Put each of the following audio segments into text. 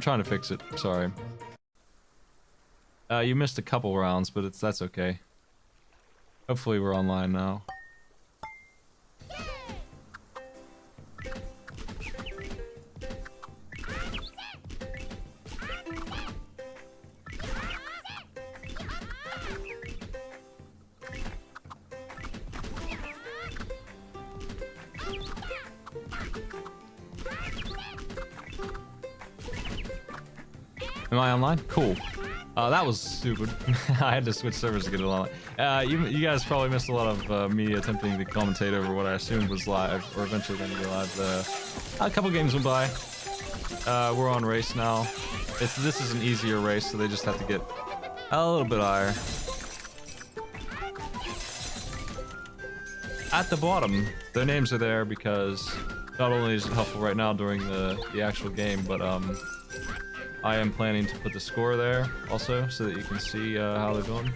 trying to fix it. Sorry. You missed a couple rounds, but that's okay. Hopefully we're online now. Am I online? Cool. That was stupid. I had to switch servers to get it online. You guys probably missed a lot of me attempting to commentate over what I assumed was live, or eventually going to be live. A couple games went by. We're on race now. This is an easier race, so they just have to get a little bit higher. At the bottom, their names are there because not only is it helpful right now during the actual game, but I am planning to put the score there also so that you can see how they're doing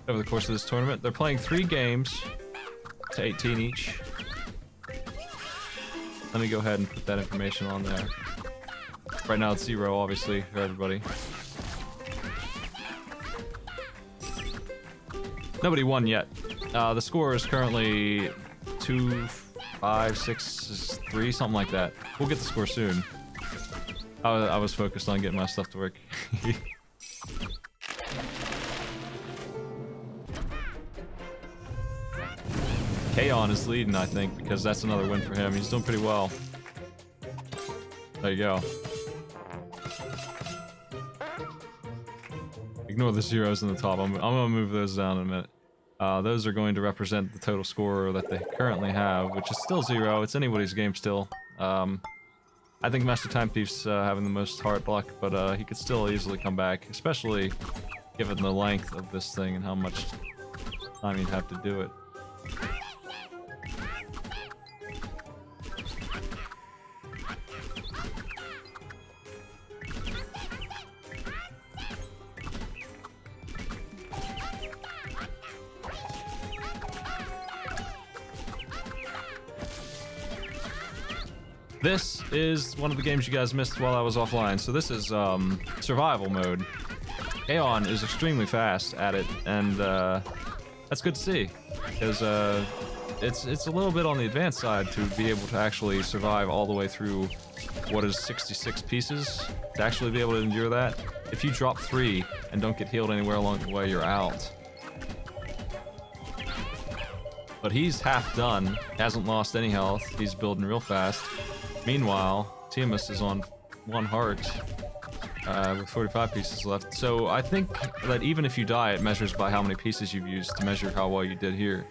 over the course of this tournament. They're playing 3 games to 18 each. Let me go ahead and put that information on there. Right now it's 0, obviously, for everybody. Nobody won yet. The score is currently 2, 5, 6, 3, something like that. We'll get the score soon. I was focused on getting my stuff to work. Kaon is leading, I think, because that's another win for him. He's doing pretty well. There you go. Ignore the zeros in the top. I'm gonna move those down in a minute. Those are going to represent the total score that they currently have, which is still 0. It's anybody's game still. I think Master Time Thief's having the most heart luck, but he could still easily come back, especially given the length of this thing and how much time you'd have to do it. This is one of the games you guys missed while I was offline. So this is survival mode. Aeon is extremely fast at it, and that's good to see, because it's a little bit on the advanced side to be able to actually survive all the way through what is 66 pieces, to actually be able to endure that. If you drop 3 and don't get healed anywhere along the way, you're out. But he's half done, hasn't lost any health, he's building real fast. Meanwhile, Tiamus is on 1 heart with 45 pieces left. So I think that even if you die, it measures by how many pieces you've used to measure how well you did here.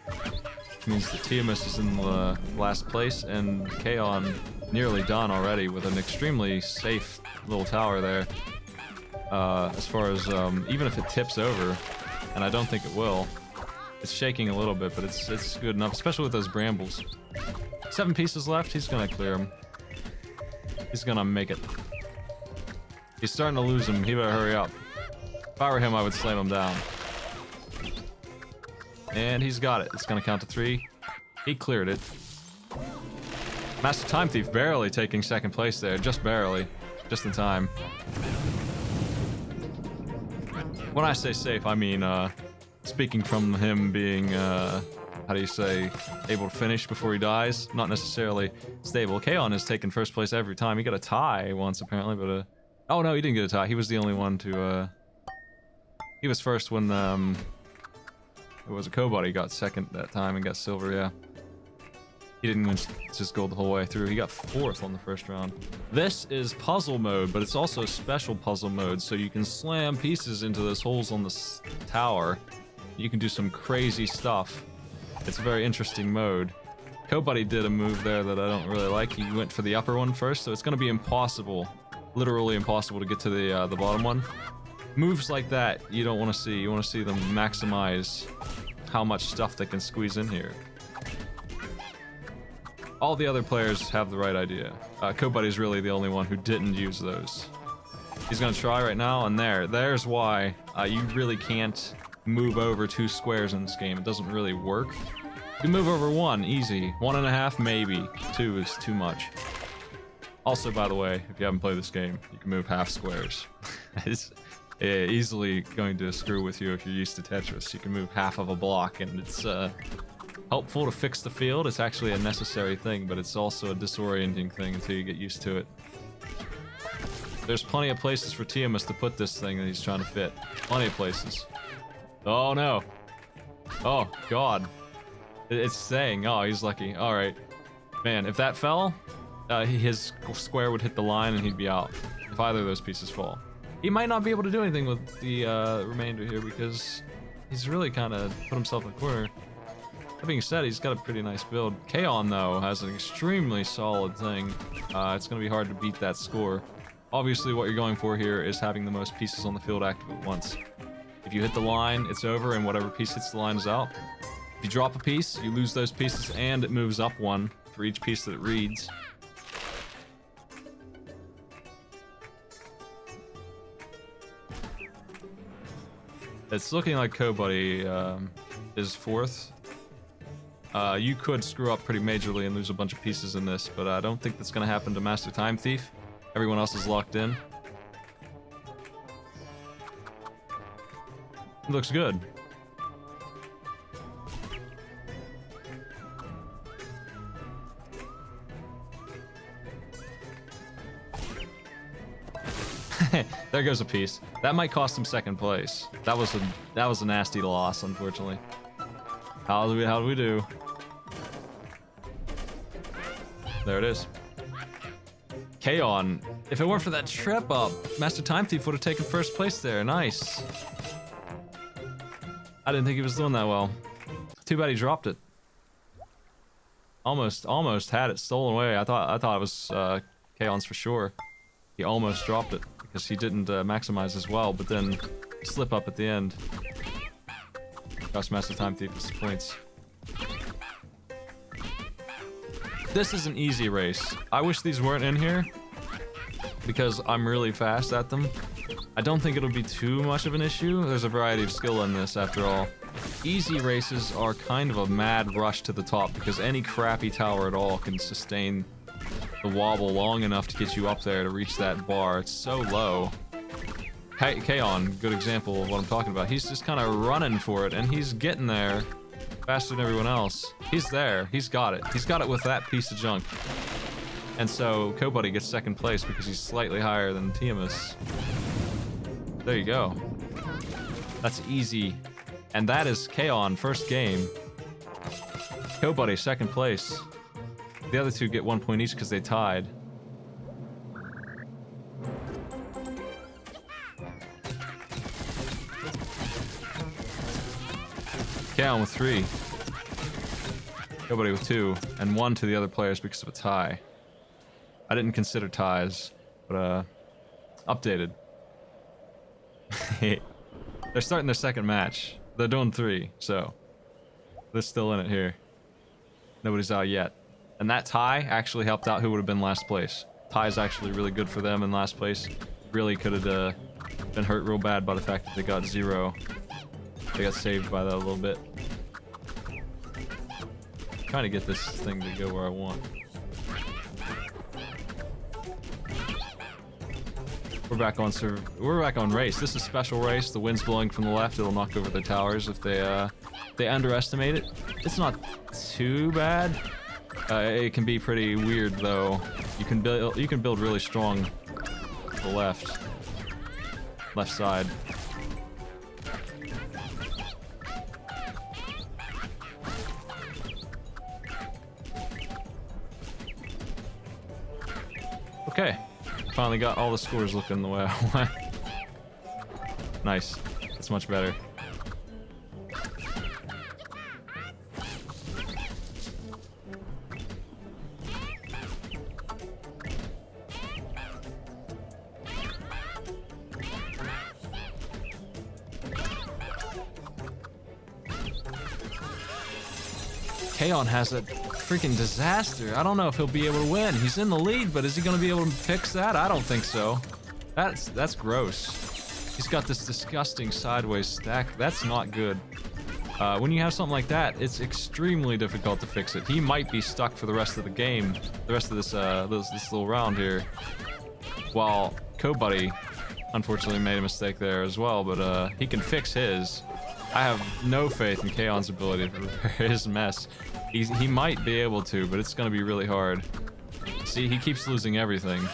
Which means that Tiamus is in the last place, and Kaon nearly done already with an extremely safe little tower there. As far as, even if it tips over, and I don't think it will, it's shaking a little bit, but it's good enough, especially with those brambles. 7 pieces left, he's gonna clear them. He's gonna make it. He's starting to lose him. He better hurry up. If I were him, I would slam him down. And he's got it. It's gonna count to 3. He cleared it. Master Time Thief barely taking 2nd place there. Just barely. Just in time. When I say safe, I mean, speaking from him being, how do you say, able to finish before he dies? Not necessarily stable. Kaon has taken 1st place every time. He got a tie once, apparently, but, oh no, he didn't get a tie. He was the only one to, he was 1st when, it was a Kobot. He got 2nd that time and got silver, yeah. He didn't win just gold the whole way through. He got 4th on the 1st round. This is puzzle mode, but it's also special puzzle mode, so you can slam pieces into those holes on the tower. You can do some crazy stuff. It's a very interesting mode. Kobuddy did a move there that I don't really like. He went for the upper one first, so it's going to be impossible, literally impossible to get to the bottom one. Moves like that you don't want to see. You want to see them maximize how much stuff they can squeeze in here. All the other players have the right idea. Kobuddy's really the only one who didn't use those. He's going to try right now, and there's why you really can't move over 2 squares in this game. It doesn't really work. You can move over 1, easy. 1.5, maybe. 2 is too much. Also, by the way, if you haven't played this game, you can move half squares. It's easily going to screw with you if you're used to Tetris. You can move half of a block, and it's helpful to fix the field. It's actually a necessary thing, but it's also a disorienting thing until you get used to it. There's plenty of places for Tiamat to put this thing that he's trying to fit. Plenty of places. Oh no. Oh god. It's saying, oh, he's lucky. Alright. Man, if that fell, his square would hit the line and he'd be out. If either of those pieces fall. He might not be able to do anything with the remainder here because he's really kind of put himself in the corner. That being said, he's got a pretty nice build. Kaon, though, has an extremely solid thing. It's going to be hard to beat that score. Obviously, what you're going for here is having the most pieces on the field active at once. If you hit the line, it's over, and whatever piece hits the line is out. If you drop a piece, you lose those pieces, and it moves up 1 for each piece that it reads. It's looking like CoBuddy is 4th. You could screw up pretty majorly and lose a bunch of pieces in this, but I don't think that's going to happen to Master Time Thief. Everyone else is locked in. It looks good. There goes a piece. That might cost him 2nd place. That was a nasty loss, unfortunately. How do we do? There it is. Kaon. If it weren't for that trip up, Master Time Thief would have taken 1st place there. Nice. I didn't think he was doing that well. Too bad he dropped it. Almost had it stolen away. I thought it was Kaon's for sure. He almost dropped it because he didn't maximize as well, but then slip up at the end. Cost Master Time Thief his points. This is an easy race. I wish these weren't in here because I'm really fast at them. I don't think it'll be too much of an issue. There's a variety of skill in this after all. Easy races are kind of a mad rush to the top because any crappy tower at all can sustain the wobble long enough to get you up there to reach that bar. It's so low. Kaon, good example of what I'm talking about. He's just kind of running for it, and he's getting there faster than everyone else. He's there. He's got it. He's got it with that piece of junk. And so CoBuddy gets 2nd place because he's slightly higher than Tiamat. There you go. That's easy. And that is Kaon, 1st game. CoBuddy, 2nd place. The other 2 get 1 point each because they tied. Kaon with 3. CoBuddy with 2. And 1 to the other players because of a tie. I didn't consider ties, but updated. They're starting their 2nd match. They're doing 3, so they're still in it here. Nobody's out yet. And that tie actually helped out who would have been last place. Tie is actually really good for them in last place. Really could have been hurt real bad by the fact that they got 0. They got saved by that a little bit. I'm trying to get this thing to go where I want. We're back on race. This is special race. The wind's blowing from the left. It'll knock over the towers if they underestimate it. It's not too bad. It can be pretty weird though. You can build really strong to the left side. Okay. Finally got all the scores looking the way I want. Nice. That's much better. Kaon has a freaking disaster. I don't know if he'll be able to win. He's in the lead, but is he going to be able to fix that? I don't think so. That's gross. He's got this disgusting sideways stack. That's not good. When you have something like that, it's extremely difficult to fix it. He might be stuck for the rest of the game, the rest of this this little round here. While CoBuddy, unfortunately, made a mistake there as well, but he can fix his. I have no faith in Kaon's ability to repair his mess. He might be able to, but it's going to be really hard. See, he keeps losing everything.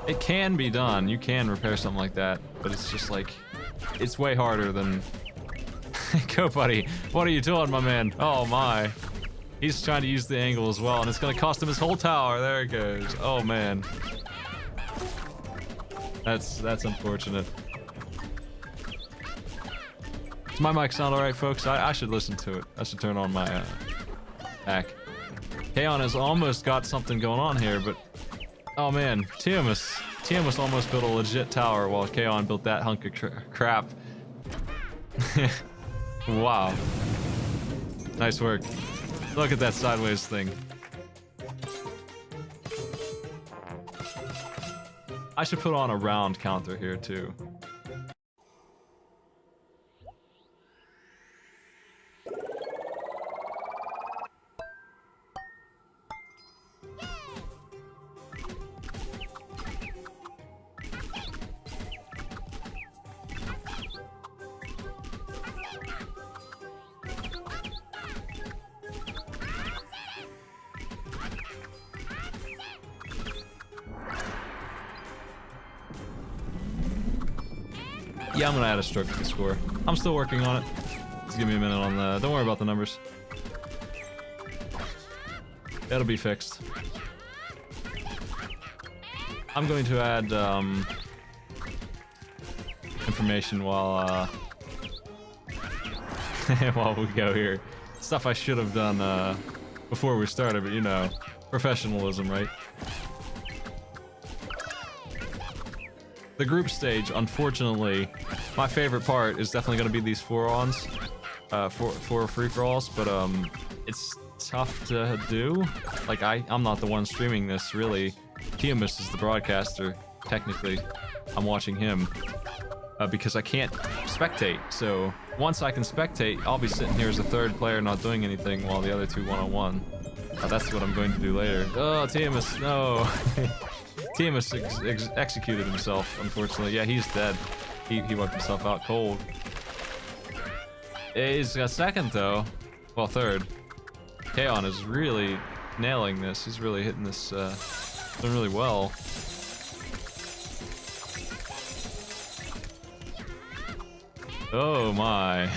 It can be done. You can repair something like that, but it's just like, it's way harder than... CoBuddy, what are you doing, my man? Oh my. He's trying to use the angle as well, and it's going to cost him his whole tower. There it goes. Oh man. That's unfortunate. Does my mic sound alright, folks? I should listen to it. I should turn on my back. Kaon has almost got something going on here, but oh man, Tiamus almost built a legit tower while Kaon built that hunk of crap. Wow. Nice work. Look at that sideways thing. I should put on a round counter here too. Yeah, I'm gonna add a stroke to the score. I'm still working on it. Just give me a minute on the... Don't worry about the numbers. That'll be fixed. I'm going to add information while while we go here. Stuff I should have done before we started, but you know, professionalism, right? The group stage, unfortunately, my favorite part is definitely going to be these 4-ons, four free-for-alls, but it's tough to do. Like, I'm not the one streaming this, really. Tiamus is the broadcaster, technically. I'm watching him, because I can't spectate, so once I can spectate, I'll be sitting here as a third player not doing anything while the other two one-on-one. That's what I'm going to do later. Oh, Tiamus, no! Tiamus executed himself, unfortunately. Yeah, he's dead. He wiped himself out cold. He's got second, though. Well, third. Kaon is really nailing this. He's really hitting this, doing really well. Oh, my.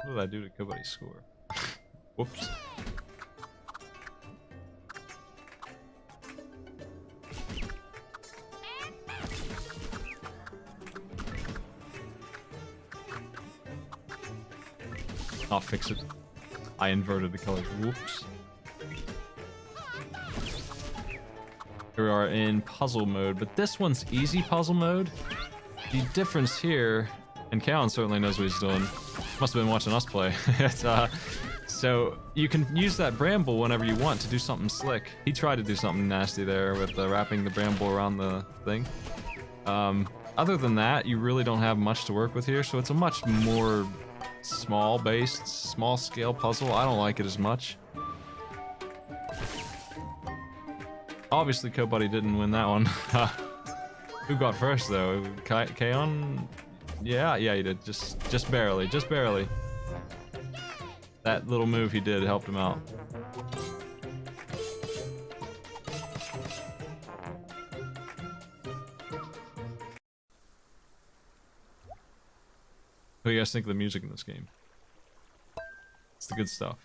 What did I do to CoBuddy's score? Whoops. I'll fix it. I inverted the colors. Whoops. We are in puzzle mode, but this one's easy puzzle mode. The difference here, and Kaon certainly knows what he's doing. Must have been watching us play. So you can use that bramble whenever you want to do something slick. He tried to do something nasty there with wrapping the bramble around the thing. Other than that, you really don't have much to work with here, so it's a much more small-based, small-scale puzzle. I don't like it as much. Obviously, CoBuddy didn't win that one. Who got first, though? Kaon? Yeah, he did. Just barely. Just barely. That little move he did helped him out. What do you guys think of the music in this game? It's the good stuff.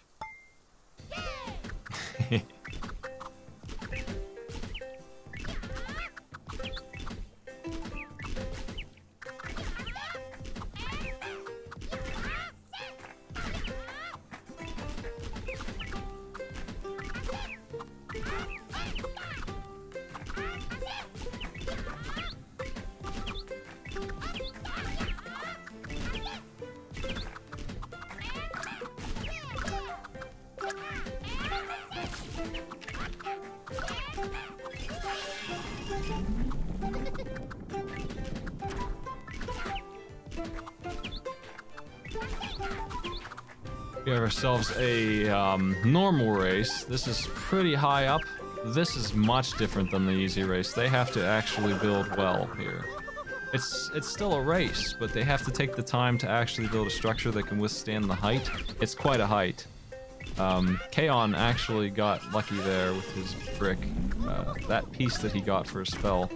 We have ourselves a normal race. This is pretty high up. This is much different than the easy race. They have to actually build well here. It's still a race, but they have to take the time to actually build a structure that can withstand the height. It's quite a height. Kaon actually got lucky there with his brick. That piece that he got for a spell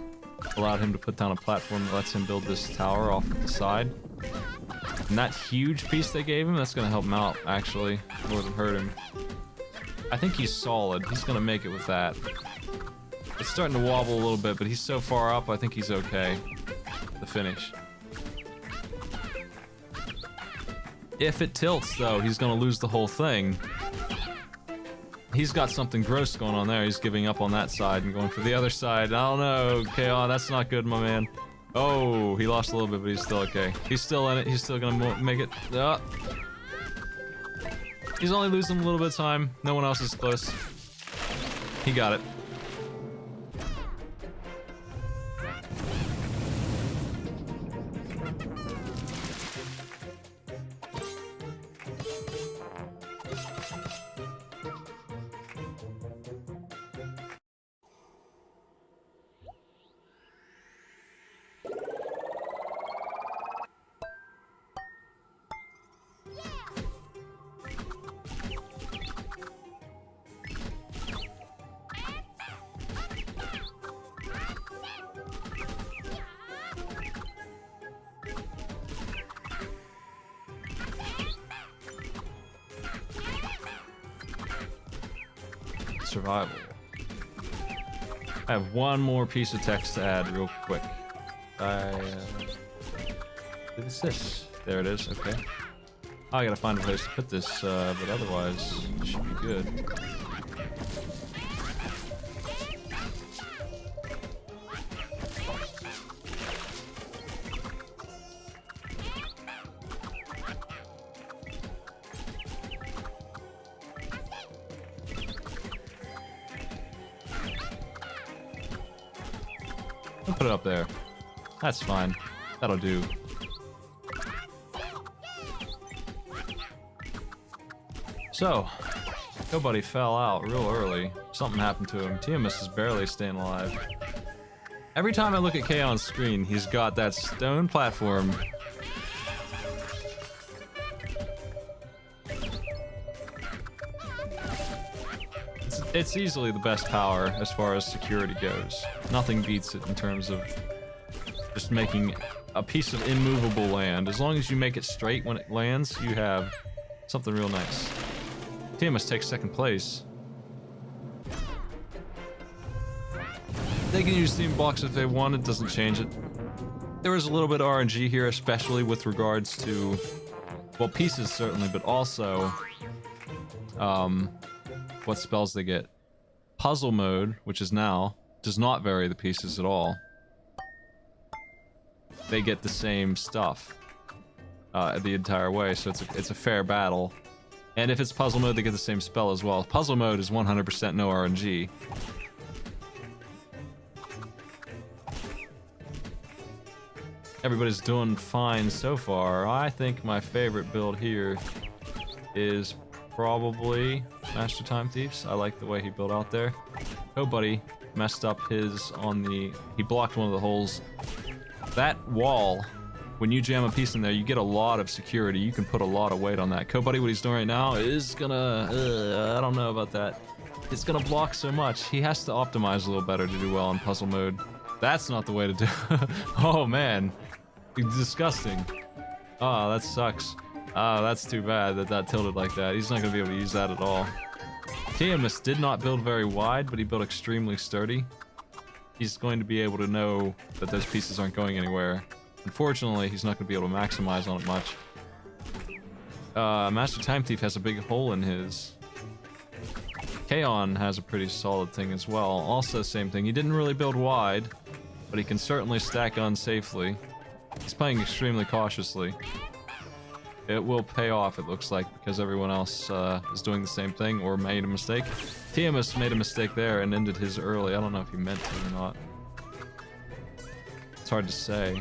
allowed him to put down a platform that lets him build this tower off of the side. And that huge piece they gave him, that's going to help him out, actually, more than hurt him. I think he's solid. He's going to make it with that. It's starting to wobble a little bit, but he's so far up, I think he's okay. The finish. If it tilts, though, he's going to lose the whole thing. He's got something gross going on there. He's giving up on that side and going for the other side. I don't know, KO, that's not good, my man. Oh, he lost a little bit, but he's still okay. He's still in it. He's still gonna make it. He's only losing a little bit of time. No one else is close. He got it. Survival. I have one more piece of text to add real quick. What is this? There it is, okay. I gotta find a place to put this, but otherwise, it should be good. I'll put it up there. That's fine. That'll do. So, nobody fell out real early. Something happened to him. Tiamat is barely staying alive. Every time I look at Kay on screen, he's got that stone platform. It's easily the best power as far as security goes. Nothing beats it in terms of just making a piece of immovable land. As long as you make it straight when it lands, you have something real nice. Tiamat takes second place. They can use theme blocks if they want, it doesn't change it. There is a little bit of RNG here, especially with regards to, well, pieces certainly, but also what spells they get. Puzzle mode, which is now, does not vary the pieces at all. They get the same stuff the entire way, so it's a fair battle. And if it's puzzle mode, they get the same spell as well. Puzzle mode is 100% no RNG. Everybody's doing fine so far. I think my favorite build here is probably Master Time Thieves. I like the way he built out there. Oh, buddy messed up his on the... He blocked one of the holes. That wall, when you jam a piece in there, you get a lot of security. You can put a lot of weight on that. Buddy, what he's doing right now is gonna... I don't know about that. It's gonna block so much. He has to optimize a little better to do well in puzzle mode. That's not the way to do it. Oh, man. Disgusting. Oh, that sucks. Oh, that's too bad that that tilted like that. He's not going to be able to use that at all. Tiamat did not build very wide, but he built extremely sturdy. He's going to be able to know that those pieces aren't going anywhere. Unfortunately, he's not going to be able to maximize on it much. Master Time Thief has a big hole in his. Kaon has a pretty solid thing as well. Also, same thing. He didn't really build wide, but he can certainly stack guns safely. He's playing extremely cautiously. It will pay off, it looks like, because everyone else is doing the same thing or made a mistake. Tiamat made a mistake there and ended his early. I don't know if he meant to or not. It's hard to say.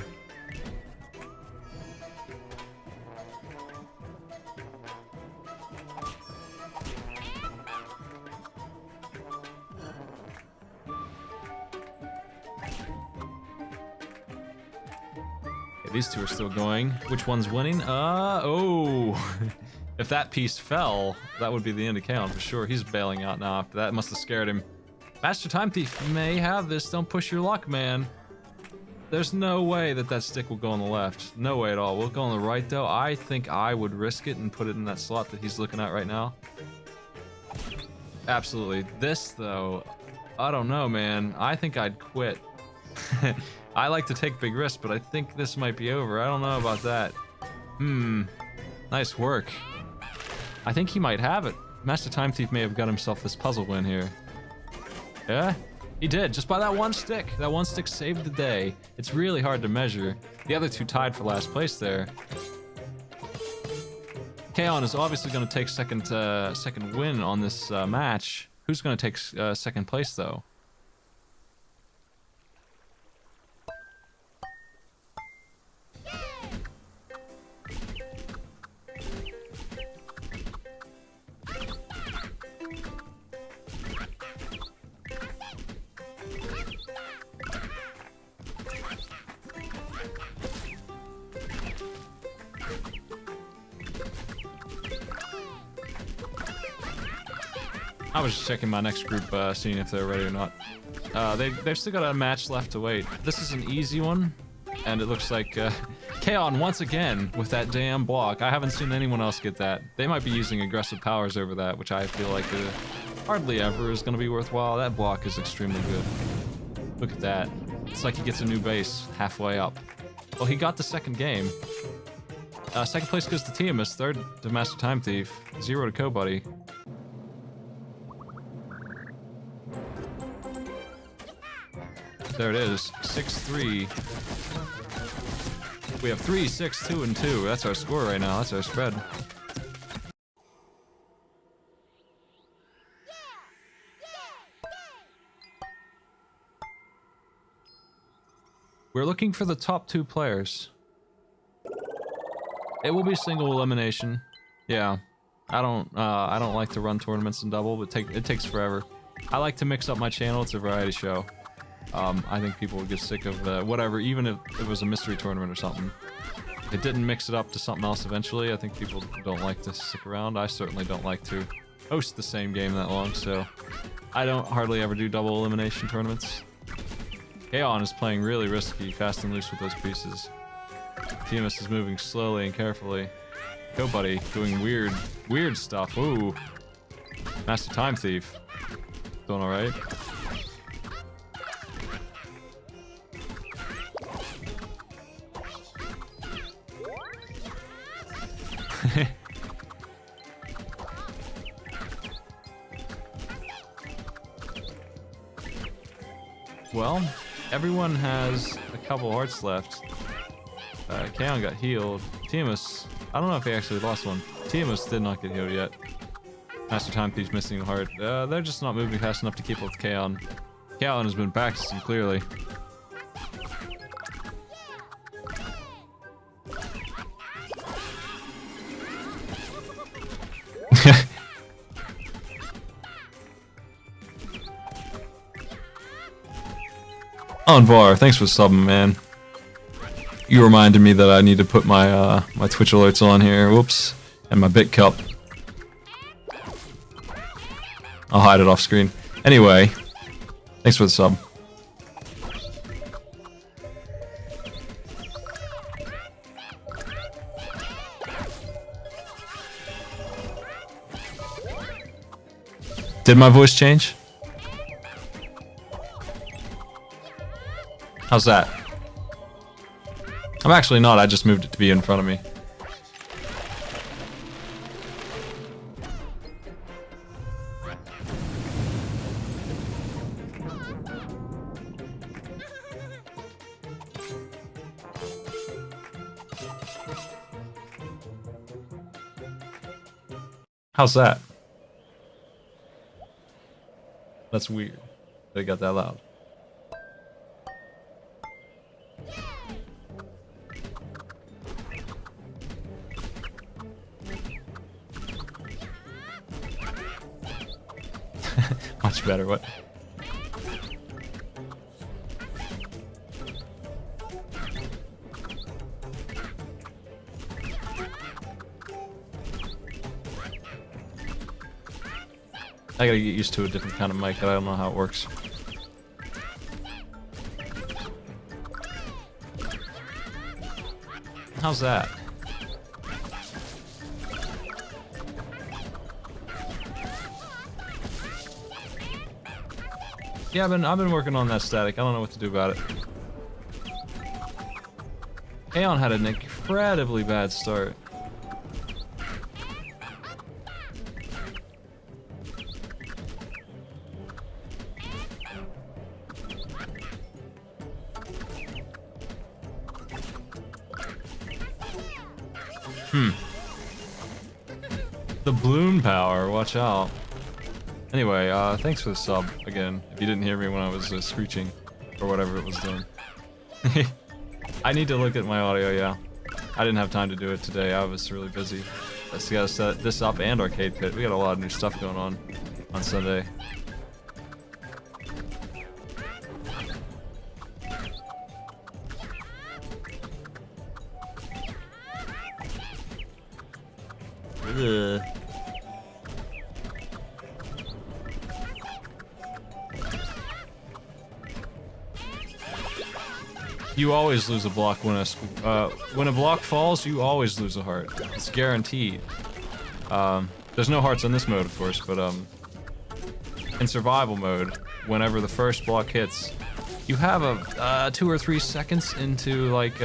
These two are still going. Which one's winning? Oh. If that piece fell, that would be the end of Kaon for sure. He's bailing out now after that. Must have scared him. Master Time Thief may have this. Don't push your luck, man. There's no way that that stick will go on the left. No way at all. Will it go on the right, though? I think I would risk it and put it in that slot that he's looking at right now. Absolutely. This, though, I don't know, man. I think I'd quit. I like to take big risks, but I think this might be over. I don't know about that. Nice work. I think he might have it. Master Time Thief may have got himself this puzzle win here. Yeah? He did, just by that one stick. That one stick saved the day. It's really hard to measure. The other two tied for last place there. Kaon is obviously going to take second win on this match. Who's going to take second place, though? I was just checking my next group, seeing if they're ready or not. They've still got a match left to wait. This is an easy one, and it looks like Kaon once again with that damn block. I haven't seen anyone else get that. They might be using aggressive powers over that, which I feel like hardly ever is going to be worthwhile. That block is extremely good. Look at that. It's like he gets a new base halfway up. Well, he got the second game. Second place goes to Tiamus, third to Master Time Thief, 0 to Kobuddy. There it is, 6-3. We have 3, 6, 2, and 2. That's our score right now. That's our spread. We're looking for the top 2 players. It will be single elimination. Yeah, I don't like to run tournaments in double, but it takes forever. I like to mix up my channel. It's a variety show. I think people would get sick of whatever, even if it was a mystery tournament or something. If it didn't mix it up to something else eventually, I think people don't like to stick around. I certainly don't like to host the same game that long, so I don't hardly ever do double elimination tournaments. Kaon is playing really risky, fast and loose with those pieces. Tiamus is moving slowly and carefully. Kobuddy doing weird stuff. Ooh. Master Time Thief. Doing alright. Well, everyone has a couple hearts left. Kaon got healed. Tiamus, I don't know if he actually lost one. Tiamus did not get healed yet. Master Time Thief's missing a heart. They're just not moving fast enough to keep up with Kaon. Kaon has been practicing, clearly. Anvar, thanks for subbing, man. You reminded me that I need to put my my Twitch alerts on here. Whoops. And my bit cup. I'll hide it off screen. Anyway, thanks for the sub. Did my voice change? How's that? I'm actually not, I just moved it to be in front of me. How's that? That's weird. They got that loud. Much better, what? I gotta get used to a different kind of mic. I don't know how it works. How's that? Yeah, I've been working on that static. I don't know what to do about it. Aeon had an incredibly bad start. The balloon power, watch out. Anyway, thanks for the sub again. If you didn't hear me when I was screeching or whatever it was doing. I need to look at my audio, yeah. I didn't have time to do it today. I was really busy. I just gotta set this up and Arcade Pit. We got a lot of new stuff going on Sunday. Ugh. You always lose a block when a block falls. You always lose a heart. It's guaranteed. There's no hearts on this mode, of course, but in survival mode, whenever the first block hits, you have a 2 or 3 seconds into like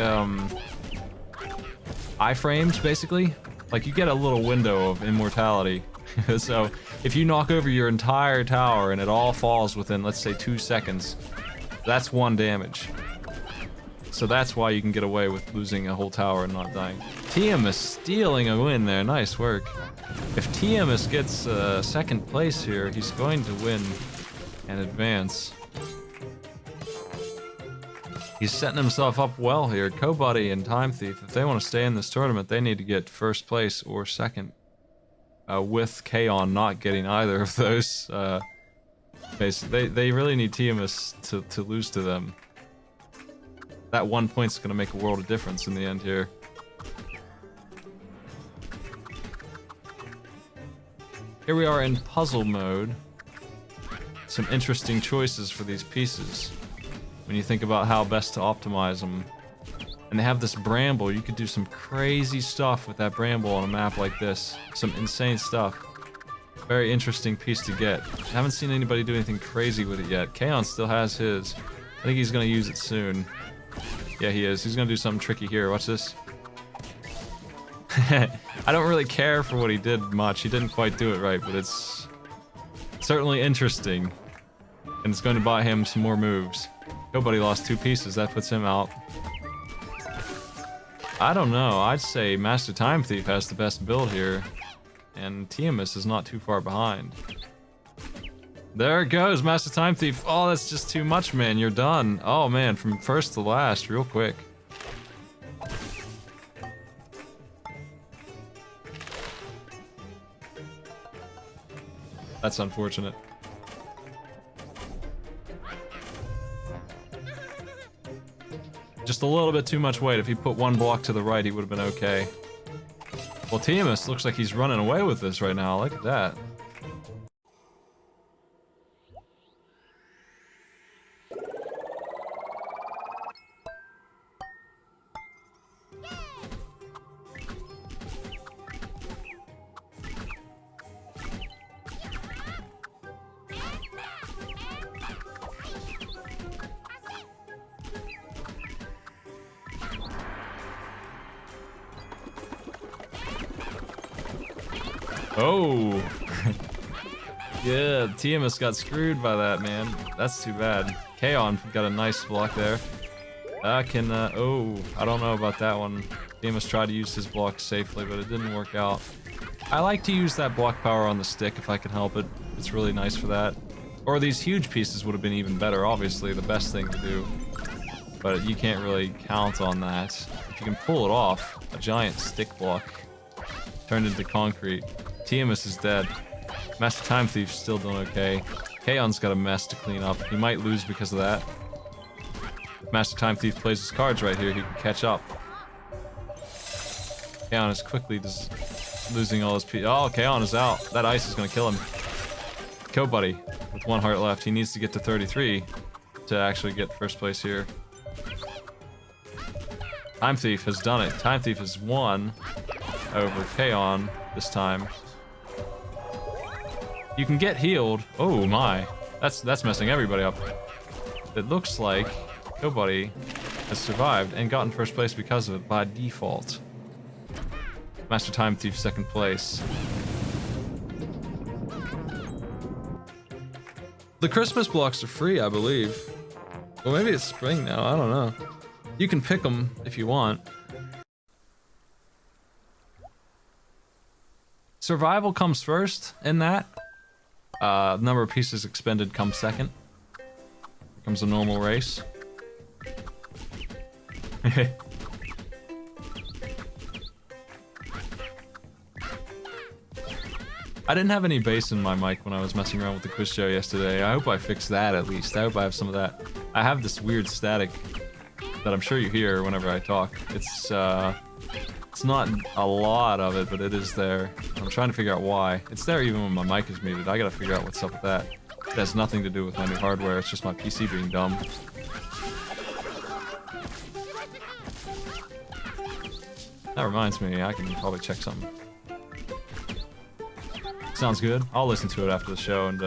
iframes, basically. Like you get a little window of immortality. So if you knock over your entire tower and it all falls within, let's say, 2 seconds, that's 1 damage. So that's why you can get away with losing a whole tower and not dying. Tiamus stealing a win there. Nice work. If Tiamus gets second place here, he's going to win and advance. He's setting himself up well here. Cobuddy and Time Thief, if they want to stay in this tournament, they need to get first place or second. With Kaon not getting either of those. They really need Tiamus to lose to them. That 1 point's gonna make a world of difference in the end here. Here we are in puzzle mode. Some interesting choices for these pieces. When you think about how best to optimize them. And they have this bramble. You could do some crazy stuff with that bramble on a map like this. Some insane stuff. Very interesting piece to get. I haven't seen anybody do anything crazy with it yet. Kaon still has his. I think he's gonna use it soon. Yeah, he is. He's gonna do something tricky here. Watch this. I don't really care for what he did much. He didn't quite do it right, but it's certainly interesting. And it's going to buy him some more moves. Nobody lost 2 pieces. That puts him out. I don't know. I'd say Master Time Thief has the best build here. And Tiamus is not too far behind. There it goes, Master Time Thief. Oh, that's just too much, man. You're done. Oh, man, from first to last, real quick. That's unfortunate. Just a little bit too much weight. If he put 1 block to the right, he would have been okay. Well, Tiamus looks like he's running away with this right now. Look at that. Oh! Yeah, Tiamus got screwed by that, man. That's too bad. Kaon got a nice block there. Oh, I don't know about that one. Tiamus tried to use his block safely, but it didn't work out. I like to use that block power on the stick if I can help it. It's really nice for that. Or these huge pieces would have been even better, obviously, the best thing to do. But you can't really count on that. If you can pull it off, a giant stick block turned into concrete. Tiamus is dead. Master Time Thief's still doing okay. Kaon's got a mess to clean up. He might lose because of that. If Master Time Thief plays his cards right here, he can catch up. Kaon is quickly just losing all his pieces. Oh, Kaon is out. That ice is gonna kill him. Buddy with 1 heart left. He needs to get to 33 to actually get first place here. Time Thief has done it. Time Thief has won over K-On this time. You can get healed. Oh my, that's messing everybody up. It looks like Buddy has survived and gotten first place because of it by default. Master Time Thief 2nd place. The Christmas blocks are free, I believe. Well, maybe it's spring now, I don't know. You can pick them if you want. Survival comes first in that. Number of pieces expended comes second. Here comes a normal race. I didn't have any bass in my mic when I was messing around with the quiz show yesterday. I hope I fixed that at least. I hope I have some of that. I have this weird static that I'm sure you hear whenever I talk. It's not a lot of it, but it is there. I'm trying to figure out why. It's there even when my mic is muted. I gotta figure out what's up with that. It has nothing to do with my new hardware. It's just my PC being dumb. That reminds me, I can probably check something. Sounds good. I'll listen to it after the show and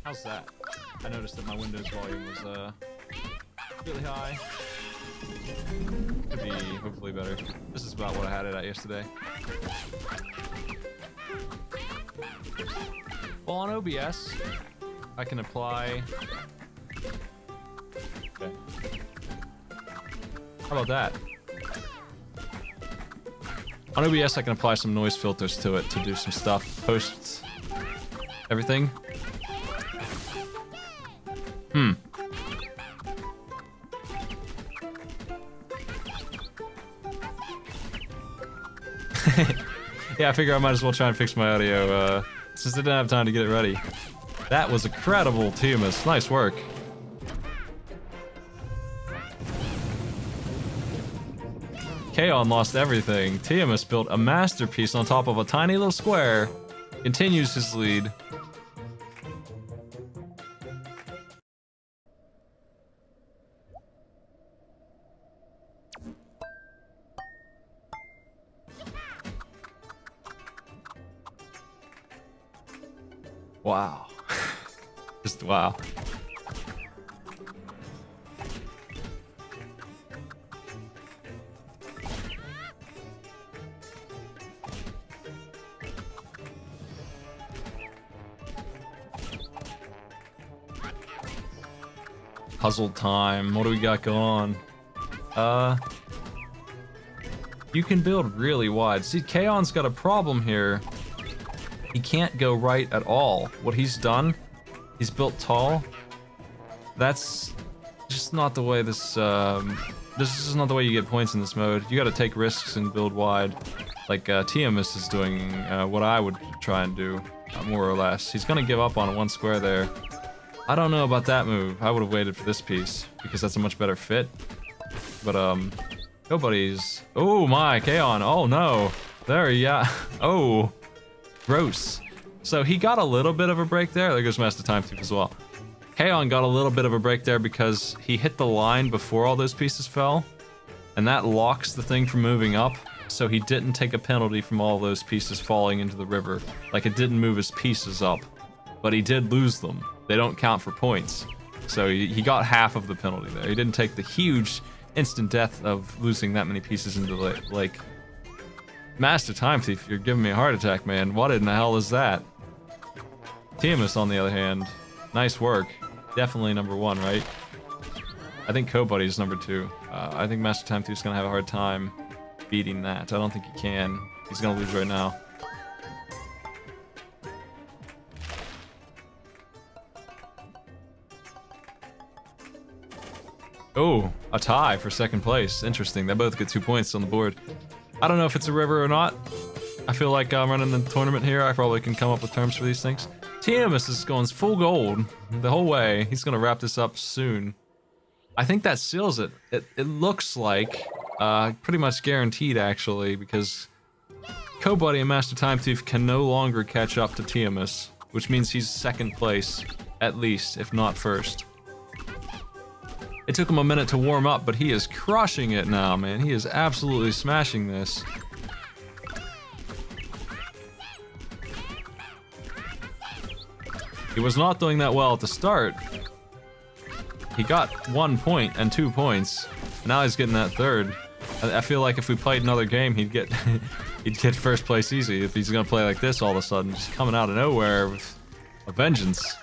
how's that? I noticed that my Windows volume was really high. Could be hopefully better. This is about what I had it at yesterday. Well, on OBS, I can apply. Okay. How about that? On OBS, I can apply some noise filters to it to do some stuff. Post everything. Yeah, I figure I might as well try and fix my audio, since I didn't have time to get it ready. That was incredible, Tiamus. Nice work. K-On lost everything. Tiamus built a masterpiece on top of a tiny little square. Continues his lead. Wow. Just wow. Puzzle time. What do we got going on? You can build really wide. See, K-On's got a problem here. He can't go right at all. What he's done, he's built tall. That's just not the way this is not the way you get points in this mode. You gotta take risks and build wide. Like, Tiamus is doing what I would try and do, more or less. He's gonna give up on one square there. I don't know about that move. I would have waited for this piece, because that's a much better fit. But, nobody's... Oh my, K-On, oh no. There, yeah. Oh. Gross. So he got a little bit of a break there. There goes Master Time Thief as well. K-On got a little bit of a break there because he hit the line before all those pieces fell, and that locks the thing from moving up, so he didn't take a penalty from all those pieces falling into the river. Like, it didn't move his pieces up, but he did lose them. They don't count for points. So he got half of the penalty there. He didn't take the huge instant death of losing that many pieces into the lake. Master Time Thief, you're giving me a heart attack, man. What in the hell is that? Tiamus, on the other hand, nice work. Definitely number 1, right? I think Buddy's number 2. I think Master Time Thief's gonna have a hard time beating that. I don't think he can. He's gonna lose right now. Oh, a tie for 2nd place. Interesting. They both get 2 points on the board. I don't know if it's a river or not. I feel like I'm running the tournament here. I probably can come up with terms for these things. TMS is going full gold the whole way. He's gonna wrap this up soon. I think that seals it. It looks like pretty much guaranteed actually, because CoBuddy and Master Time Thief can no longer catch up to TMS, which means he's second place at least, if not first. It took him a minute to warm up, but he is crushing it now, man. He is absolutely smashing this. He was not doing that well at the start. He got 1 point and 2 points. Now he's getting that third. I feel like if we played another game, he'd get he'd get first place easy if he's gonna play like this all of a sudden, just coming out of nowhere with a vengeance.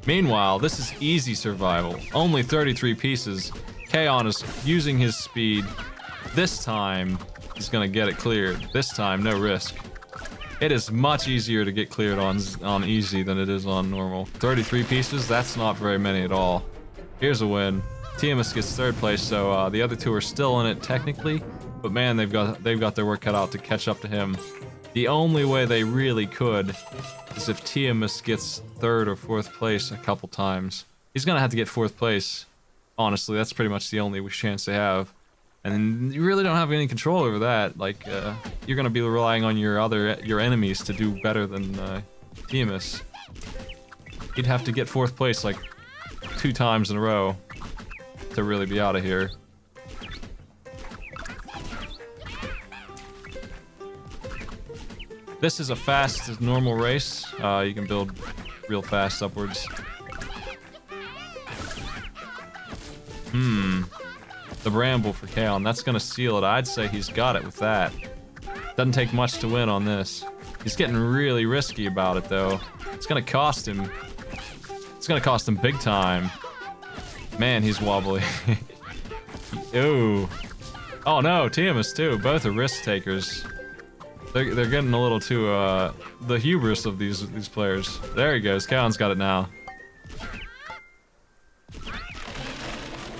Meanwhile, this is easy survival. Only 33 pieces. Kaon is using his speed. This time, he's gonna get it cleared. This time, no risk. It is much easier to get cleared on easy than it is on normal. 33 pieces, that's not very many at all. Here's a win. TMS gets third place, so the other two are still in it technically, but man, they've got their work cut out to catch up to him. The only way they really could is if TMS gets third or fourth place a couple times. He's gonna have to get fourth place. Honestly, that's pretty much the only chance they have. And you really don't have any control over that. Like, you're gonna be relying on your enemies to do better than TMS. He'd have to get fourth place like 2 times in a row to really be out of here. This is a fast, normal race. You can build real fast upwards. The Bramble for Kaon, that's gonna seal it. I'd say he's got it with that. Doesn't take much to win on this. He's getting really risky about it though. It's gonna cost him. It's gonna cost him big time. Man, he's wobbly. Ooh. Oh no, TMS too. Both are risk takers. They're getting a little too the hubris of these players. There he goes. Kaon's got it now.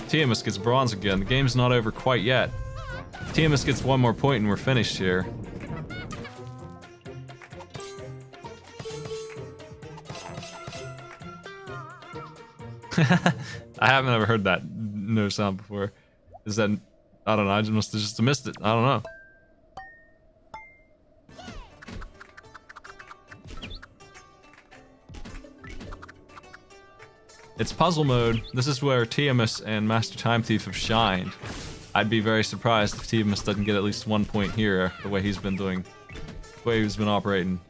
TMS gets bronze again. The game's not over quite yet. TMS gets 1 more point and we're finished here. I haven't ever heard that no sound before. Is that... I don't know, I must have just missed it. I don't know. It's puzzle mode. This is where TMS and Master Time Thief have shined. I'd be very surprised if TMS doesn't get at least 1 point here, the way he's been doing, the way he's been operating.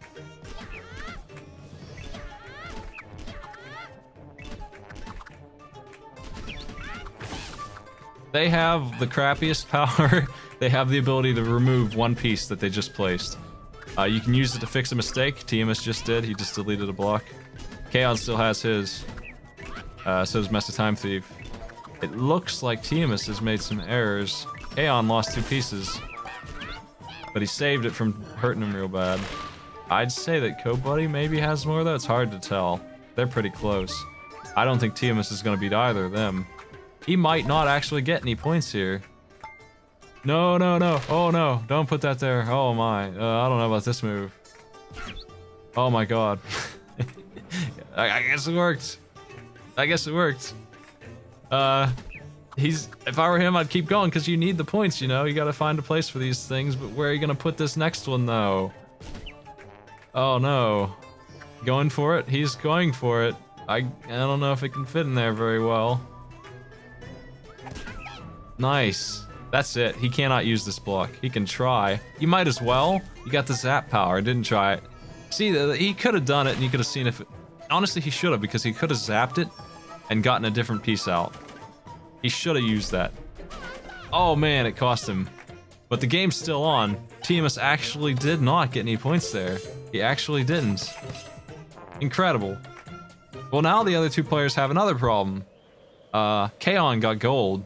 They have the crappiest power. They have the ability to remove 1 piece that they just placed. You can use it to fix a mistake. TMS just did. He just deleted a block. Kaon still has his. So does Master Time Thief. It looks like TMS has made some errors. Kaon lost 2 pieces, but he saved it from hurting him real bad. I'd say that CoBuddy maybe has more though. It's hard to tell. They're pretty close. I don't think TMS is going to beat either of them. He might not actually get any points here. No, no, no. Oh no, don't put that there. Oh my. I don't know about this move. Oh my god. I guess it worked. I guess it worked. If I were him, I'd keep going because you need the points, you know? You gotta find a place for these things, but where are you gonna put this next one, though? Oh, no. Going for it? He's going for it. I don't know if it can fit in there very well. Nice. That's it. He cannot use this block. He can try. You might as well. You got the zap power. Didn't try it. See, he could have done it, and you could have seen if it... Honestly, he should have, because he could have zapped it and gotten a different piece out. He should have used that. Oh man, it cost him. But the game's still on. TMS actually did not get any points there. He actually didn't. Incredible. Well, now the other 2 players have another problem. Kaon got gold.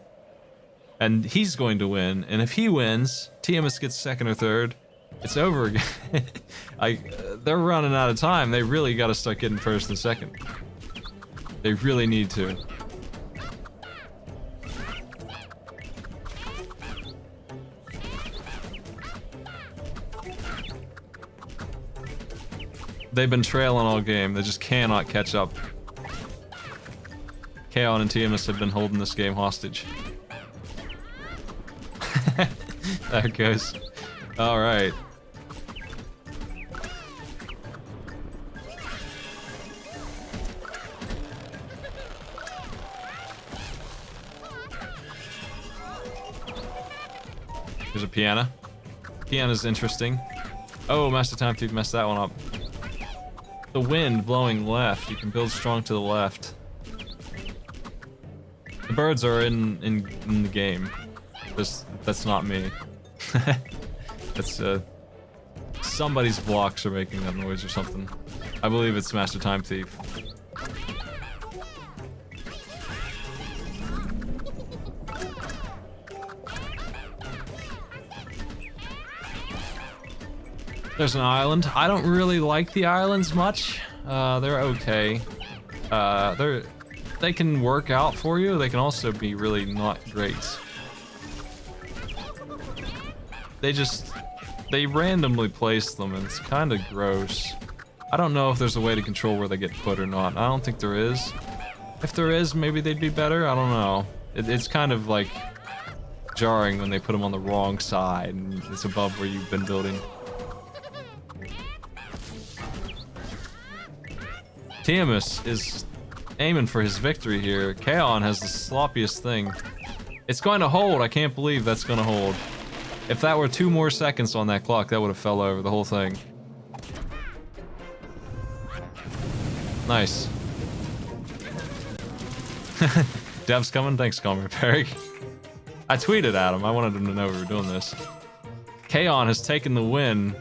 And he's going to win. And if he wins, TMS gets second or third. It's over again. They're running out of time. They really got to start getting first and second. They really need to. They've been trailing all game. They just cannot catch up. Kaon and Tiamat have been holding this game hostage. There it goes. Alright. There's a piano. Piano's interesting. Oh, Master Time Thief messed that one up. The wind blowing left. You can build strong to the left. The birds are in the game. That's not me. That's somebody's blocks are making that noise or something. I believe it's Master Time Thief. There's an island. I don't really like the islands much. They're okay. They can work out for you. They can also be really not great. They randomly place them, and it's kind of gross. I don't know if there's a way to control where they get put or not. I don't think there is. If there is, maybe they'd be better. I don't know. It's kind of like jarring when they put them on the wrong side and it's above where you've been building. Tiamat is aiming for his victory here. Kaon has the sloppiest thing. It's going to hold. I can't believe that's going to hold. If that were 2 more seconds on that clock, that would have fell over the whole thing. Nice. Dev's coming. Thanks, Comrade Perry. I tweeted at him. I wanted him to know we were doing this. Kaon has taken the win.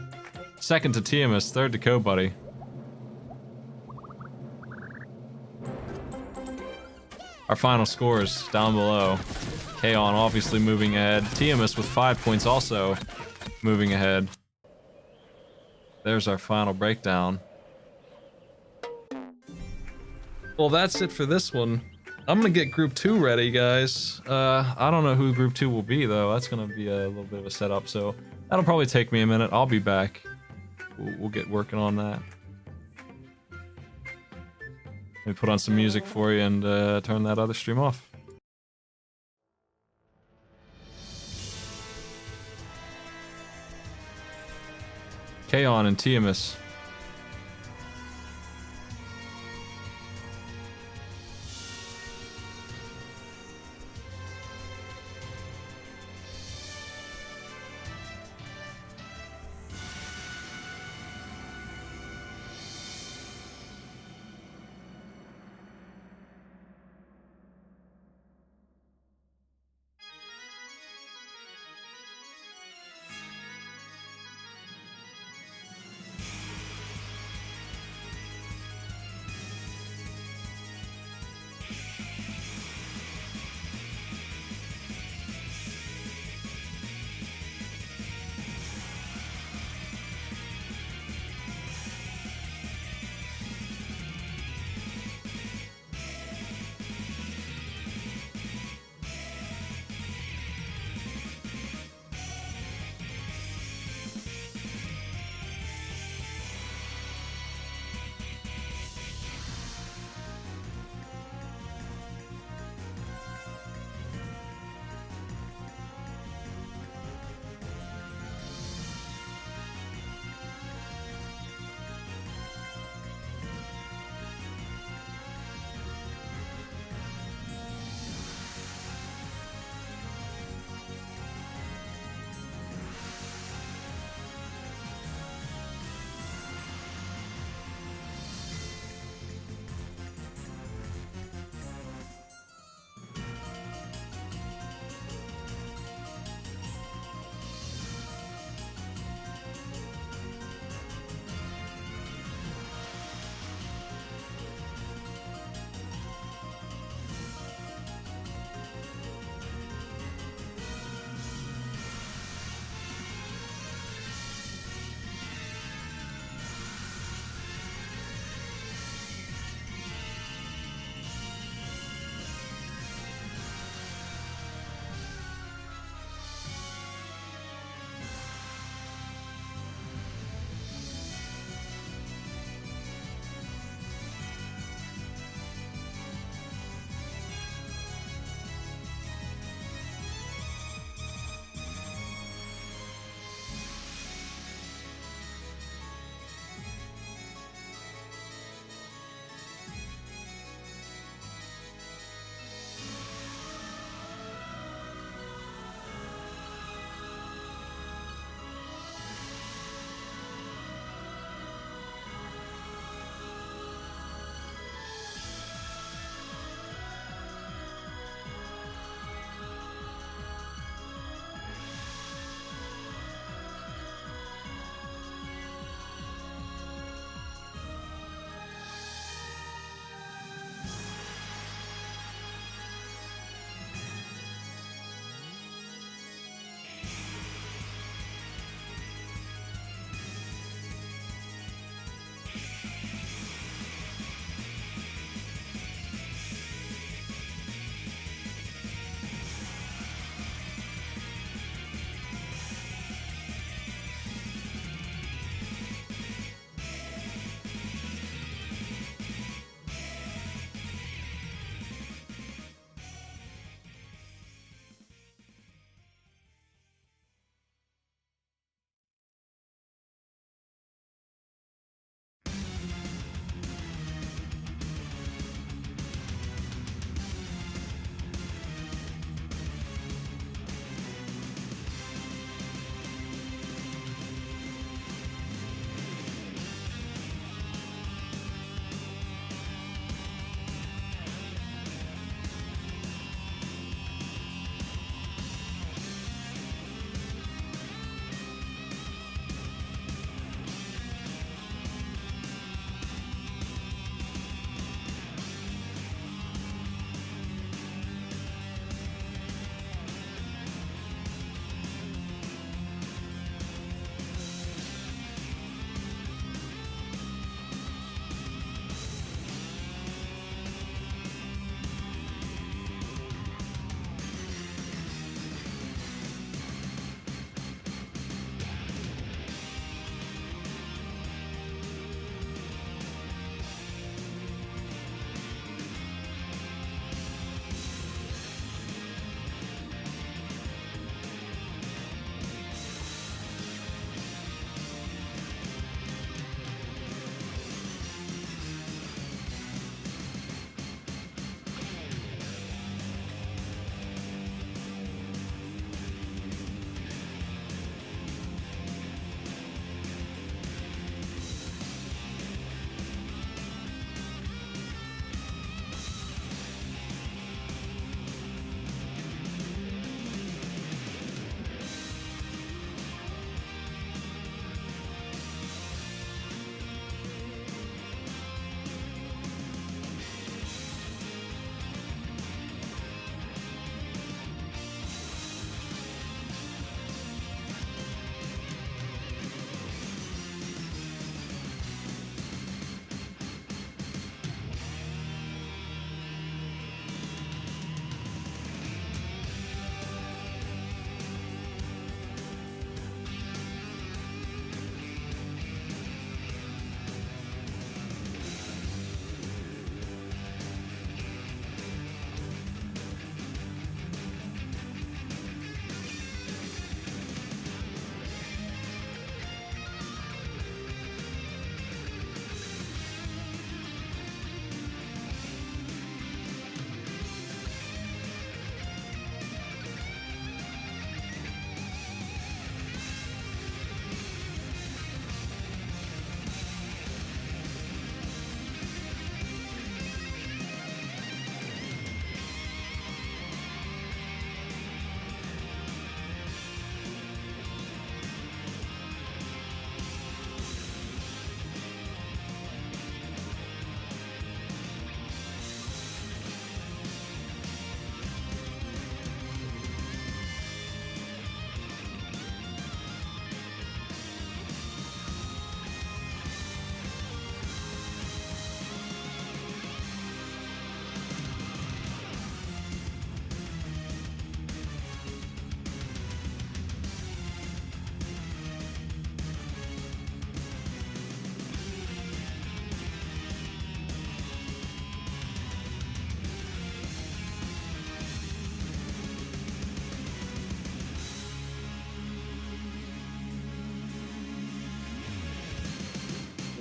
2nd to Tiamat, 3rd to Co-Buddy. Our final scores down below. Kaon obviously moving ahead. Tiamat with 5 points also moving ahead. There's our final breakdown. Well, that's it for this one. I'm gonna get Group 2 ready, guys. I don't know who Group 2 will be, though. That's gonna be a little bit of a setup, so that'll probably take me a minute. I'll be back. We'll get working on that. Let me put on some music for you and turn that other stream off. Kaon and Tiamat.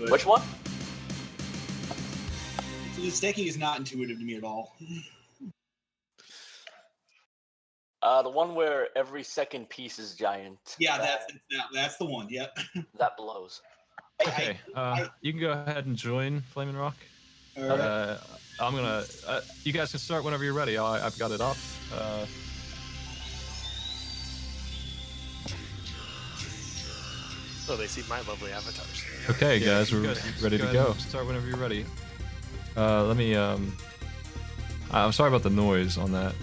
but Which one? the staking is not intuitive to me at all. The one where every second piece is giant. Yeah, that's the one. Yep. That blows. Okay, you can go ahead and join Flaming Rock. All right. I'm gonna. You guys can start whenever you're ready. I've got it up. Oh, they see my lovely avatars. Okay, guys, we're ready to go. Start whenever you're ready. Let me. I'm sorry about the noise on that.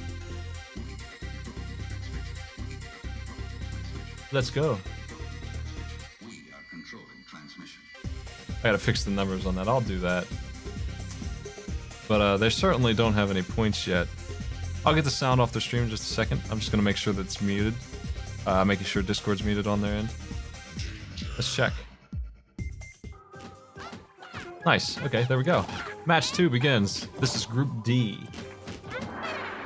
Let's go. We are controlling transmission. I gotta fix the numbers on that. I'll do that. But they certainly don't have any points yet. I'll get the sound off the stream in just a second. I'm just gonna make sure that it's muted. Making sure Discord's muted on their end. Let's check. Nice. Okay, there we go. Match 2 begins. This is Group D.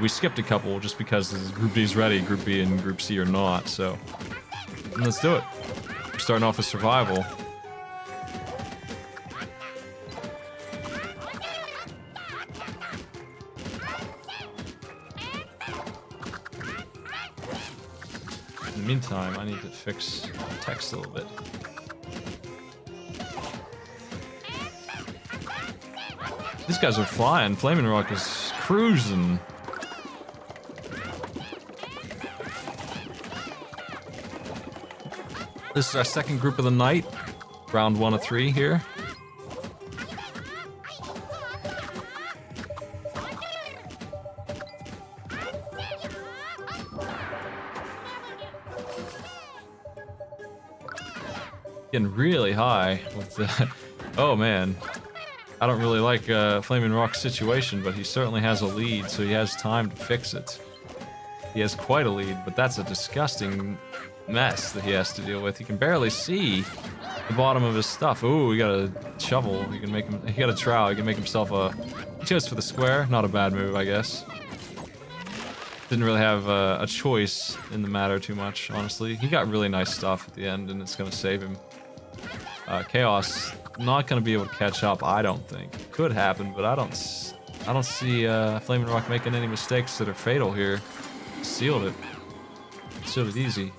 We skipped a couple just because this is Group D's ready. Group B and Group C are not, so... Let's do it. We're starting off with survival. In the meantime, I need to fix text a little bit. These guys are flying. Flaming Rock is cruising. This is our second group of the night. Round 1 of 3 here. Getting really high with the... Oh man. I don't really like Flaming Rock's situation, but he certainly has a lead, so he has time to fix it. He has quite a lead, but that's a disgusting mess that he has to deal with. He can barely see the bottom of his stuff. Ooh, we got a shovel. He can make him. He got a trowel. He can make himself a. He chose for the square. Not a bad move, I guess. Didn't really have a choice in the matter too much, honestly. He got really nice stuff at the end, and it's gonna save him. Chaos not gonna be able to catch up. I don't think. Could happen, but I don't see Flaming Rock making any mistakes that are fatal here. Sealed it. Sealed it easy.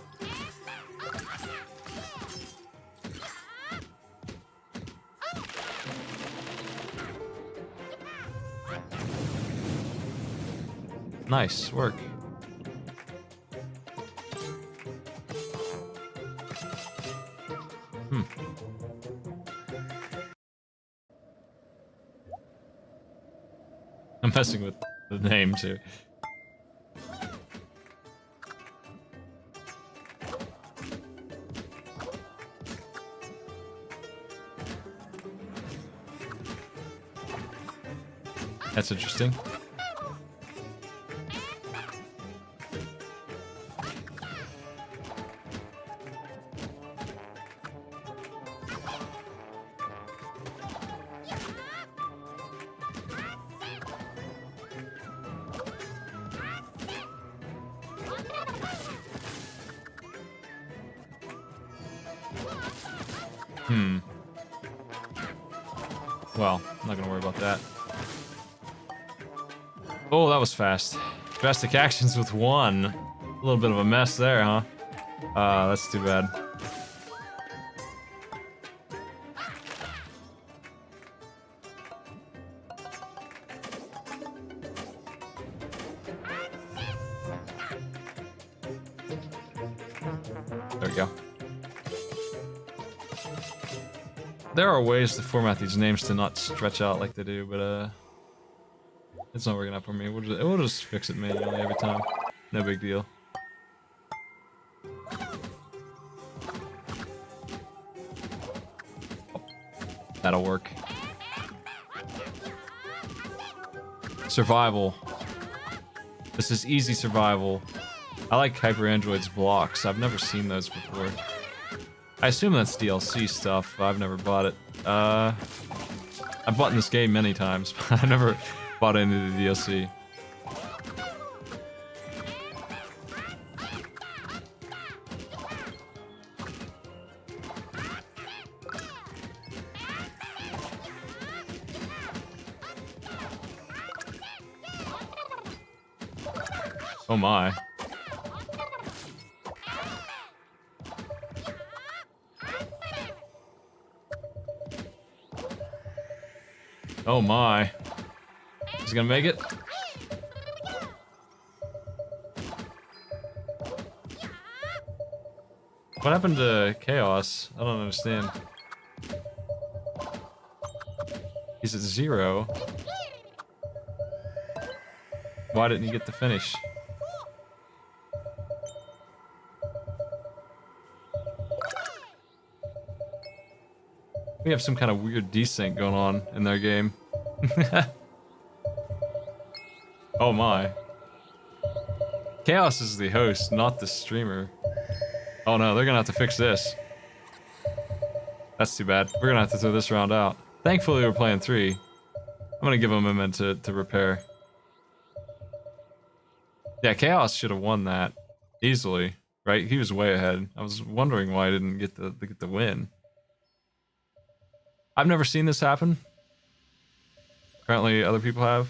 Nice work. I'm messing with the names here. That's interesting. Well, I'm not gonna worry about that. Oh, that was fast. Drastic actions with 1. A little bit of a mess there, huh? That's too bad. There we go. There are ways to format these names to not stretch out like they do, but it's not working out for me. We'll just fix it manually every time. No big deal. That'll work. Survival. This is easy survival. I like Hyper Android's blocks. I've never seen those before. I assume that's DLC stuff. I've never bought it. I've bought in this game many times, but I've never bought into the DLC. Oh my. Oh my. He's gonna make it? What happened to Chaos? I don't understand. He's at 0. Why didn't he get the finish? We have some kind of weird desync going on in their game. Oh my. Chaos is the host, not the streamer. Oh no, they're gonna have to fix this. That's too bad. We're gonna have to throw this round out. Thankfully we're playing 3. I'm gonna give him a minute to repair. Yeah, Chaos should have won that easily, right? He was way ahead. I was wondering why I didn't get the win. I've never seen this happen. Apparently other people have.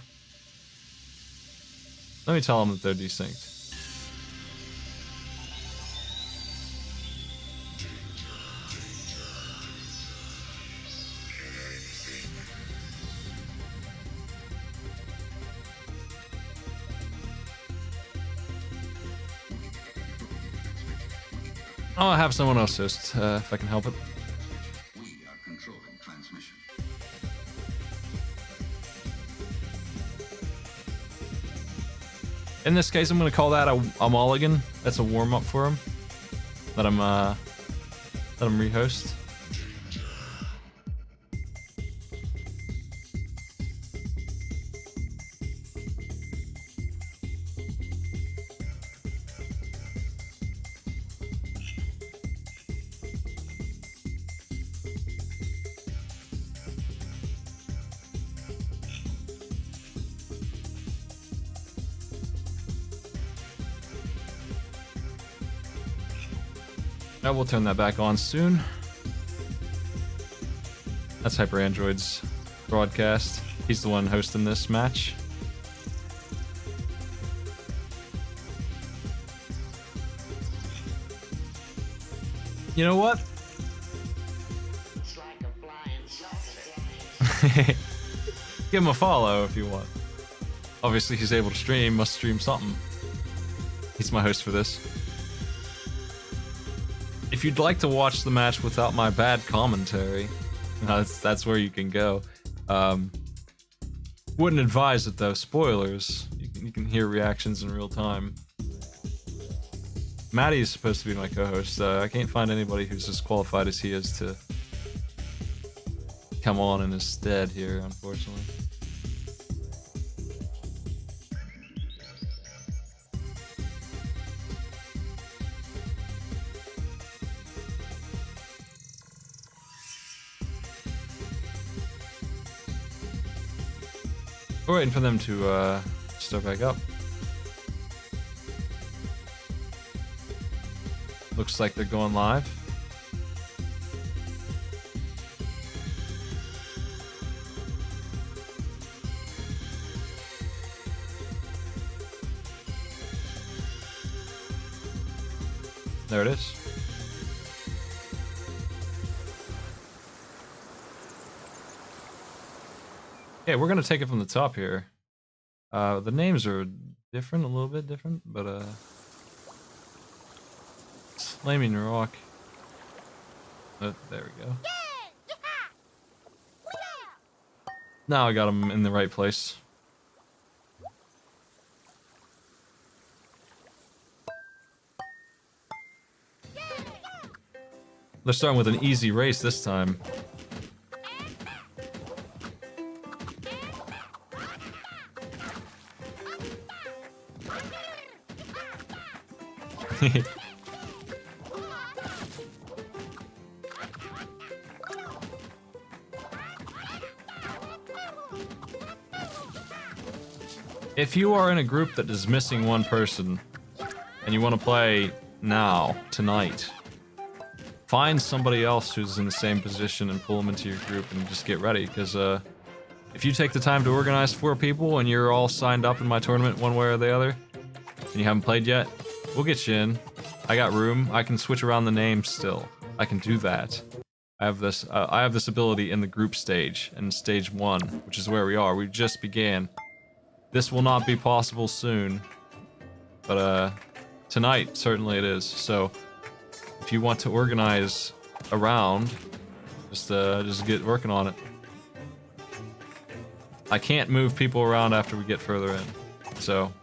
Let me tell them that they're desynced. I'll have someone else host, if I can help it. We are controlling transmission. In this case, I'm gonna call that a mulligan. That's a warm-up for him. Let him rehost. I will turn that back on soon. That's Hyper Android's broadcast. He's the one hosting this match. You know what? Give him a follow if you want. Obviously he's able to stream, must stream something. He's my host for this. If you'd like to watch the match without my bad commentary, that's where you can go. Wouldn't advise it though. Spoilers. You can hear reactions in real time. Maddie is supposed to be my co-host. I can't find anybody who's as qualified as he is to come on in his stead here, unfortunately. We're waiting for them to start back up. Looks like they're going live. There it is. Okay, we're gonna take it from the top here. The names are different, a little bit different, but it's Flaming Rock. Oh, there we go. Now I got them in the right place. They're starting with an easy race this time. If you are in a group that is missing one person and you want to play now, tonight, find somebody else who's in the same position and pull them into your group and just get ready, because if you take the time to organize 4 people and you're all signed up in my tournament one way or the other, and you haven't played yet, we'll get you in. I got room. I can switch around the names still. I can do that. I have this ability in the group stage, in stage 1, which is where we are. We just began. This will not be possible soon, but tonight certainly it is. So if you want to organize a round, just get working on it. I can't move people around after we get further in, so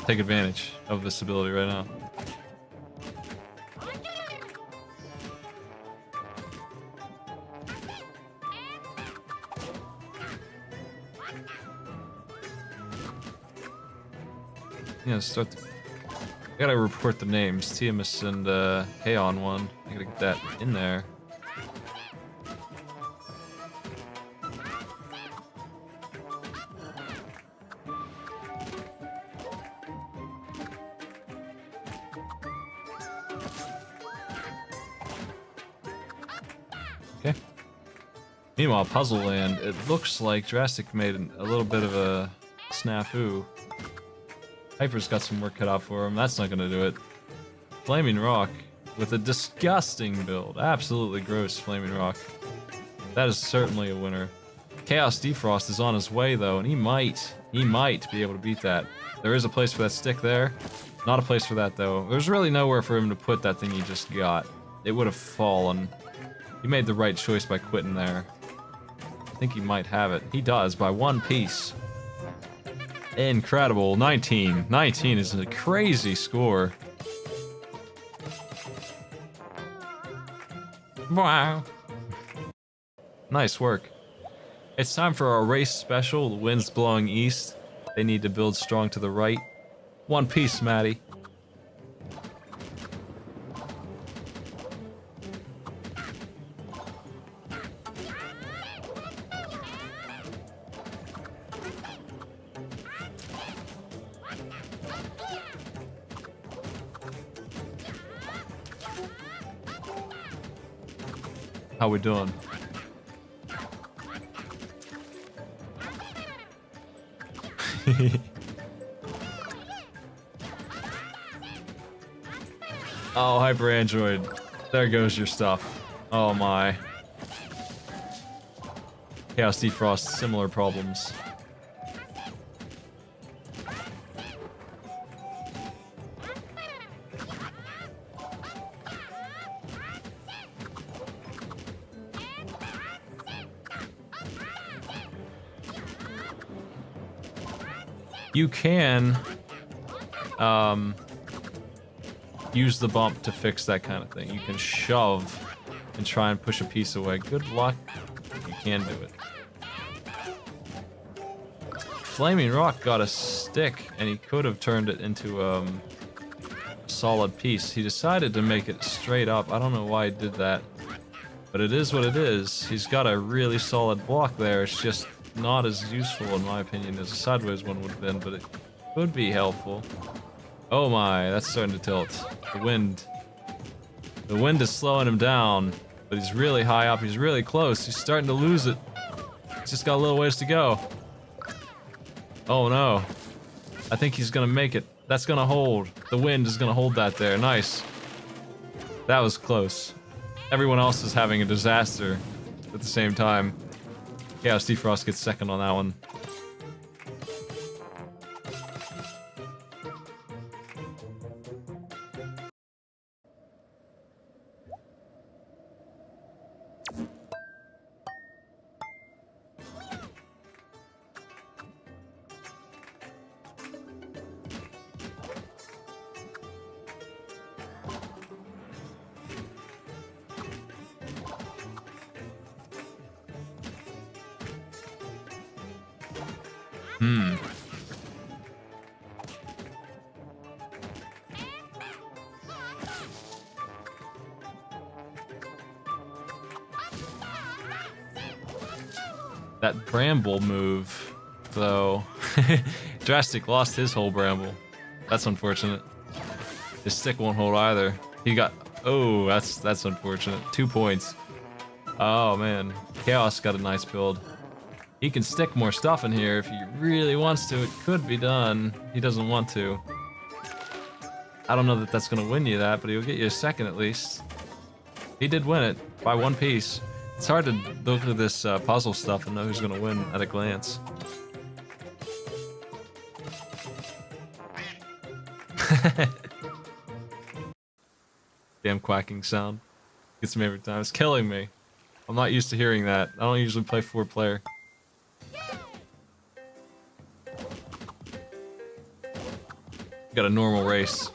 take advantage of this ability right now. Yeah, start the... I gotta report the names. Tiamus and Kaon one. I gotta get that in there. Okay. Meanwhile, Puzzle Land, it looks like Drastic made a little bit of a snafu. Hyper's got some work cut out for him. That's not gonna do it. Flaming Rock with a disgusting build. Absolutely gross Flaming Rock. That is certainly a winner. Chaos Defrost is on his way though, and he might be able to beat that. There is a place for that stick there. Not a place for that though. There's really nowhere for him to put that thing he just got. It would have fallen. He made the right choice by quitting there. I think he might have it. He does, by 1 piece. Incredible. 19. 19 is a crazy score. Wow. Nice work. It's time for our race special. The wind's blowing east. They need to build strong to the right. 1 piece, Maddie. How we doing? Oh, Hyper Android. There goes your stuff. Oh my. Chaos Defrost, similar problems. You can use the bump to fix that kind of thing. You can shove and try and push a piece away. Good luck. You can do it. Flaming Rock got a stick, and he could have turned it into a solid piece. He decided to make it straight up. I don't know why he did that, but it is what it is. He's got a really solid block there. It's just not as useful, in my opinion, as a sideways one would have been, but it could be helpful. Oh my, that's starting to tilt. The wind is slowing him down, but he's really high up. He's really close. He's starting to lose it. He's just got a little ways to go. Oh no. I think he's gonna make it. That's gonna hold. The wind is gonna hold that there. Nice. That was close. Everyone else is having a disaster at the same time. Chaos Defrost gets second on that one. That bramble move, though. Drastic lost his whole bramble. That's unfortunate. His stick won't hold either. He got... Oh, that's unfortunate. 2 points. Oh, man. Chaos got a nice build. He can stick more stuff in here if he really wants to. It could be done. He doesn't want to. I don't know that that's going to win you that, but he'll get you a second at least. He did win it by 1 piece. It's hard to look at this puzzle stuff and know who's going to win at a glance. Damn quacking sound. Gets me every time. It's killing me. I'm not used to hearing that. I don't usually play 4-player. Got a normal race.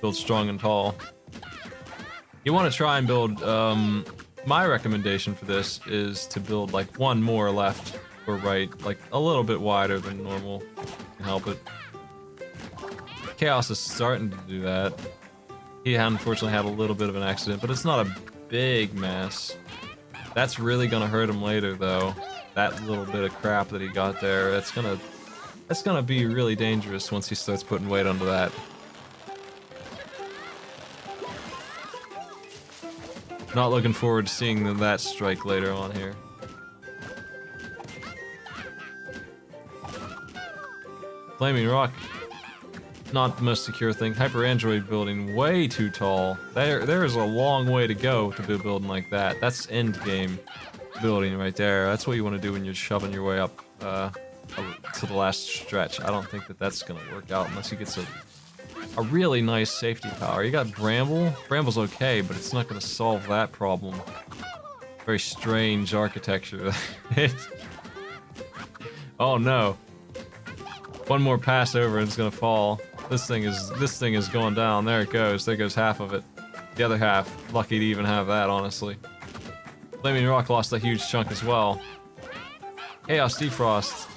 Build strong and tall. You want to try and build, my recommendation for this is to build like one more left or right, like a little bit wider than normal. Can help it. Chaos is starting to do that. He unfortunately had a little bit of an accident, but it's not a big mess. That's really gonna hurt him later though. That little bit of crap that he got there, that's gonna be really dangerous once he starts putting weight onto that. Not looking forward to seeing that strike later on here. Flaming Rock, not the most secure thing. Hyper Android building way too tall. There is a long way to go to be building like that. That's end game building right there. That's what you want to do when you're shoving your way up to the last stretch. I don't think that that's gonna work out unless he gets a really nice safety power. You got Bramble. Bramble's okay, but it's not gonna solve that problem. Very strange architecture. Oh no. One more pass over and it's gonna fall. This thing is going down. There it goes. There goes half of it. The other half. Lucky to even have that, honestly. Flaming Rock lost a huge chunk as well. Chaos Defrost.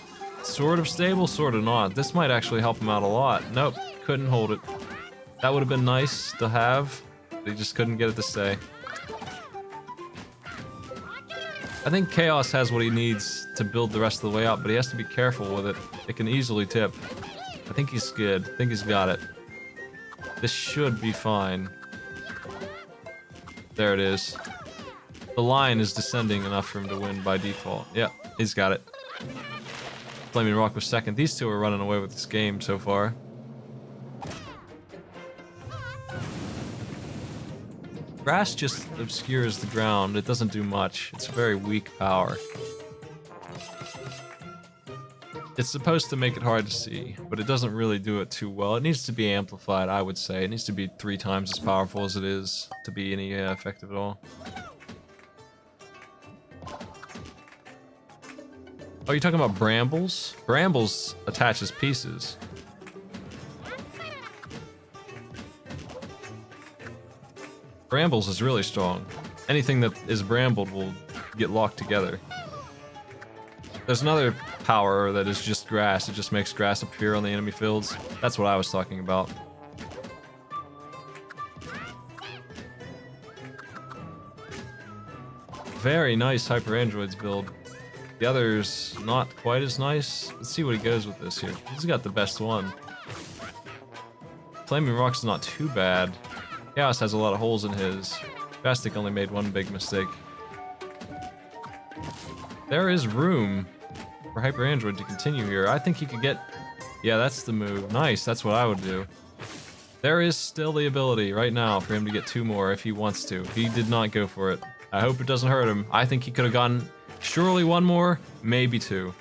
Sort of stable, sort of not. This might actually help him out a lot. Nope, couldn't hold it. That would have been nice to have. They just couldn't get it to stay. I think Chaos has what he needs to build the rest of the way up, but he has to be careful with it. It can easily tip. I think he's good. I think he's got it. This should be fine. There it is. The line is descending enough for him to win by default. Yep, he's got it. Flaming Rock was second. These two are running away with this game so far. Grass just obscures the ground. It doesn't do much. It's very weak power. It's supposed to make it hard to see, but it doesn't really do it too well. It needs to be amplified, I would say. It needs to be 3 times as powerful as it is to be any effective at all. Oh, you're talking about Brambles? Brambles attaches pieces. Brambles is really strong. Anything that is brambled will get locked together. There's another power that is just grass. It just makes grass appear on the enemy fields. That's what I was talking about. Very nice Hyper Androids build. The other's not quite as nice. Let's see what he goes with this here. He's got the best one. Flaming Rock's not too bad. Chaos has a lot of holes in his. Bastic only made one big mistake. There is room for Hyper Android to continue here. I think he could get... Yeah, that's the move. Nice, that's what I would do. There is still the ability right now for him to get 2 more if he wants to. He did not go for it. I hope it doesn't hurt him. I think he could have gotten surely 1 more, maybe 2.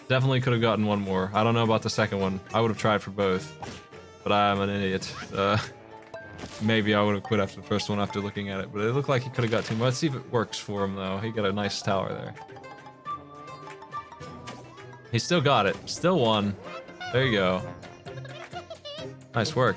Definitely could have gotten 1 more. I don't know about the second one. I would have tried for both. But I'm an idiot. Maybe I would have quit after the first one after looking at it, but it looked like he could have got 2 more. Let's see if it works for him, though. He got a nice tower there. He still got it. Still won. There you go. Nice work.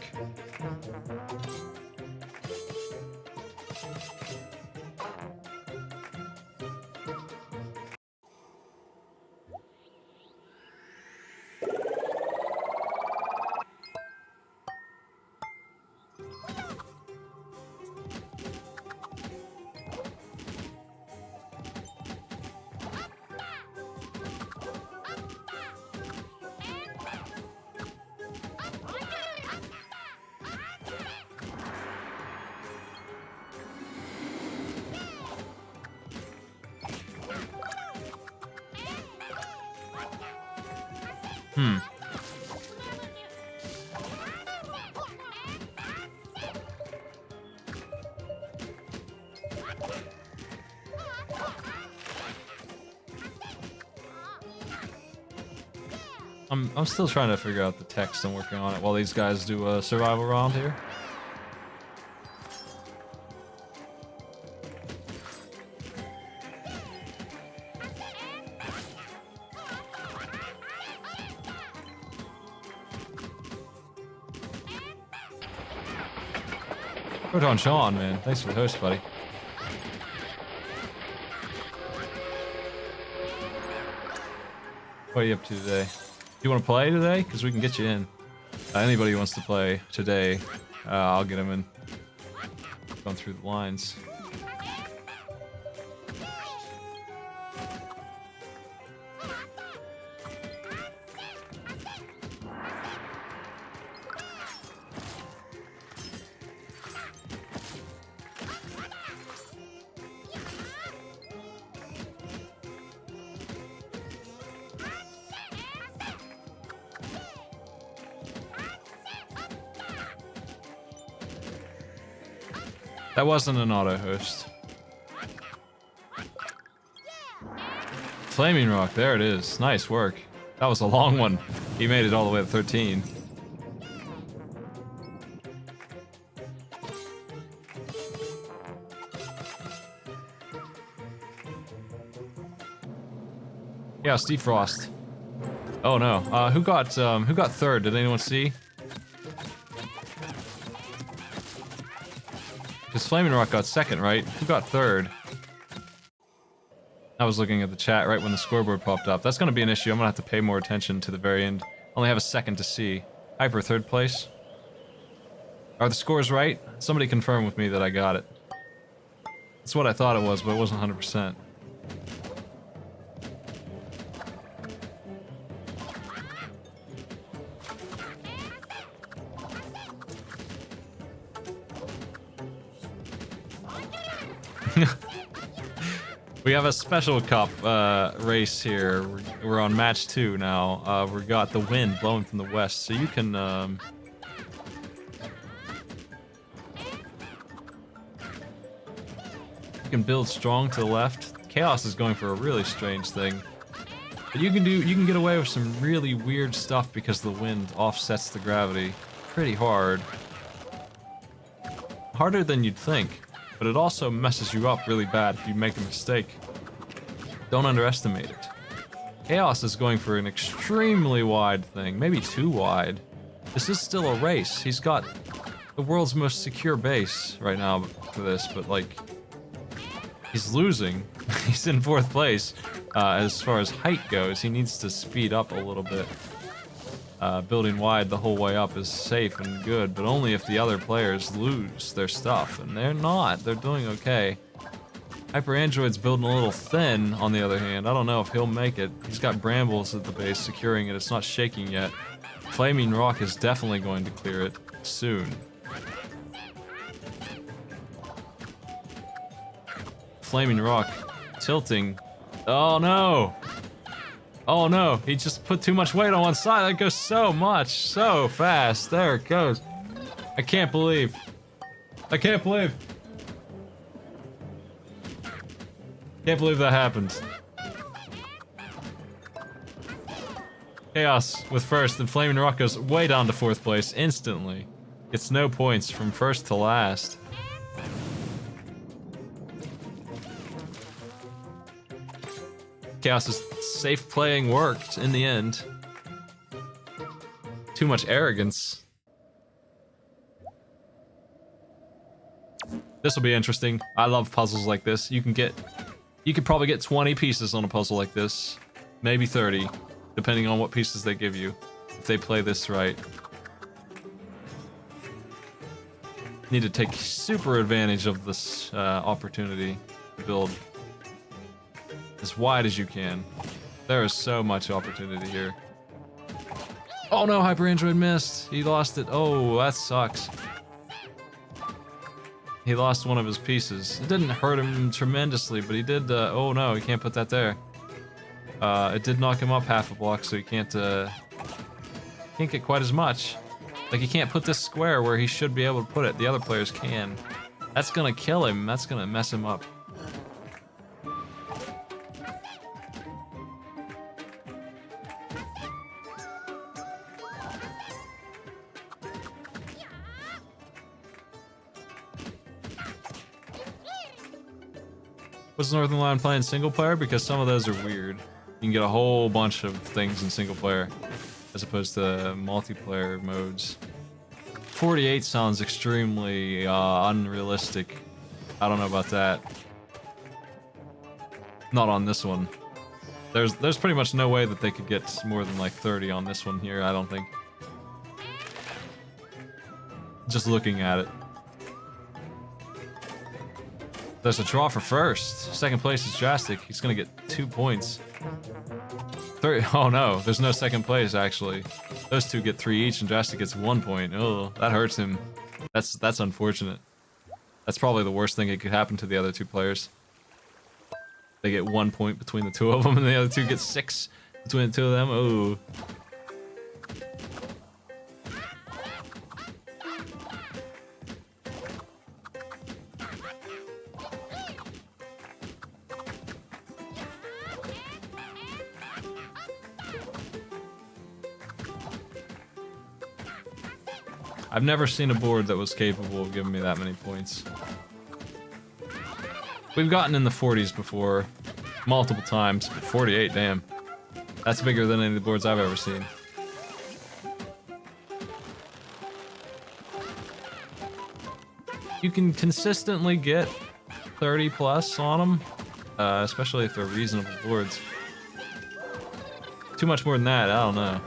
Hmm. I'm still trying to figure out the text. I'm working on it while these guys do a survival round here. Put on Sean, man. Thanks for the host, buddy. What are you up to today? Do you want to play today? Because we can get you in. Anybody who wants to play today, I'll get him in. Going through the lines. That wasn't an auto host. Flaming Rock, there it is. Nice work. That was a long one. He made it all the way to 13. Yeah, Steve Frost. Oh no. Who got third? Did anyone see? Because Flaming Rock got second, right? Who got third? I was looking at the chat right when the scoreboard popped up. That's going to be an issue. I'm going to have to pay more attention to the very end. Only have a second to see. Hyper, third place. Are the scores right? Somebody confirm with me that I got it. That's what I thought it was, but it wasn't 100%. We have a special cup race here. We're on match 2 now. We got the wind blowing from the west, so you can build strong to the left. Chaos is going for a really strange thing, but you can get away with some really weird stuff because the wind offsets the gravity pretty hard, harder than you'd think. But it also messes you up really bad if you make a mistake. Don't underestimate it. Chaos is going for an extremely wide thing, maybe too wide. This is still a race. He's got the world's most secure base right now for this, but like, he's losing. He's in 4th place. As far as height goes, he needs to speed up a little bit. Building wide the whole way up is safe and good, but only if the other players lose their stuff, and they're not. They're doing okay. Hyper Android's building a little thin, on the other hand. I don't know if he'll make it. He's got brambles at the base securing it. It's not shaking yet. Flaming Rock is definitely going to clear it soon. Flaming Rock tilting. Oh no! Oh no, he just put too much weight on one side. That goes so much, so fast. There it goes. I can't believe. I can't believe. Can't believe that happened. Chaos with first, and Flaming Rock goes way down to 4th place instantly. Gets no points from first to last. Chaos's safe playing worked in the end. Too much arrogance. This will be interesting. I love puzzles like this. You could probably get 20 pieces on a puzzle like this. Maybe 30, depending on what pieces they give you, if they play this right. Need to take super advantage of this opportunity to build as wide as you can. There is so much opportunity here. Oh no, Hyper Android missed. He lost it. Oh, that sucks. He lost one of his pieces. It didn't hurt him tremendously, but he did, oh no, he can't put that there. It did knock him up half a block, so he can't Can't get quite as much. Like, he can't put this square where he should be able to put it. The other players can. That's gonna kill him. That's gonna mess him up. Was Northern Lion playing single player? Because some of those are weird. You can get a whole bunch of things in single player as opposed to multiplayer modes. 48 sounds extremely unrealistic. I don't know about that. Not on this one. There's pretty much no way that they could get more than like 30 on this one here, I don't think. Just looking at it. There's a draw for first. Second place is Drastic. He's gonna get 2 points. Oh no, there's no second place actually. Those two get 3 each and Drastic gets 1 point. Oh, that hurts him. That's unfortunate. That's probably the worst thing that could happen to the other two players. They get 1 point between the two of them and the other two get 6 between the two of them. Oh. I've never seen a board that was capable of giving me that many points. We've gotten in the 40s before, multiple times, but 48, damn. That's bigger than any of the boards I've ever seen. You can consistently get 30 plus on them, especially if they're reasonable boards. Too much more than that, I don't know.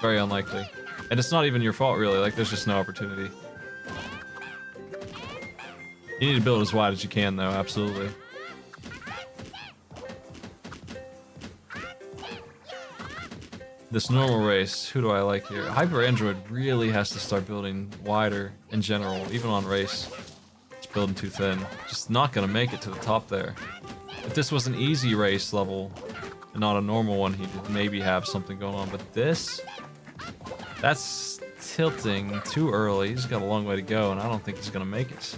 Very unlikely. And it's not even your fault, really. Like, there's just no opportunity. You need to build as wide as you can, though. Absolutely. This normal race, who do I like here? Hyper Android really has to start building wider in general, even on race. It's building too thin. Just not gonna make it to the top there. If this was an easy race level, and not a normal one, he'd maybe have something going on. But this... that's tilting too early. He's got a long way to go, and I don't think he's gonna make it.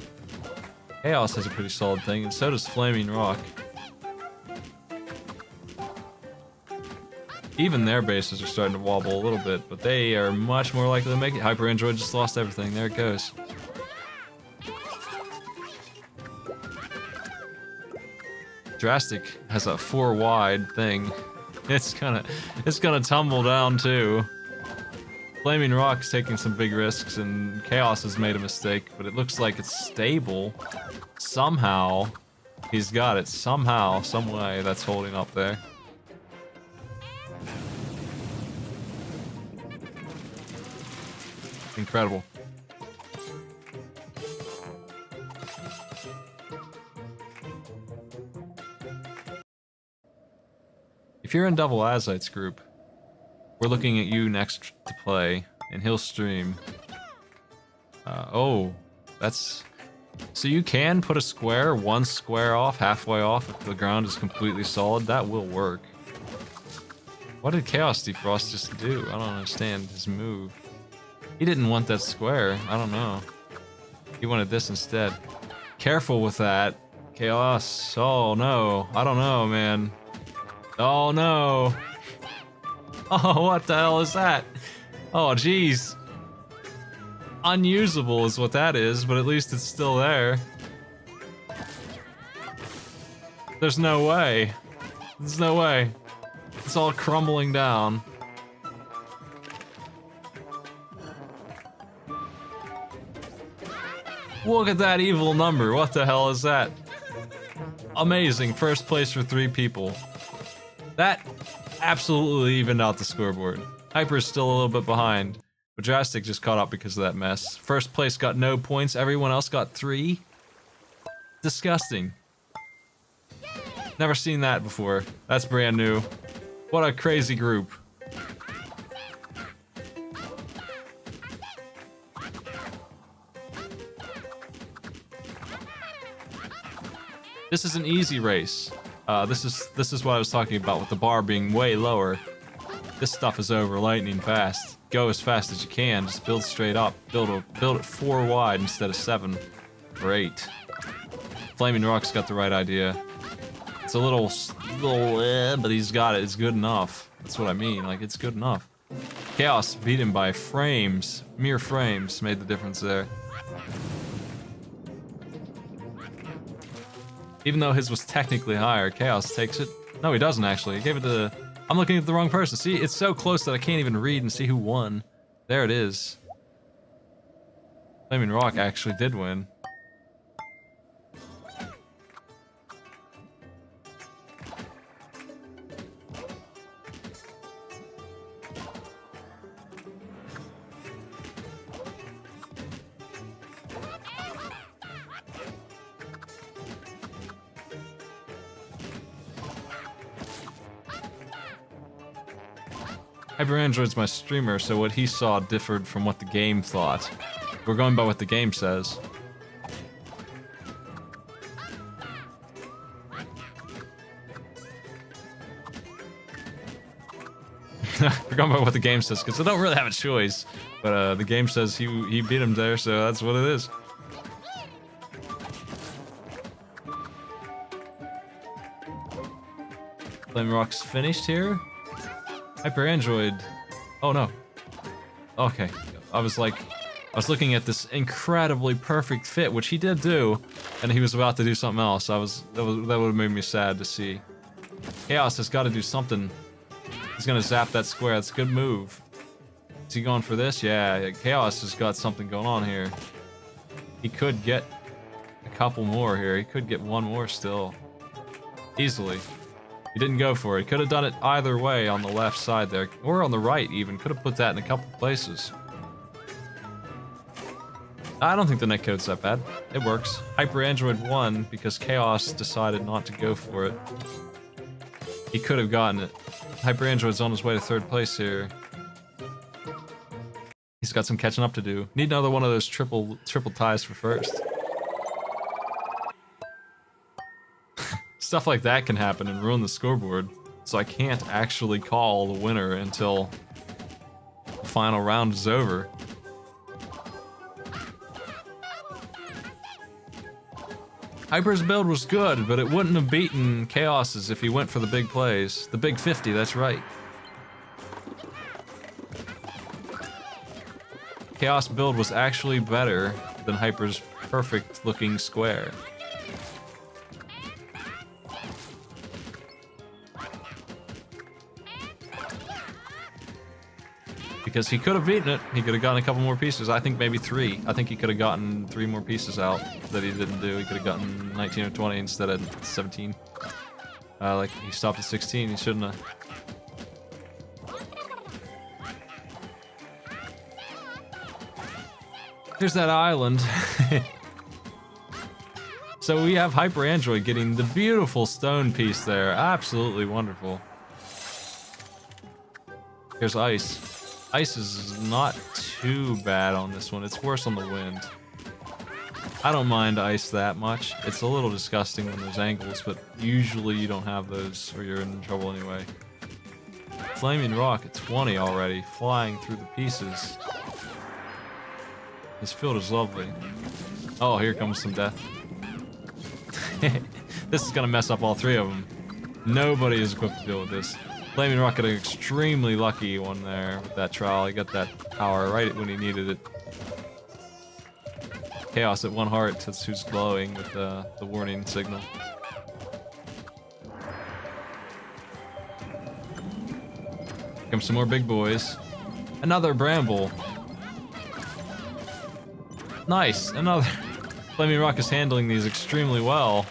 Chaos has a pretty solid thing, and so does Flaming Rock. Even their bases are starting to wobble a little bit, but they are much more likely to make it. Hyper Android just lost everything. There it goes. Drastic has a 4 wide thing. It's gonna tumble down too. Flaming Rock's taking some big risks, and Chaos has made a mistake, but it looks like it's stable. Somehow, he's got it. Somehow, some way, that's holding up there. Incredible. If you're in Double Azite's group, we're looking at you next to play, and he'll stream. Oh, that's... so you can put a square, 1 square off, halfway off, if the ground is completely solid. That will work. What did Chaos Defrost just do? I don't understand his move. He didn't want that square. I don't know. He wanted this instead. Careful with that. Chaos. Oh no. I don't know, man. Oh no. Oh, what the hell is that? Oh, jeez. Unusable is what that is, but at least it's still there. There's no way. There's no way. It's all crumbling down. Look at that evil number. What the hell is that? Amazing. First place for 3 people. That absolutely evened out the scoreboard. Hyper is still a little bit behind, but Drastic just caught up because of that mess. First place got no points. Everyone else got 3. Disgusting. Never seen that before. That's brand new. What a crazy group. This is an easy race. This is what I was talking about with the bar being way lower. This stuff is over lightning fast. Go as fast as you can. Just build straight up. Build it 4 wide instead of 7 or 8. Flaming Rock's got the right idea. It's a little, but he's got it. It's good enough. That's what I mean. Like, it's good enough. Chaos beat him by frames. Mere frames made the difference there. Even though his was technically higher, Chaos takes it. No, he doesn't actually. He gave it to... I'm looking at the wrong person. See, it's so close that I can't even read and see who won. There it is. Flaming Rock actually did win. Hyper Android's my streamer, so what he saw differed from what the game thought. We're going by what the game says. We're going by what the game says, because I don't really have a choice. But the game says he beat him there, so that's what it is. Flame Rock's finished here. Hyper Android. Oh no. Okay. I was looking at this incredibly perfect fit, which he did do, and he was about to do something else. That would have made me sad to see. Chaos has got to do something. He's gonna zap that square. That's a good move. Is he going for this? Yeah. Chaos has got something going on here. He could get a couple more here. He could get one more still. Easily. He didn't go for it. Could have done it either way on the left side there, or on the right even. Could have put that in a couple places. I don't think the netcode's that bad. It works. Hyper Android won because Chaos decided not to go for it. He could have gotten it. Hyper Android's on his way to 3rd place here. He's got some catching up to do. Need another one of those triple ties for 1st. Stuff like that can happen and ruin the scoreboard, so I can't actually call the winner until the final round is over. Hyper's build was good, but it wouldn't have beaten Chaos's if he went for the big plays. The big 50, that's right. Chaos build was actually better than Hyper's perfect looking square. Because he could have beaten it. He could have gotten a couple more pieces. I think maybe 3. I think he could have gotten 3 more pieces out that he didn't do. He could have gotten 19 or 20 instead of 17. Like, he stopped at 16. He shouldn't have. Here's that island. So we have Hyper Android getting the beautiful stone piece there. Absolutely wonderful. Here's Ice. Ice is not too bad on this one. It's worse on the wind. I don't mind ice that much. It's a little disgusting when there's angles, but usually you don't have those or you're in trouble anyway. Flaming Rock at 20 already, flying through the pieces. This field is lovely. Oh, here comes some death. This is gonna mess up all 3 of them. Nobody is equipped to deal with this. Flaming Rock got an extremely lucky one there with that trowel. He got that power right when he needed it. Chaos at 1 heart, that's who's glowing with the warning signal. Here comes some more big boys. Another bramble. Nice, another. Flaming Rock is handling these extremely well.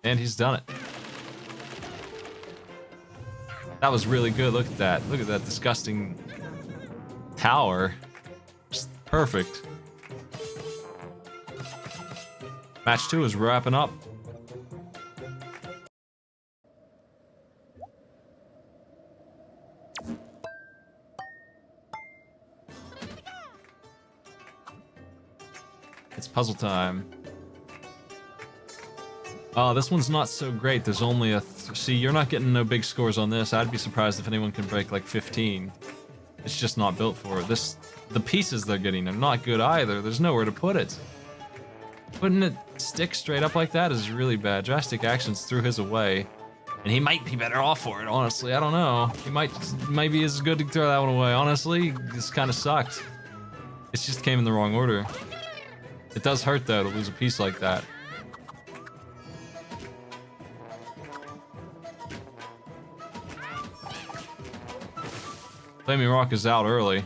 And he's done it. That was really good. Look at that. Look at that disgusting tower. Just perfect. Match 2 is wrapping up. It's puzzle time. Oh, this one's not so great. There's only a... See, you're not getting no big scores on this. I'd be surprised if anyone can break like 15. It's just not built for it. The pieces they're getting are not good either. There's nowhere to put it. Putting it stick straight up like that is really bad. Drastic Actions threw his away. And he might be better off for it, honestly. I don't know. He might be as good to throw that one away. Honestly, this kind of sucked. It just came in the wrong order. It does hurt, though, to lose a piece like that. Flaming Rock is out early.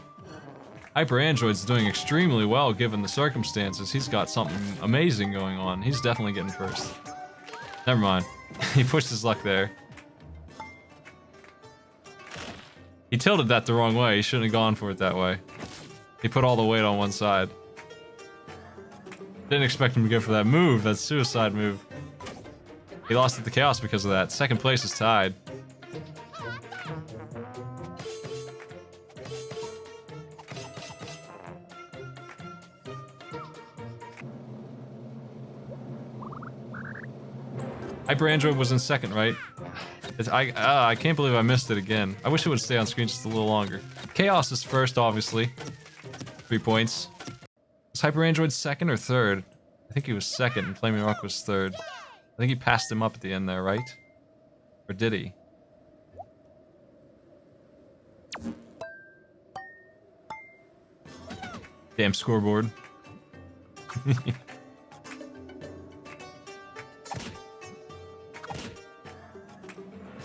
Hyper Android's doing extremely well given the circumstances. He's got something amazing going on. He's definitely getting first. Never mind. He pushed his luck there. He tilted that the wrong way. He shouldn't have gone for it that way. He put all the weight on one side. Didn't expect him to go for that move. That suicide move. He lost at the Chaos because of that. Second place is tied. Hyper Android was in second, right? I can't believe I missed it again. I wish it would stay on screen just a little longer. Chaos is first, obviously. 3 points. Was Hyper Android second or third? I think he was second and Flaming Rock was third. I think he passed him up at the end there, right? Or did he? Damn scoreboard.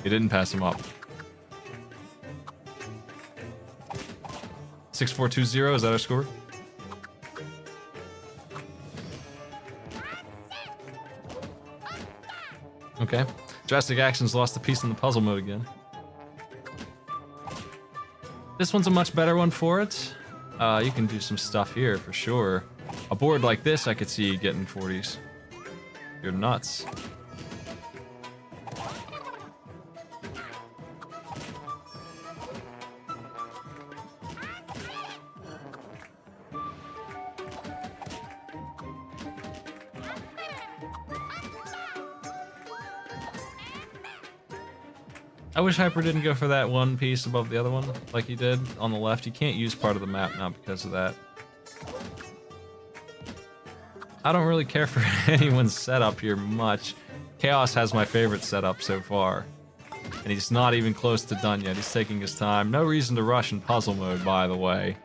He didn't pass him up. 6420, is that our score? Okay. Drastic Actions lost a piece in the puzzle mode again. This one's a much better one for it. You can do some stuff here for sure. A board like this, I could see you getting 40s. You're nuts. I wish Hyper didn't go for that one piece above the other one, like he did on the left. You can't use part of the map now because of that. I don't really care for anyone's setup here much. Chaos has my favorite setup so far. And he's not even close to done yet. He's taking his time. No reason to rush in puzzle mode, by the way.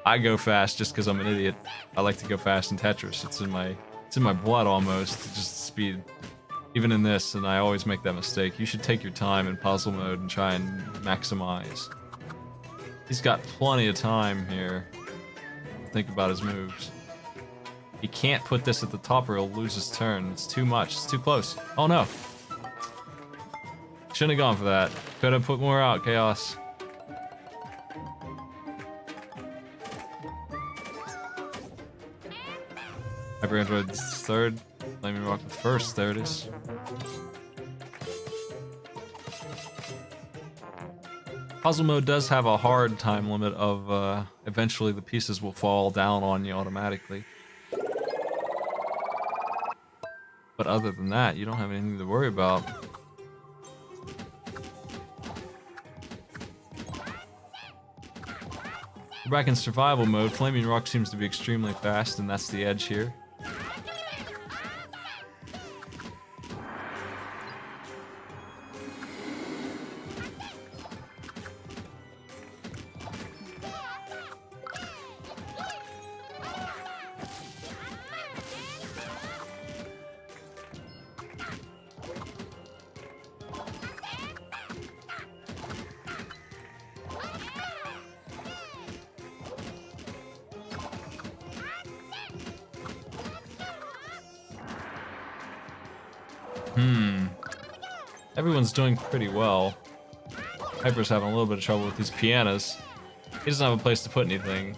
I go fast just because I'm an idiot. I like to go fast in Tetris. It's in my blood almost, just speed. Even in this, and I always make that mistake. You should take your time in puzzle mode and try and maximize. He's got plenty of time here to think about his moves. He can't put this at the top or he'll lose his turn. It's too much. It's too close. Oh no. Shouldn't have gone for that. Could have put more out, Chaos. Hyper Android's third. Flaming Rock the first. There it is. Puzzle mode does have a hard time limit of eventually the pieces will fall down on you automatically. But other than that, you don't have anything to worry about. We're back in survival mode. Flaming Rock seems to be extremely fast, and that's the edge here. Everyone's doing pretty well. Hyper's having a little bit of trouble with these pianos. He doesn't have a place to put anything.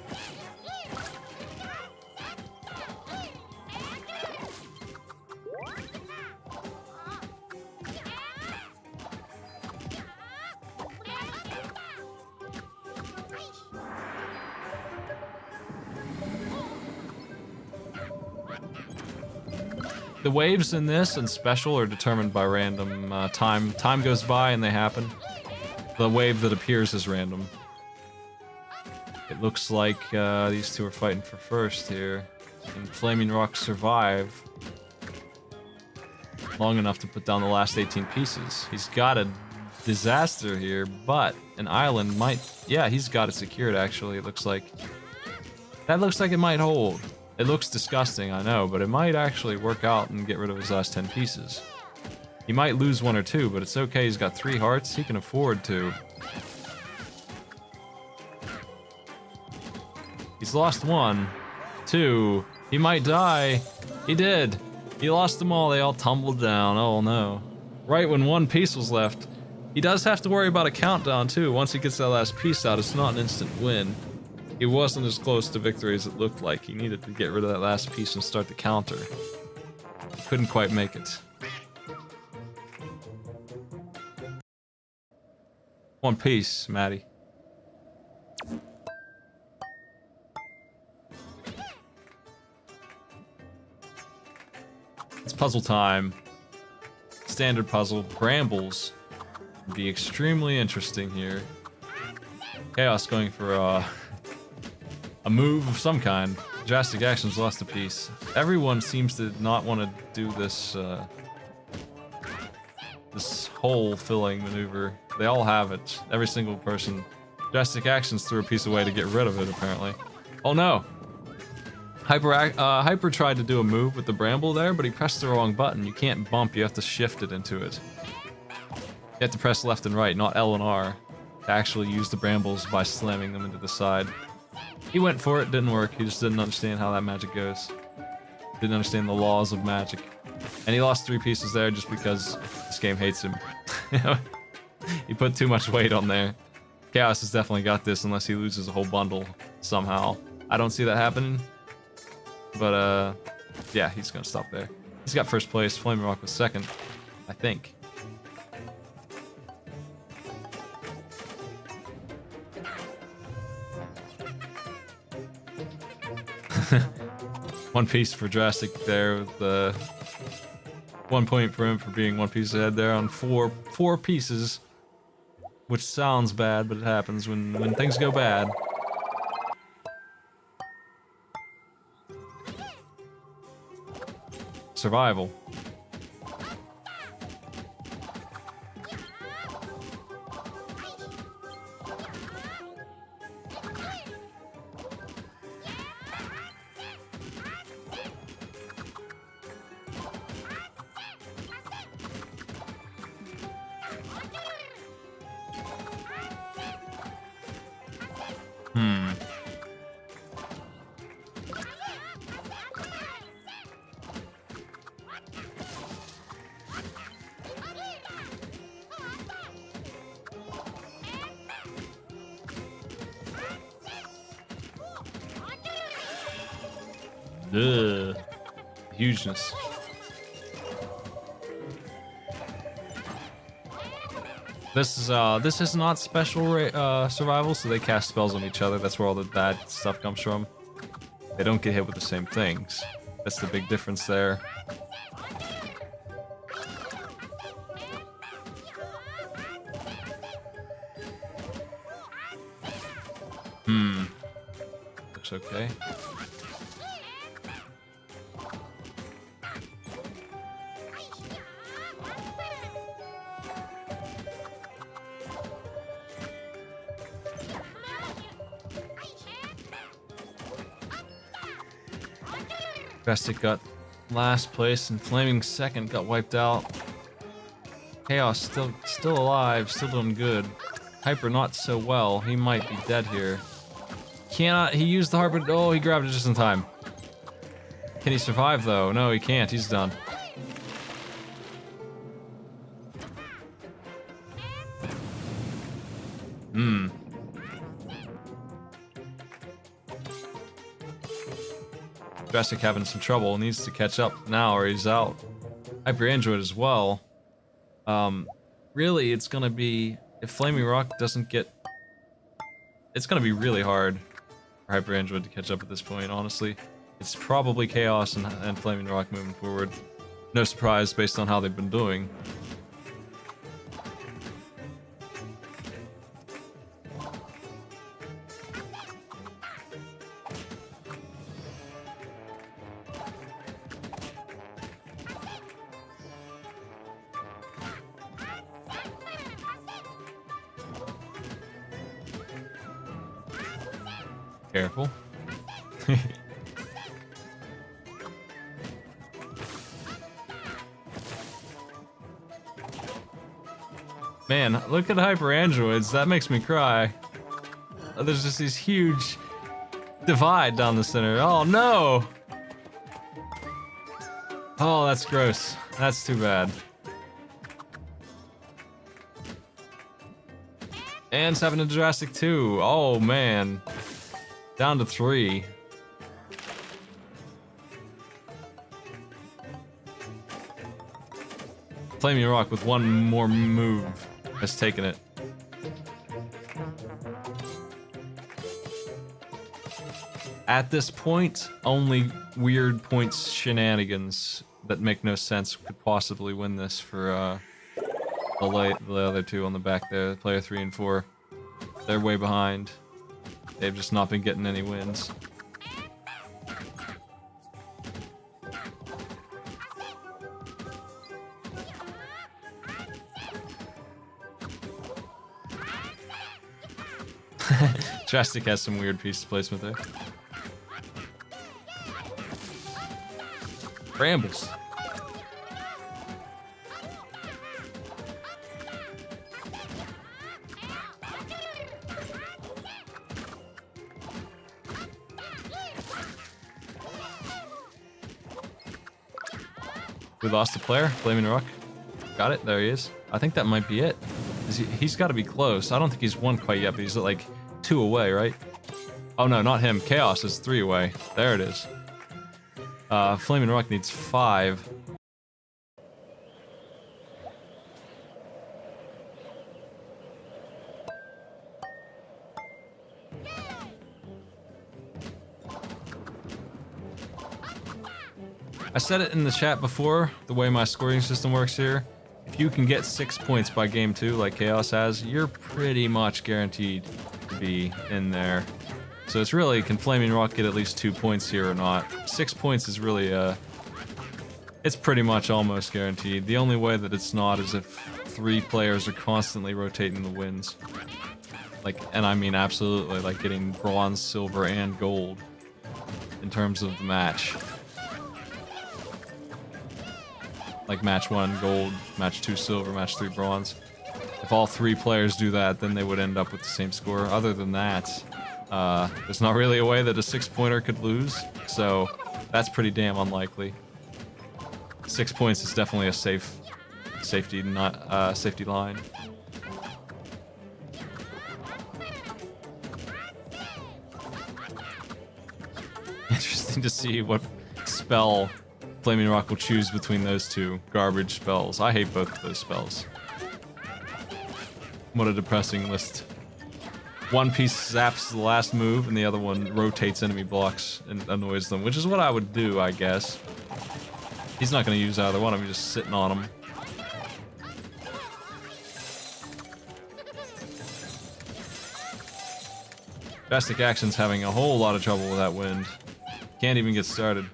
The waves in this and special are determined by random time. Time goes by and they happen. The wave that appears is random. It looks like these two are fighting for first here. And Flaming Rock survive long enough to put down the last 18 pieces. He's got a disaster here, but an island might... Yeah, he's got it secured, actually. It looks like... That looks like it might hold. It looks disgusting, I know, but it might actually work out and get rid of his last 10 pieces. He might lose one or two, but it's okay. He's got 3 hearts. He can afford to. He's lost 1, 2. He might die. He did. He lost them all. They all tumbled down. Oh no. Right when 1 piece was left. He does have to worry about a countdown too. Once he gets that last piece out, it's not an instant win. He wasn't as close to victory as it looked like. He needed to get rid of that last piece and start the counter. He couldn't quite make it. 1 piece, Maddie. It's puzzle time. Standard puzzle. Brambles. Would be extremely interesting here. Chaos going for a move of some kind. Drastic Actions lost a piece. Everyone seems to not want to do this this hole filling maneuver. They all have it. Every single person. Drastic Actions threw a piece away to get rid of it, apparently. Oh no! Hyper tried to do a move with the bramble there, but he pressed the wrong button. You can't bump, you have to shift it into it. You have to press left and right, not L and R, to actually use the brambles by slamming them into the side. He went for it, didn't work. He just didn't understand how that magic goes. Didn't understand the laws of magic. And he lost 3 pieces there just because this game hates him. He put too much weight on there. Chaos has definitely got this unless he loses a whole bundle somehow. I don't see that happening. But, yeah, he's gonna stop there. He's got first place. Flaming Rock was second, I think. One piece for Drastic there with the 1 point for him for being 1 piece ahead there on four pieces, which sounds bad, but it happens when things go bad. Survival. Ugh. Hugeness. This is not special survival, so they cast spells on each other. That's where all the bad stuff comes from. They don't get hit with the same things. That's the big difference there. Looks okay. Drastic got last place and Flaming second got wiped out. Chaos still alive, still doing good. Hyper not so well. He might be dead here. He used the harp. Oh, he grabbed it just in time. Can he survive though? No, he can't. He's done. Drastic having some trouble, needs to catch up now or he's out. Hyper Android as well. Really, it's gonna be, if Flaming Rock doesn't get, it's gonna be really hard for Hyper Android to catch up at this point, honestly. It's probably Chaos and Flaming Rock moving forward. No surprise based on how they've been doing. Careful. Man, look at hyper androids. That makes me cry. There's just these huge divide down the center. Oh no! Oh, that's gross. That's too bad. And 7 into Jurassic 2. Oh man. Down to 3. Flaming Rock with one more move has taken it. At this point, only weird points shenanigans that make no sense could possibly win this for the other two on the back there, player 3 and 4. They're way behind. They've just not been getting any wins. Drastic has some weird piece placement there. Brambles. We lost a player. Flaming Rock. Got it. There he is. I think that might be it. He's got to be close. I don't think he's won quite yet, but he's like 2 away, right? Oh no, not him. Chaos is 3 away. There it is. Flaming Rock needs 5. I said it in the chat before, the way my scoring system works here. If you can get 6 points by game 2, like Chaos has, you're pretty much guaranteed to be in there. So it's really, can Flaming Rock get at least 2 points here or not? 6 points is really, it's pretty much almost guaranteed. The only way that it's not is if 3 players are constantly rotating the wins. Like, and I mean absolutely, like getting bronze, silver, and gold in terms of the match. Like match 1 gold, match 2 silver, match 3 bronze. If all 3 players do that, then they would end up with the same score. Other than that, there's not really a way that a 6-pointer could lose, so that's pretty damn unlikely. 6 points is definitely a safety line. Interesting to see what spell Flaming Rock will choose between those 2 garbage spells. I hate both of those spells. What a depressing list. One piece zaps the last move, and the other one rotates enemy blocks and annoys them, which is what I would do, I guess. He's not going to use either one, I'm just sitting on him. Drastic Action's having a whole lot of trouble with that wind. Can't even get started.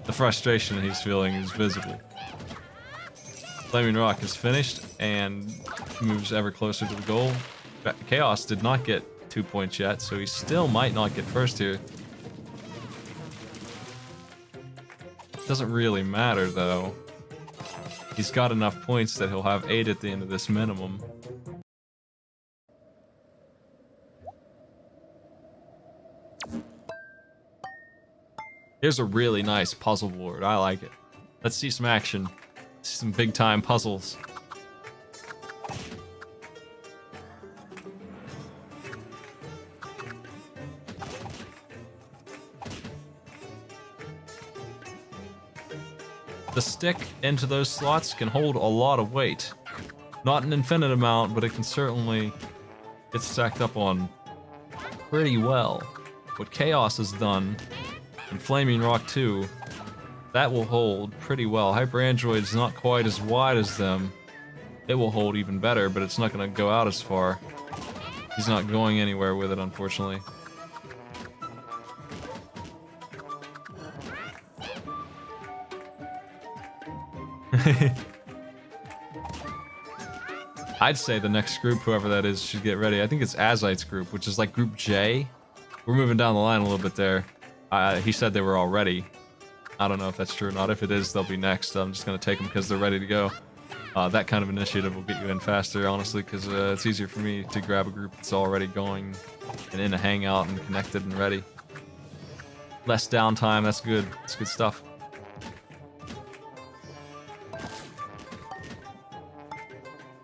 The frustration he's feeling is visible. Flaming Rock is finished and moves ever closer to the goal. Chaos did not get 2 points yet, so he still might not get first here. Doesn't really matter though. He's got enough points that he'll have 8 at the end of this minimum. Here's a really nice puzzle board. I like it. Let's see some action. See some big time puzzles. The stick into those slots can hold a lot of weight. Not an infinite amount, but it can certainly get stacked up on pretty well. What Chaos has done and Flaming Rock 2. That will hold pretty well. Hyper Android's not quite as wide as them. It will hold even better, but it's not going to go out as far. He's not going anywhere with it, unfortunately. I'd say the next group, whoever that is, should get ready. I think it's Azite's group, which is like Group J. We're moving down the line a little bit there. He said they were all ready. I don't know if that's true or not. If it is, they'll be next. I'm just going to take them because they're ready to go. That kind of initiative will get you in faster, honestly, because it's easier for me to grab a group that's already going and in a hangout and connected and ready. Less downtime, that's good. That's good stuff.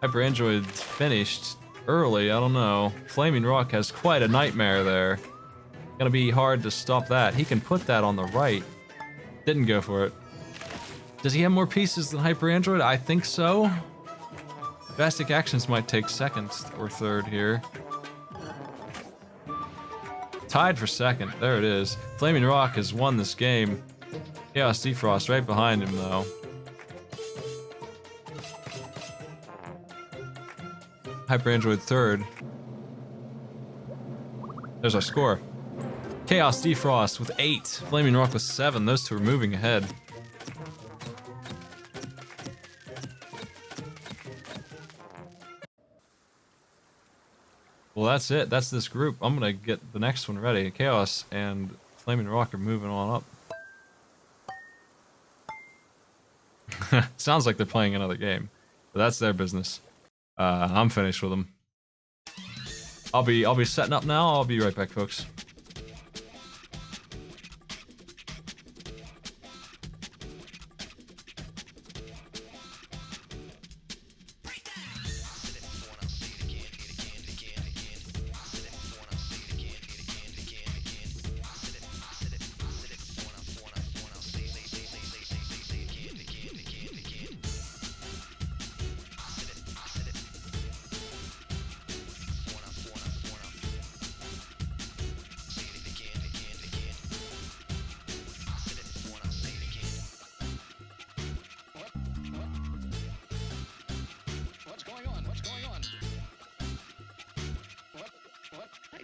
Hyper Android's finished early, I don't know. Flaming Rock has quite a nightmare there. Gonna be hard to stop that. He can put that on the right. Didn't go for it. Does he have more pieces than Hyper Android? I think so. Vastic Actions might take second or third here. Tied for second. There it is. Flaming Rock has won this game. Chaos Defrost right behind him, though. Hyper Android third. There's our score. Chaos Defrost with 8. Flaming Rock with 7. Those two are moving ahead. Well, that's it. That's this group. I'm gonna get the next one ready. Chaos and Flaming Rock are moving on up. Sounds like they're playing another game, but that's their business. I'm finished with them. I'll be setting up now. I'll be right back, folks.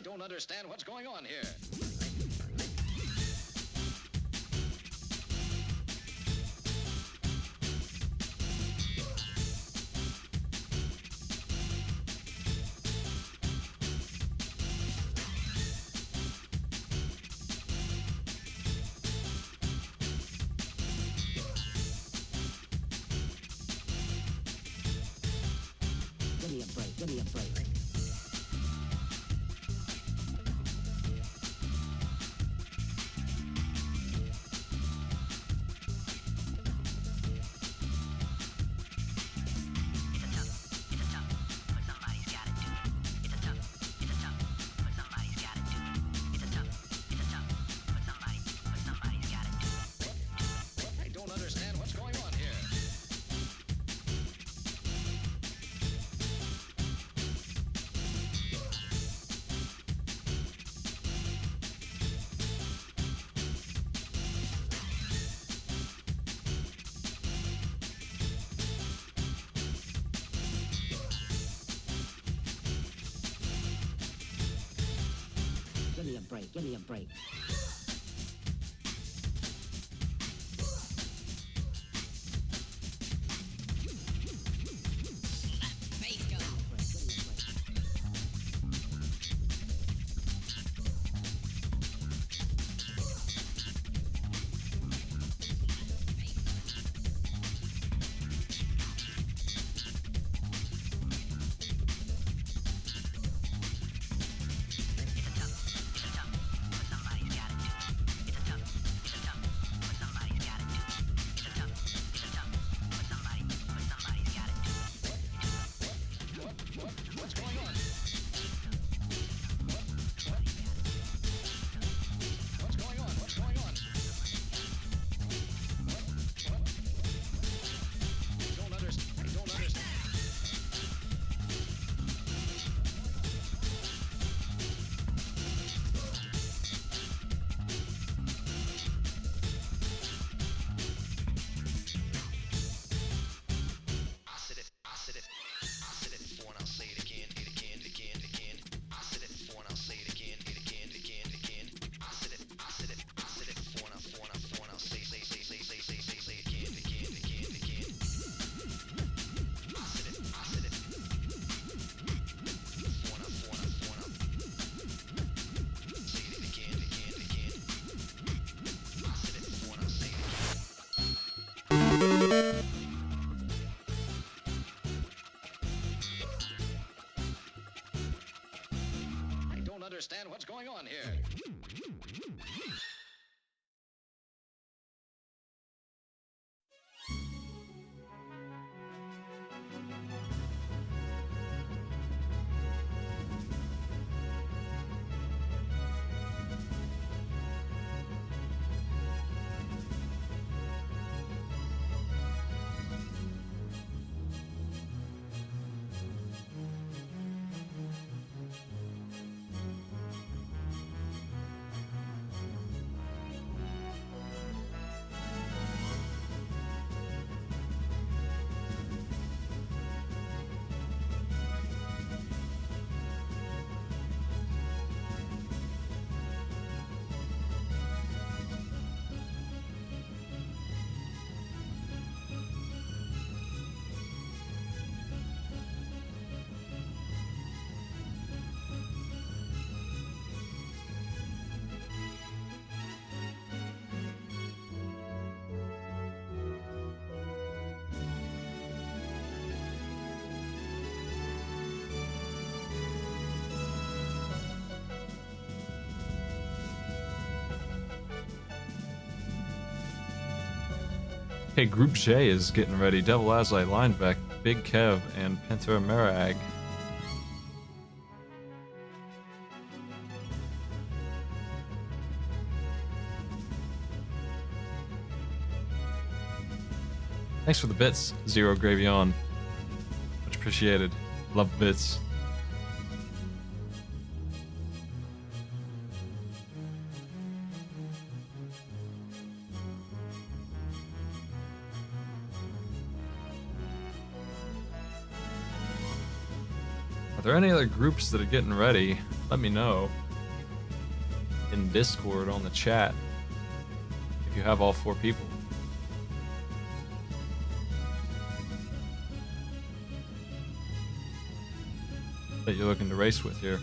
Don't understand what's going on here. Give me a break, give me a break. I don't understand what's going on here. Give me a break, give me a break. I don't understand what's going on here. Okay, Group J is getting ready. Devil Azai, Lineback, Big Kev, and Panther Merag. Thanks for the bits, Zero Gravy On. Much appreciated. Love bits. Are there any other groups that are getting ready? Let me know in Discord on the chat if you have all 4 people. That you're looking to race with here.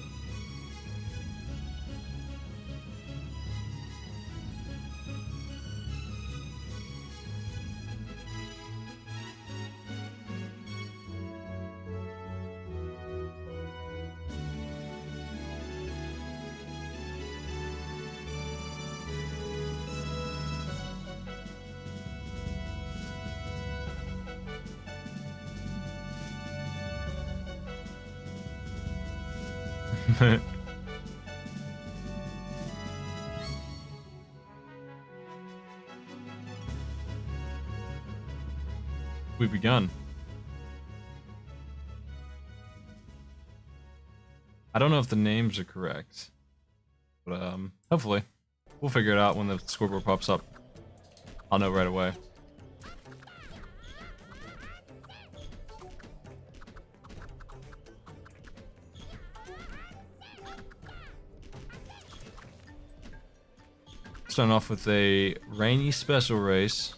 We've begun. I don't know if the names are correct, but hopefully we'll figure it out when the scoreboard pops up. I'll know right away. Starting off with a rainy special race.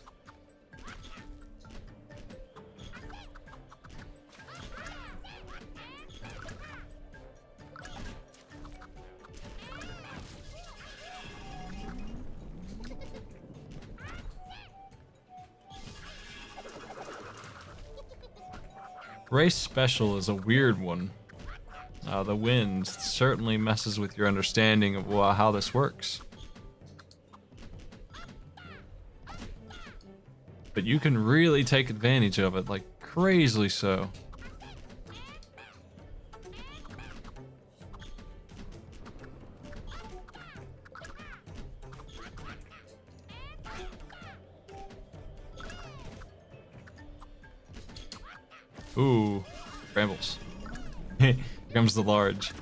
Race special is a weird one. The wind certainly messes with your understanding of how this works. But you can really take advantage of it, like crazily so. Ooh, brambles. Here comes the large.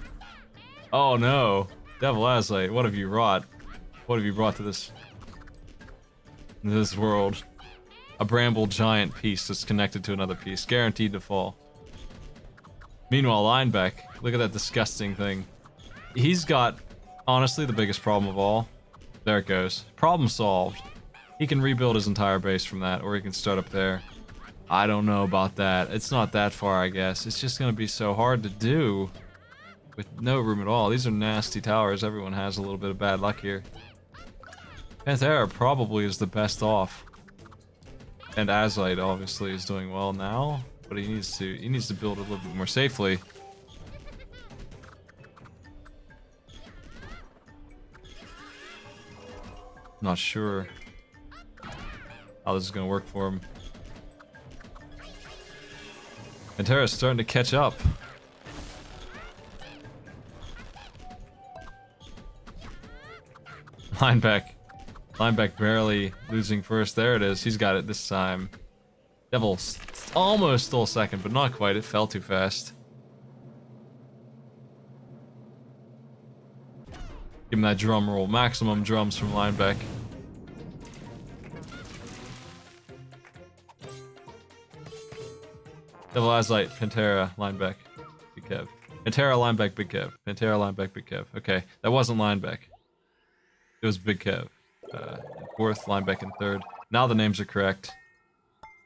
Oh no, Devil Azlate, what have you wrought? What have you brought to this world? A bramble giant piece that's connected to another piece, guaranteed to fall. Meanwhile, Lineback, look at that disgusting thing. He's got, honestly, the biggest problem of all. There it goes. Problem solved. He can rebuild his entire base from that, or he can start up there. I don't know about that. It's not that far, I guess. It's just gonna be so hard to do with no room at all. These are nasty towers. Everyone has a little bit of bad luck here. Panthera probably is the best off. And Azite obviously is doing well now, but he needs to build a little bit more safely. Not sure how this is gonna work for him. Pantera's starting to catch up. Lineback barely losing first. There it is. He's got it this time. Devil almost stole second, but not quite. It fell too fast. Give him that drum roll. Maximum drums from Lineback. Devil Azite, Pantera, Lineback, Big Kev. Pantera, Lineback, Big Kev. Pantera, Lineback, Big Kev. Okay, that wasn't Lineback. It was Big Kev. Fourth, Lineback, and third. Now the names are correct.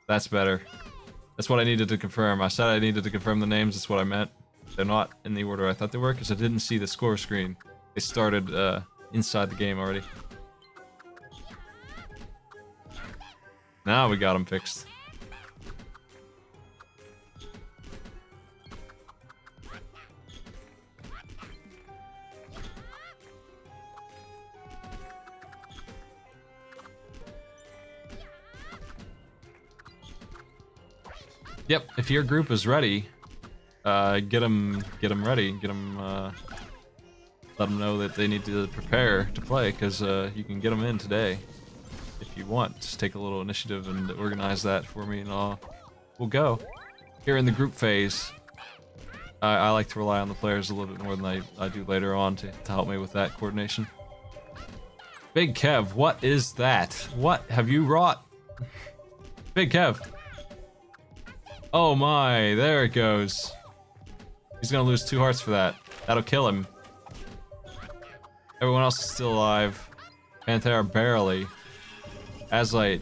That's better. That's what I needed to confirm. I said I needed to confirm the names. That's what I meant. They're not in the order I thought they were because I didn't see the score screen. They started inside the game already. Now we got them fixed. Yep, if your group is ready, get them ready. Let them know that they need to prepare to play, because you can get them in today if you want. Just take a little initiative and organize that for me, and we'll go. Here in the group phase, I like to rely on the players a little bit more than I do later on to help me with that coordination. Big Kev, what is that? What have you wrought? Big Kev. Oh my, there it goes. He's gonna lose 2 hearts for that. That'll kill him. Everyone else is still alive. Pantera barely. Azite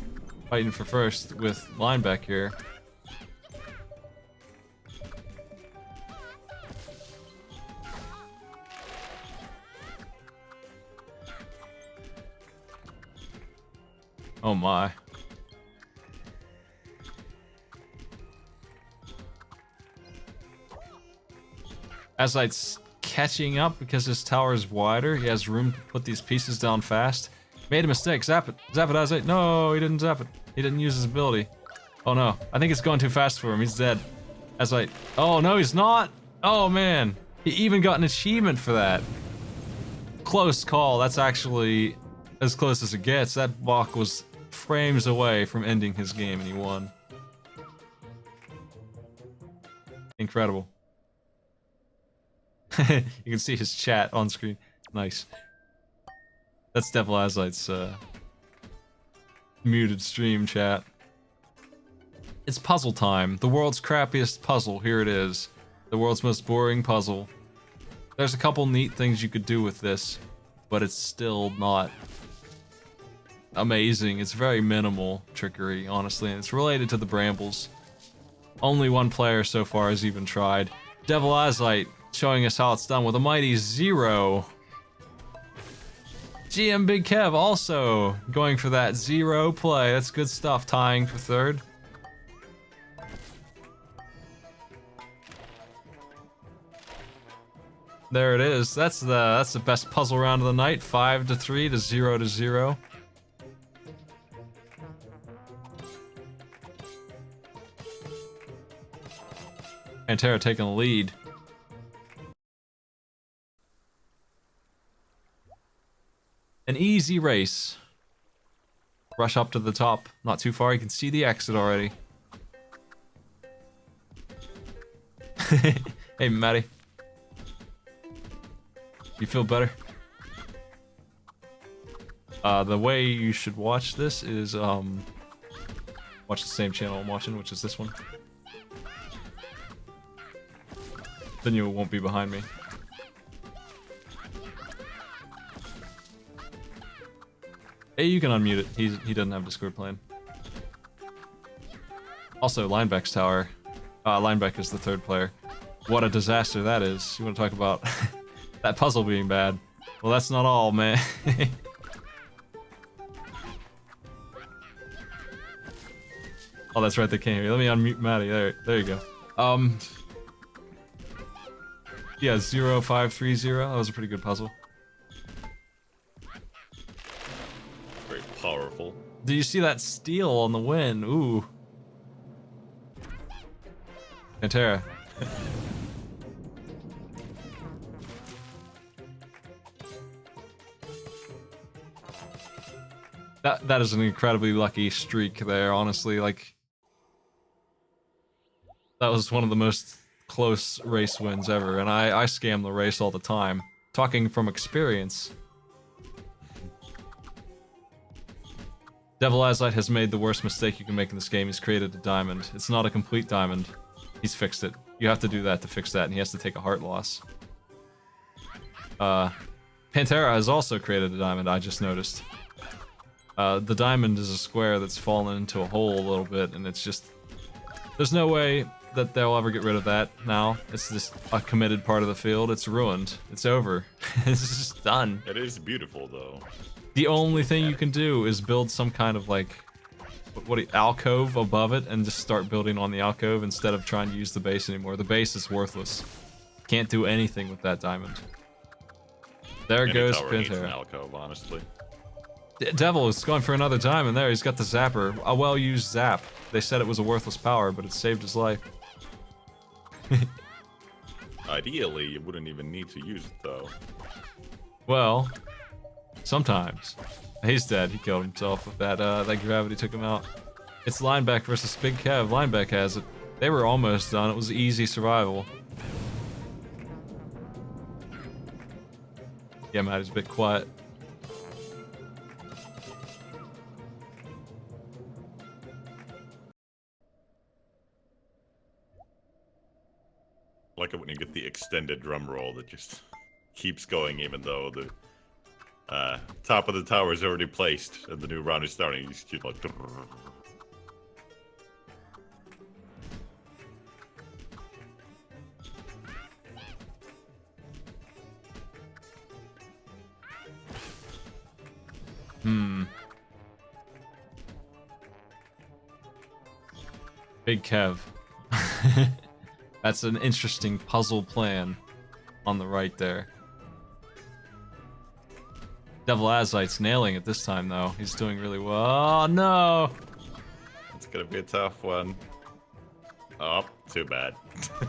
fighting for first with Lineback here. Oh my. Azite's catching up because his tower is wider. He has room to put these pieces down fast. Made a mistake. Zap it. Zap it, Azite. No, he didn't zap it. He didn't use his ability. Oh no. I think it's going too fast for him. He's dead. Azite. Oh no, he's not. Oh man. He even got an achievement for that. Close call. That's actually as close as it gets. That block was frames away from ending his game and he won. Incredible. You can see his chat on screen. Nice. That's Devil Azite's muted stream chat. It's puzzle time. The world's crappiest puzzle. Here it is. The world's most boring puzzle. There's a couple neat things you could do with this, but it's still not amazing. It's very minimal trickery, honestly, and it's related to the brambles. Only one player so far has even tried. Devil Azite showing us how it's done with a mighty 0. GM Big Kev also going for that 0 play. That's good stuff, tying for third. There it is. That's the best puzzle round of the night. 5-3 to 0-0. Pantera taking the lead. An easy race. Rush up to the top. Not too far. You can see the exit already. Hey, Maddie. You feel better? The way you should watch this is, watch the same channel I'm watching, which is this one. Then you won't be behind me. Hey, you can unmute it. He doesn't have Discord playing. Also, Lineback's tower. Lineback is the third player. What a disaster that is. You want to talk about that puzzle being bad? Well, that's not all, man. Oh, that's right, they can't hear you. Let me unmute Maddie. There you go. Yeah, 0530. That was a pretty good puzzle. Very powerful. Do you see that steel on the win? Ooh. Pantera. That is an incredibly lucky streak there, honestly. Like, that was one of the most close race wins ever, and I scam the race all the time. Talking from experience. Devil Azite has made the worst mistake you can make in this game. He's created a diamond. It's not a complete diamond. He's fixed it. You have to do that to fix that, and he has to take a heart loss. Pantera has also created a diamond, I just noticed. The diamond is a square that's fallen into a hole a little bit, and it's just... There's no way that they'll ever get rid of that now. It's just a committed part of the field. It's ruined. It's over. It's just done. It is beautiful, though. The only thing you can do is build some kind of, like... alcove above it, and just start building on the alcove instead of trying to use the base anymore. The base is worthless. Can't do anything with that diamond. There Any goes tower needs an Pantera. alcove, honestly. Devil is going for another diamond there. He's got the zapper. A well-used zap. They said it was a worthless power, but it saved his life. Ideally, you wouldn't even need to use it, though. Well, sometimes. He's dead. He killed himself with that. That gravity took him out. It's Lineback versus Big Kev. Lineback has it. They were almost done. It was easy survival. Yeah, Maddie's a bit quiet. I like it when you get the extended drum roll that just keeps going, even though the top of the tower is already placed and the new round is starting. You just keep like. Big Kev. That's an interesting puzzle plan on the right there. Devil Azite's nailing it this time, though. He's doing really well. Oh, no! It's gonna be a tough one. Oh, too bad.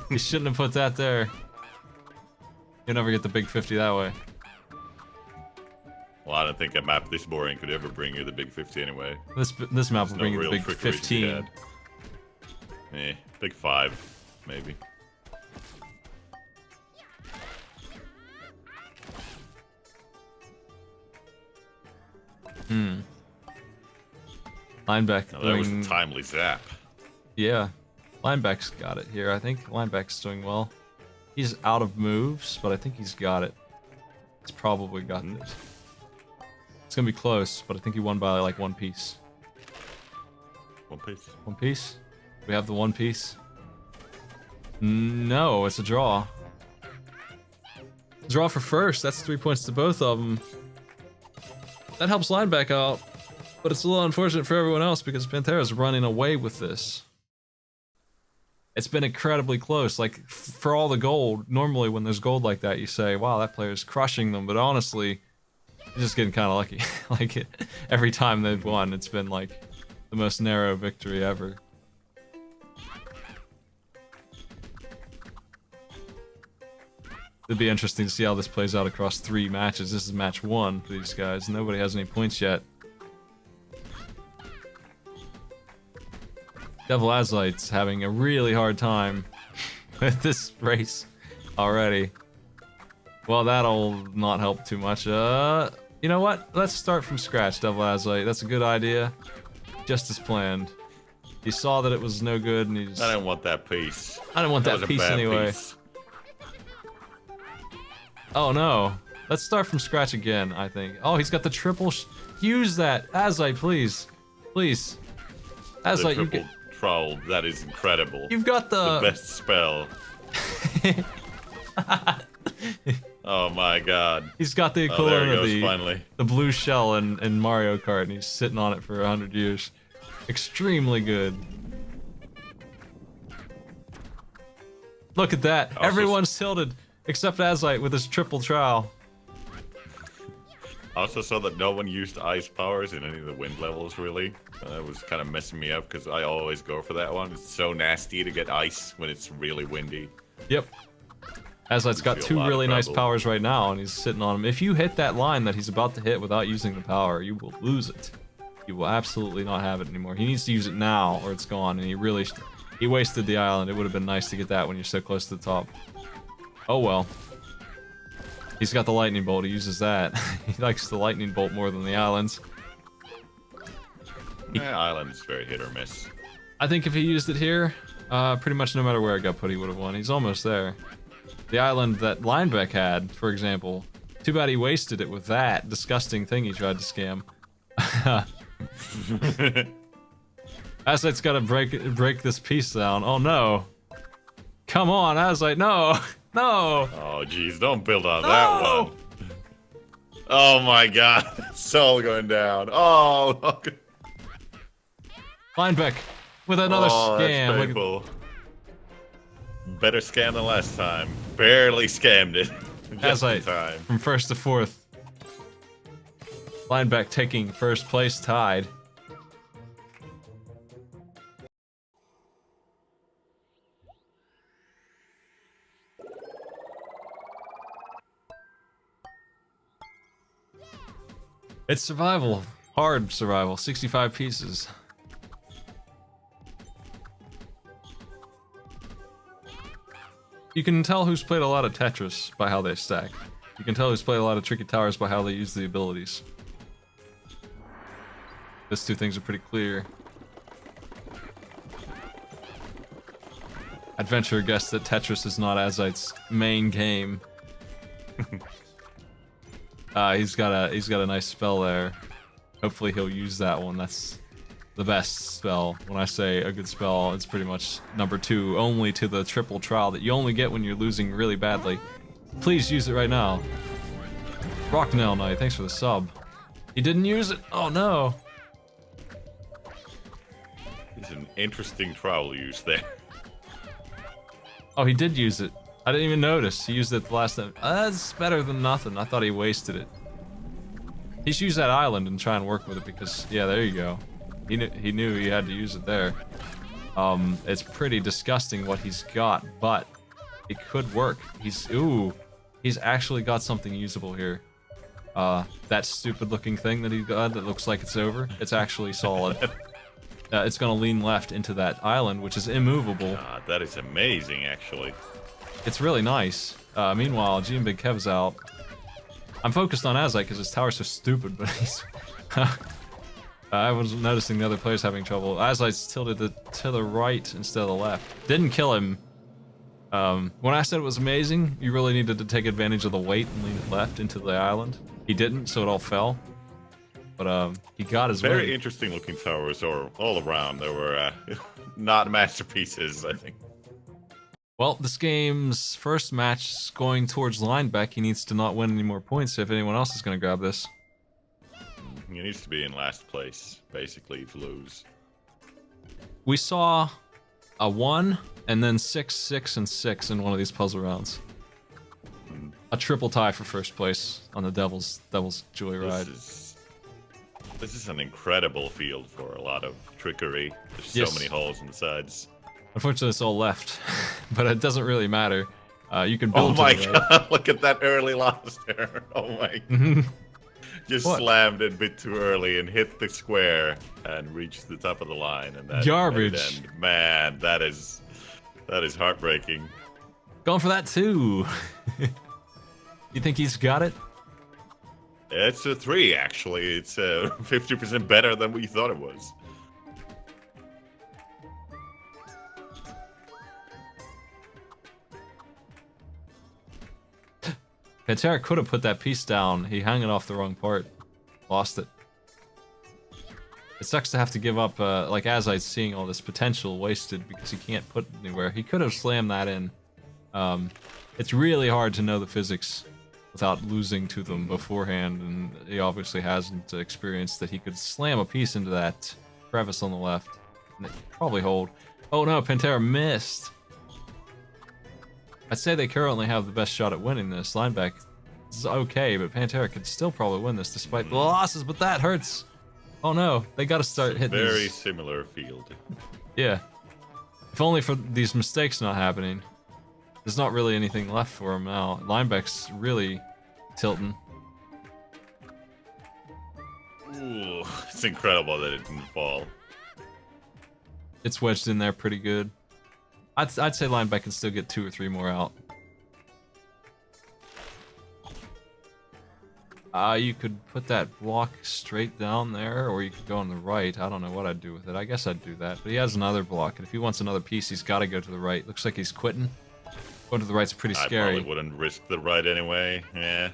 You shouldn't have put that there. You'll never get the big 50 that way. Well, I don't think a map this boring could ever bring you the big 50 anyway. This map will There's bring no you the real big trickery to be 15. had. Big 5, maybe. Lineback No, that was doing... a timely zap. Yeah. Lineback's got it here, I think. Lineback's doing well. He's out of moves, but I think he's got it. He's probably got this. It's gonna be close, but I think he won by like one piece. One piece. One piece? We have the one piece? No, it's a draw. Draw for first. That's 3 points to both of them. That helps Lineback out, but it's a little unfortunate for everyone else because Pantera's running away with this. It's been incredibly close. Like, for all the gold, normally when there's gold like that, you say, wow, that player's crushing them, but honestly, you're just getting kind of lucky. Like, every time they've won, it's been like the most narrow victory ever. It'd be interesting to see how this plays out across 3 matches. This is match 1 for these guys. Nobody has any points yet. Devil Azite's having a really hard time with this race already. Well, that'll not help too much. You know what? Let's start from scratch, Devil Azite. That's a good idea. Just as planned. He saw that it was no good and he just... I didn't want that piece. I didn't want that was a piece bad anyway. piece. Oh no. Let's start from scratch again, I think. Oh, he's got the triple use that. Azite, please. Please. The Azite, you triple get... troll, that is incredible. You've got The best spell. Oh my god. He's got the Oh, there equivalent he of goes, finally. the blue shell in Mario Kart, and he's sitting on it for 100 years. Extremely good. Look at that. Also- Everyone's tilted except Azite with his triple trowel. I also saw that no one used ice powers in any of the wind levels, really. That was kind of messing me up because I always go for that one. It's so nasty to get ice when it's really windy. Yep. Azite's got Feel a two lot of really nice trouble. powers right now, and he's sitting on them. If you hit that line that he's about to hit without using the power, you will lose it. You will absolutely not have it anymore. He needs to use it now, or it's gone, and he wasted the island. It would have been nice to get that when you're so close to the top. Oh well. He's got the lightning bolt, he uses that. He likes the lightning bolt more than the islands. Island is very hit or miss. I think if he used it here, pretty much no matter where it got put, he would have won. He's almost there. The island that Linebeck had, for example, too bad he wasted it with that disgusting thing he tried to scam. Azite's gotta break this piece down. Oh no. Come on, Azite, no! No! Oh, jeez, don't build on No! that one. Oh my god, it's all going down. Oh, look. Linebeck with another Oh, scam. that's Look at- painful. Better scam than last time. Barely scammed it. Just in Azite time. from first to fourth. Linebeck taking first place tied. It's survival. Hard survival. 65 pieces. You can tell who's played a lot of Tetris by how they stack. You can tell who's played a lot of Tricky Towers by how they use the abilities. Those two things are pretty clear. Adventurer guessed that Tetris is not Azite's main game. He's got a nice spell there. Hopefully he'll use that one. That's the best spell. When I say a good spell, it's pretty much number 2, only to the triple trial that you only get when you're losing really badly. Please use it right now. Rocknail Knight, thanks for the sub. He didn't use it. Oh no. It's an interesting trowel use there. Oh, he did use it. I didn't even notice. He used it the last time. That's better than nothing. I thought he wasted it. He should use that island and try and work with it because, yeah, there you go. He knew he had to use it there. It's pretty disgusting what he's got, but it could work. He's actually got something usable here. That stupid looking thing that he got that looks like it's over, it's actually solid. It's gonna lean left into that island, which is immovable. God, that is amazing, actually. It's really nice. Meanwhile, G and Big Kev's out. I'm focused on Azite because his tower's so stupid, but he's... I was noticing the other players having trouble. Azite's tilted to the right instead of the left. Didn't kill him. When I said it was amazing, you really needed to take advantage of the weight and lean it left into the island. He didn't, so it all fell. But he got his Very way. interesting looking towers all around. They were not masterpieces, I think. Well, this game's first match is going towards Linebeck. He needs to not win any more points if anyone else is going to grab this. He needs to be in last place, basically, to lose. We saw a 1 and then 6, 6, and 6 in one of these puzzle rounds. A triple tie for first place on the Devil's Joyride. This is an incredible field for a lot of trickery. There's Yes. so many holes on the sides. Unfortunately, it's all left, but it doesn't really matter. You can Oh build. my to the right. god, look at that early loss there. Oh my. Just What? slammed it a bit too early and hit the square and reached the top of the line. And that Garbage. made it end. Man, that is heartbreaking. Going for that too. You think he's got it? It's a 3, actually. It's 50% better than we thought it was. Pantera could have put that piece down. He hung it off the wrong part. Lost it. It sucks to have to give up, like Azite's seeing all this potential wasted because he can't put it anywhere. He could have slammed that in. It's really hard to know the physics without losing to them beforehand, and he obviously hasn't experienced that he could slam a piece into that crevice on the left. And it'd probably hold. Oh no, Pantera missed. I'd say they currently have the best shot at winning this. Lineback is okay, but Pantera could still probably win this despite the losses, but that hurts. Oh no, they gotta start hitting Very these. similar field. Yeah. If only for these mistakes not happening. There's not really anything left for him now. Lineback's really tilting. Ooh, it's incredible that it didn't fall. It's wedged in there pretty good. I'd say lineback can still get 2 or 3 more out. You could put that block straight down there, or you could go on the right. I don't know what I'd do with it. I guess I'd do that. But he has another block, and if he wants another piece, he's got to go to the right. Looks like he's quitting. Going to the right's pretty I scary. probably wouldn't risk the right anyway. Yeah.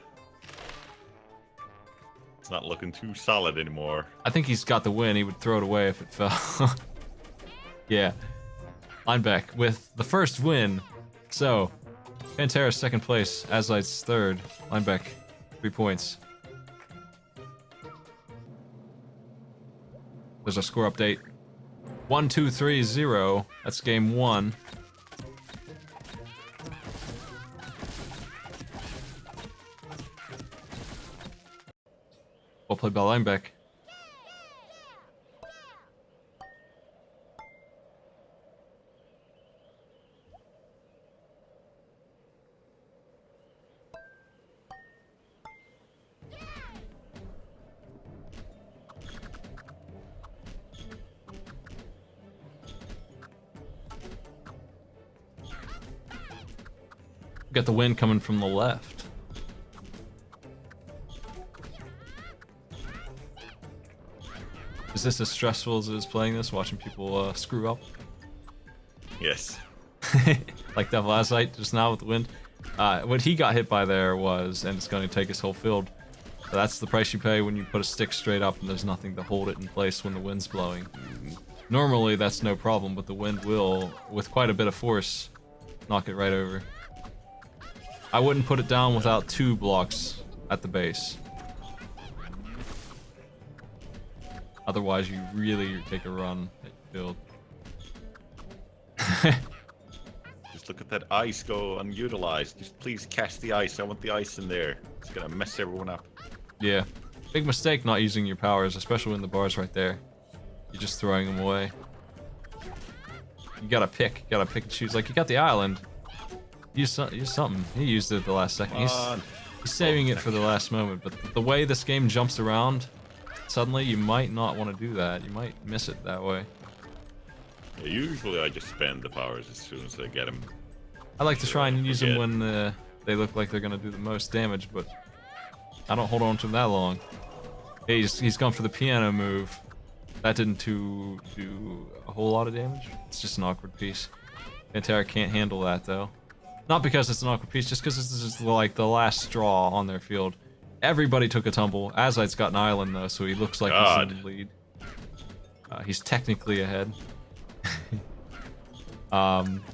It's not looking too solid anymore. I think he's got the win. He would throw it away if it fell. Yeah. Lineback with the first win. So, Pantera's second place. Azlight's third. Lineback, 3 points. There's a score update. 1-2-3-0. That's game 1. Well played by lineback. Got the wind coming from the left. Is this as stressful as it is playing this, watching people screw up? Yes. Like Devil Azite just now with the wind. What he got hit by there was, and it's going to take his whole field. So that's the price you pay when you put a stick straight up and there's nothing to hold it in place when the wind's blowing. Normally that's no problem, but the wind will, with quite a bit of force, knock it right over. I wouldn't put it down without 2 blocks at the base. Otherwise, you really take a run at your field. Just look at that ice go unutilized. Just please catch the ice. I want the ice in there. It's gonna mess everyone up. Yeah. Big mistake not using your powers, especially when the bar's right there. You're just throwing them away. You gotta pick and choose. Like, you got the island. Use something. He used it at the last second. He's saving it for the last moment, but the way this game jumps around, suddenly you might not want to do that. You might miss it that way. Yeah, usually I just spend the powers as soon as I get them. I like to try and use them forget. when they look like they're gonna do the most damage, but I don't hold on to them that long. Hey, he's gone for the piano move. That didn't do a whole lot of damage. It's just an awkward piece. Pantera can't handle that though. Not because it's an awkward piece, just because this is like the last straw on their field. Everybody took a tumble. Azlight's got an island though, so he looks like he's in the lead. He's technically ahead.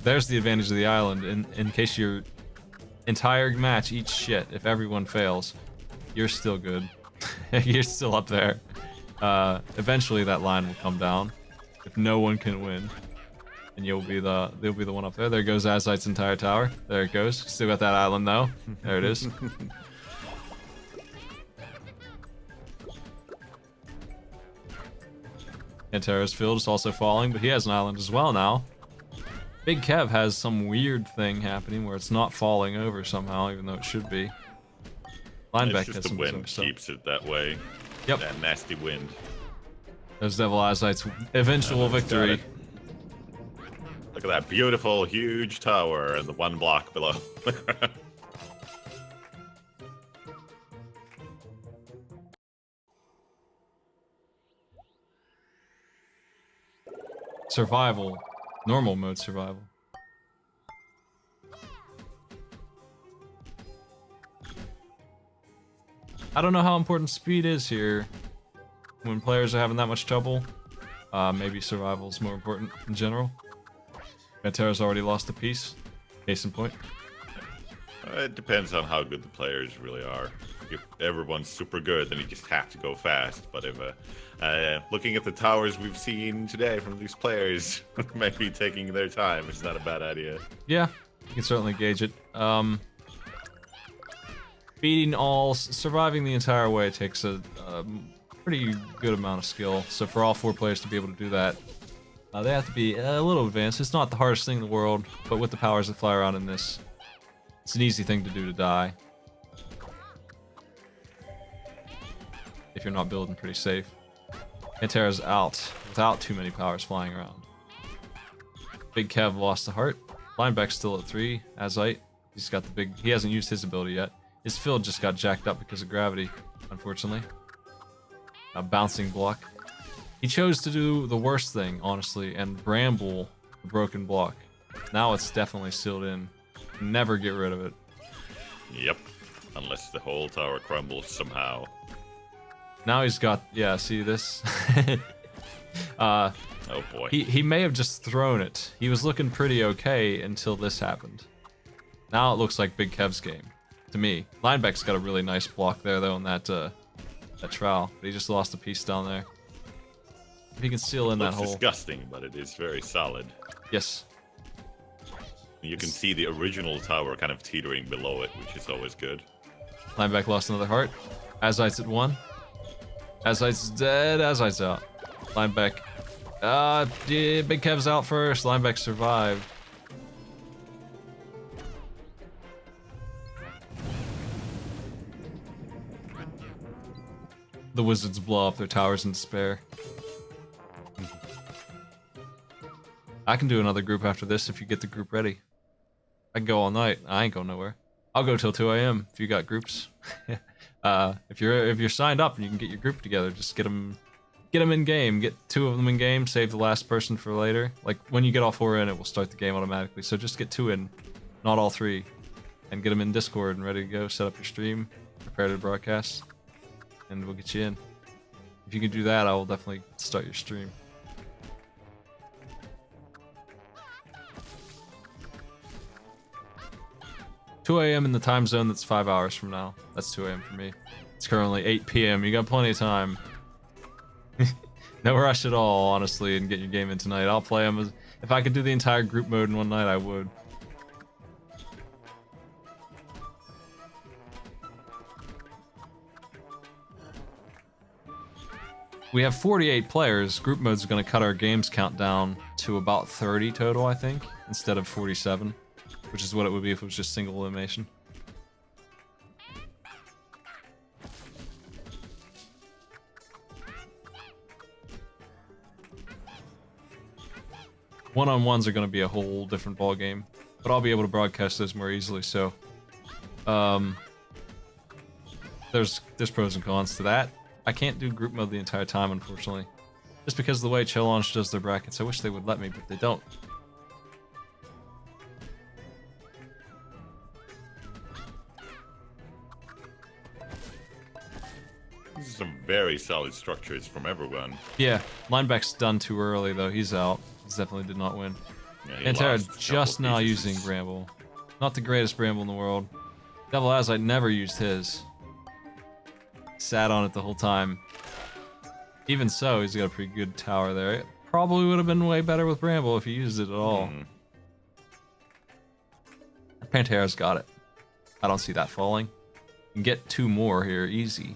There's the advantage of the island. In case your entire match eats shit, if everyone fails, you're still good. You're still up there. Eventually that line will come down if no one can win, and they'll be the one up there. There goes Azlight's entire tower. There it goes. Still got that island though. There it is. Pantera's field is also falling, but he has an island as well now. Big Kev has some weird thing happening where it's not falling over somehow, even though it should be. Lineback It's has just the some wind stuff. keeps it that way. Yep. That nasty wind. There's Devil Azlight's eventual Got victory. it. Look at that beautiful, huge tower and the 1 block below. Survival. Normal mode survival. I don't know how important speed is here when players are having that much trouble. Maybe survival is more important in general. Pantera's already lost a piece. Case in point. It depends on how good the players really are. If everyone's super good, then you just have to go fast. But if looking at the towers we've seen today from these players, maybe taking their time is not a bad idea. Yeah, You can certainly gauge it. Surviving the entire way takes a pretty good amount of skill. So for all 4 players to be able to do that, they have to be a little advanced. It's not the hardest thing in the world, but with the powers that fly around in this, it's an easy thing to do to die. If you're not building pretty safe. Pantera's out without too many powers flying around. Big Kev lost the heart. Lineback's still at 3. Azite, he's got the big. He hasn't used his ability yet. His field just got jacked up because of gravity, unfortunately. A bouncing block. He chose to do the worst thing, honestly, and bramble the broken block. Now it's definitely sealed in. Never get rid of it. Yep. Unless the whole tower crumbles somehow. Now he's got, yeah, see this? Oh boy. He may have just thrown it. He was looking pretty okay until this happened. Now it looks like Big Kev's game, to me. Lineback's got a really nice block there, though, in that trowel. But he just lost a piece down there. If he can seal in that Looks hole. disgusting, but it is very solid. Yes. You can see the original tower kind of teetering below it, which is always good. Lineback lost another heart. Azite's at 1. Azite's dead. Azite's out. Lineback. Yeah, Big Kev's out first. Lineback survived. The Wizards blow up their towers in despair. I can do another group after this if you get the group ready. I can go all night. I ain't going nowhere. I'll go till 2 a.m. if you got groups. If you're signed up and you can get your group together, just get them in game. Get 2 of them in game. Save the last person for later. Like when you get all 4 in, it will start the game automatically. So just get 2 in, not all 3, and get them in Discord and ready to go. Set up your stream, prepare to broadcast, and we'll get you in. If you can do that, I will definitely start your stream. $2 a.m. in the time zone that's 5 hours from now. That's 2 a.m. for me. It's currently 8 p.m. You got plenty of time. No rush at all, honestly, in getting your game in tonight. I'll play them. If I could do the entire group mode in one night, I would. We have 48 players. Group mode's going to cut our games count down to about 30 total, I think, instead of 47, which is what it would be if it was just single elimination. One-on-ones are going to be a whole different ball game, but I'll be able to broadcast those more easily. So, there's pros and cons to that. I can't do group mode the entire time, unfortunately, just because of the way Challenge does their brackets. I wish they would let me, but they don't. These are some very solid structures from everyone. Yeah, lineback's done too early though. He's out. He definitely did not win. Yeah, he Pantera lost a just couple now pieces. using Bramble. Not the greatest Bramble in the world. Devil Azite never used his. Sat on it the whole time. Even so, he's got a pretty good tower there. It probably would have been way better with Bramble if he used it at all. Pantera's got it. I don't see that falling. You can get 2 more here, easy.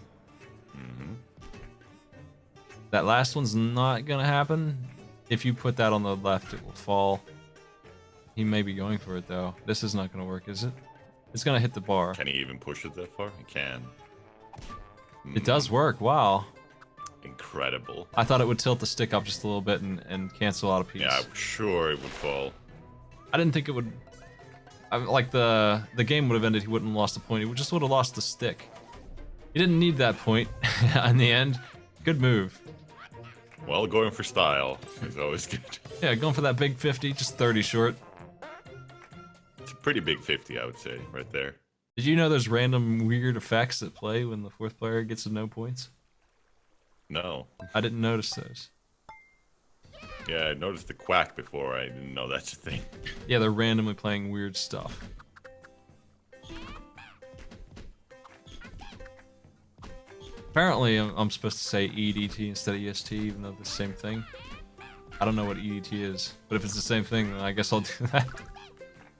That last one's not gonna happen. If you put that on the left, it will fall. He may be going for it though. This is not gonna work, is it? It's gonna hit the bar. Can he even push it that far? He can. It does work, wow. Incredible. I thought it would tilt the stick up just a little bit and cancel out a piece. Yeah, I'm sure it would fall. I didn't think it would... like the game would have ended, he wouldn't have lost a point. He just would have lost the stick. He didn't need that point in the end. Good move. Well, going for style is always good. Yeah, going for that big 50, just 30 short. It's a pretty big 50, I would say, right there. Did you know there's random weird effects that play when the 4th player gets to no points? No. I didn't notice those. Yeah, I noticed the quack before. I didn't know that's a thing. Yeah, they're randomly playing weird stuff. Apparently, I'm supposed to say EDT instead of EST, even though they're the same thing. I don't know what EDT is, but if it's the same thing, then I guess I'll do that.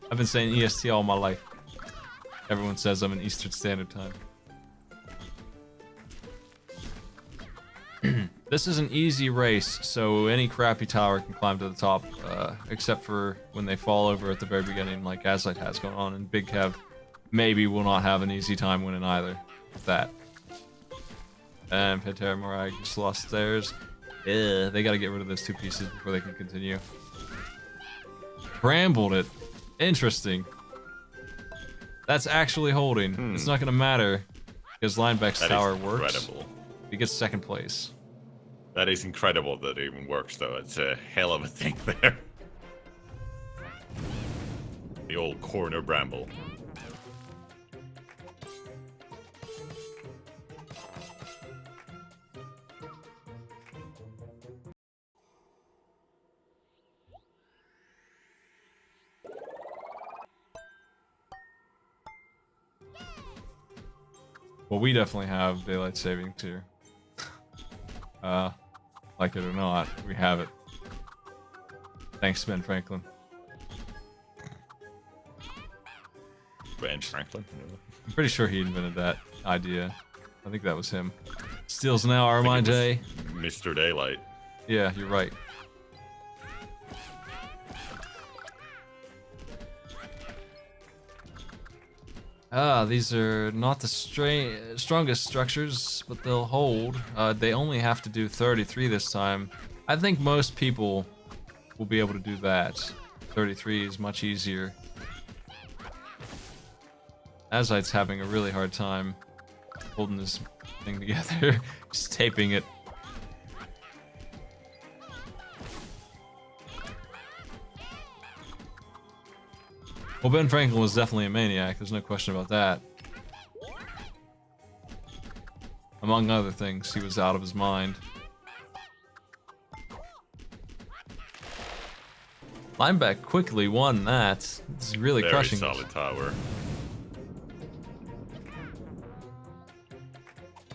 I've been saying EST all my life. Everyone says I'm in Eastern Standard Time. This is an easy race, so any crappy tower can climb to the top, except for when they fall over at the very beginning, like Azlight has going on, and Big Kev maybe will not have an easy time winning either with that. And Pantera Morai just lost theirs. They gotta get rid of those two pieces before they can continue. Brambled it. Interesting. That's actually holding. It's not gonna matter because Lineback's tower works. Incredible. He gets second place. That is incredible that it even works, though. It's a hell of a thing there. The old corner bramble. Well, we definitely have daylight savings here. Like it or not, we have it. Thanks, Ben Franklin. Ben Franklin? I'm pretty sure he invented that idea. I think that was him. Steals now are my day. Mr. Daylight. Yeah, you're right. These are not the strongest structures, but they'll hold. They only have to do 33 this time. I think most people will be able to do that. 33 is much easier. Azlight's having a really hard time holding this thing together. Just taping it. Well, Ben Franklin was definitely a maniac, there's no question about that. Among other things, he was out of his mind. Lineback quickly won that. It's really Very crushing. solid tower.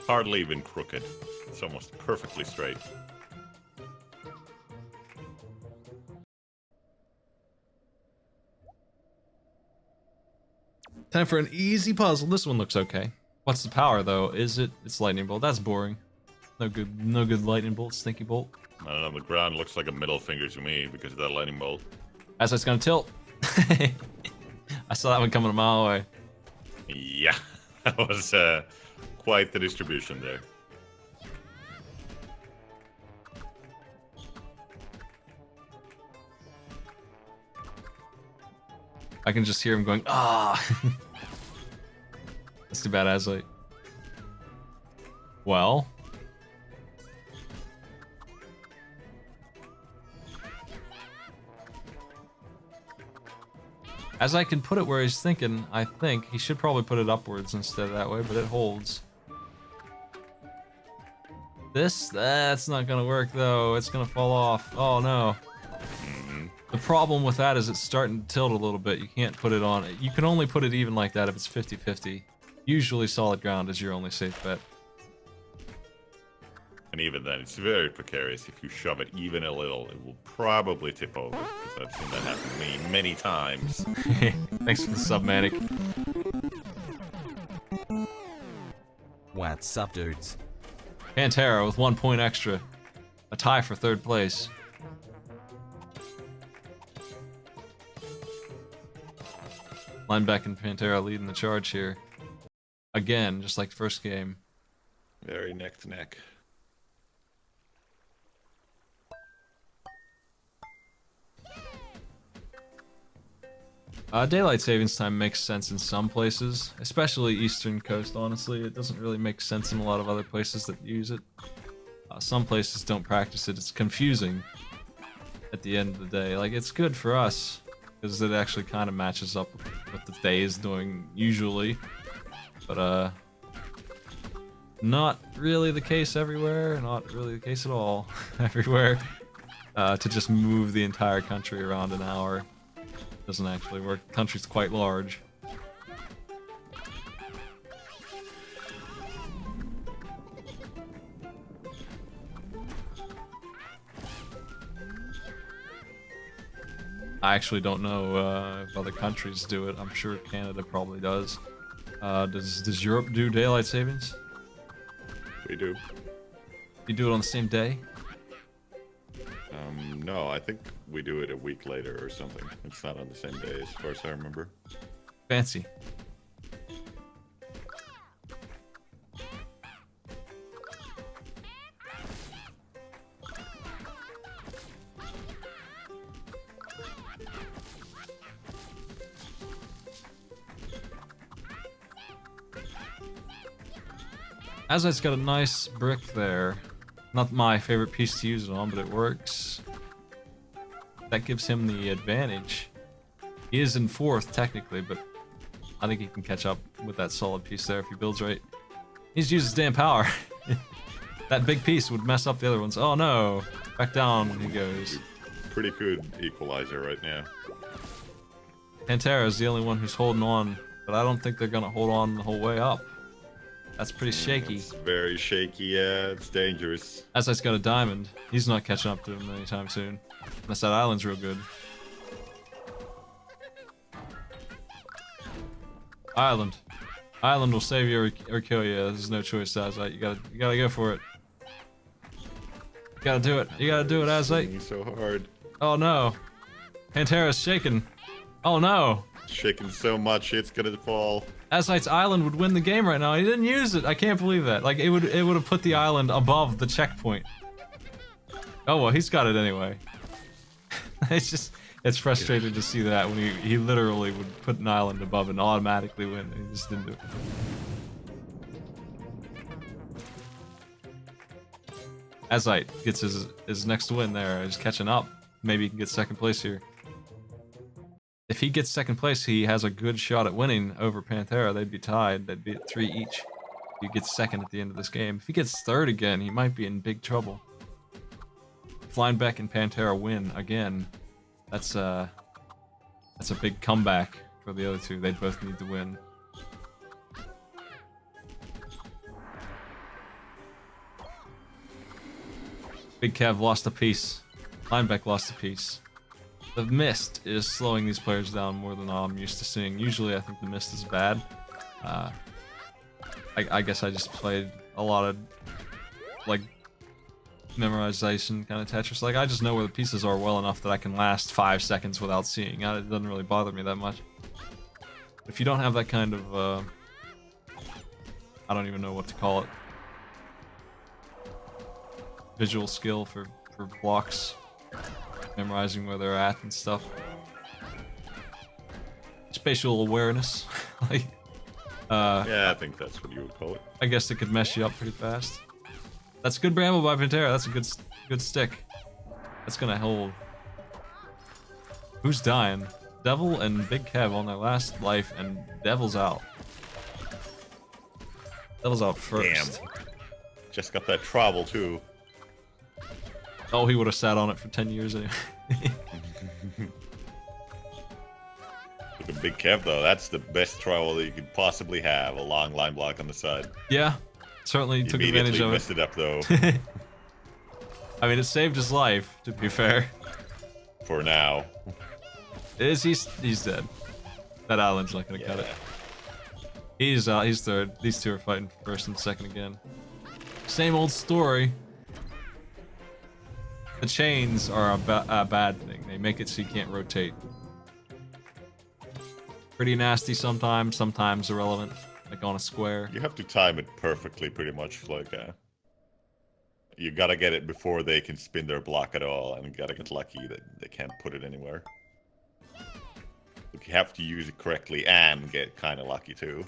Hardly even crooked. It's almost perfectly straight. Time for an easy puzzle. This one looks okay. What's the power though? Is it? It's lightning bolt. That's boring. No good lightning bolt. Stinky bolt. I don't know, the ground looks like a middle finger to me because of that lightning bolt. As it's gonna tilt. I saw that one coming a mile away. Yeah, that was quite the distribution there. I can just hear him going, ah. That's too bad, Azlight. Well. As I can put it where he's thinking, I think he should probably put it upwards instead of that way, but it holds. That's not gonna work though. It's gonna fall off. Oh no. The problem with that is it's starting to tilt a little bit. You can't put it on. You can only put it even like that if it's 50-50. Usually solid ground is your only safe bet. And even then, it's very precarious. If you shove it even a little, it will probably tip over. Because I've seen that happen to me many times. Thanks for the sub, Manic. What's up, dudes? Pantera with 1 point extra. A tie for third place. Lineback and Pantera leading the charge here. Again, just like the first game. Very neck to neck. Daylight savings time makes sense in some places, especially Eastern Coast, honestly. It doesn't really make sense in a lot of other places that use it. Some places don't practice it. It's confusing at the end of the day. Like, it's good for us, because it actually kind of matches up with what the Thay is doing usually. But, not really the case everywhere, not really the case at all everywhere. To just move the entire country around an hour doesn't actually work. The country's quite large. I actually don't know if other countries do it. I'm sure Canada probably does. Does Europe do daylight savings? We do. You do it on the same day? No, I think we do it a week later or something. It's not on the same day as far as I remember. Fancy. Azite's got a nice brick there. Not my favorite piece to use it on, but it works. That gives him the advantage. He is in 4th, technically, but I think he can catch up with that solid piece there if he builds right. He needs to use his damn power. That big piece would mess up the other ones. Oh no! Back down he goes. Pretty good equalizer right now. Pantera is the only one who's holding on, but I don't think they're gonna hold on the whole way up. That's pretty shaky. It's very shaky, yeah, it's dangerous. Azite's got a diamond. He's not catching up to him anytime soon. Unless that island's real good. Island. Island will save you or kill you. There's no choice, Azite. You gotta go for it. You gotta do it. You gotta do it, Azite. So hard. Oh no. Pantera's shaking. Oh no. Shaking so much it's gonna fall. Azite's island would win the game right now. He didn't use it. I can't believe that. Like it would have put the island above the checkpoint. Oh well, he's got it anyway. It's frustrating to see that when he literally would put an island above and automatically win. And he just didn't do it. Azite gets his next win there. He's catching up. Maybe he can get 2nd place here. If he gets 2nd place, he has a good shot at winning over Pantera. They'd be tied. They'd be at 3 each. He gets 2nd at the end of this game. If he gets 3rd again, he might be in big trouble. Flying and Pantera win again. That's a big comeback for the other two. They both need to win. Big Kev lost a piece. Lineback lost a piece. The mist is slowing these players down more than I'm used to seeing. Usually I think the mist is bad. I guess I just played a lot of like memorization kind of Tetris. Like I just know where the pieces are well enough that I can last 5 seconds without seeing. It doesn't really bother me that much. If you don't have that kind of I don't even know what to call it. Visual skill for blocks. Memorizing where they're at and stuff. Spatial awareness. Like yeah, I think that's what you would call it. I guess it could mess you up pretty fast. That's good bramble by Pantera. That's a good stick. That's gonna hold. Who's dying? Devil and Big Kev on their last life, and Devil's out. Devil's out first. Damn. Just got that trouble too. Oh, he would have sat on it for 10 years anyway. Look at Big Kev though. That's the best trowel that you could possibly have. A long line block on the side. Yeah, certainly took advantage of it. Messed it up though. I mean, it saved his life, to be fair. For now. He's dead. That island's not gonna cut it. He's 3rd. These two are fighting for 1st and 2nd again. Same old story. The chains are a bad thing. They make it so you can't rotate. Pretty nasty sometimes irrelevant, like on a square. You have to time it perfectly, pretty much. Like, you gotta get it before they can spin their block at all, and you gotta get lucky that they can't put it anywhere. Like, you have to use it correctly and get kind of lucky too.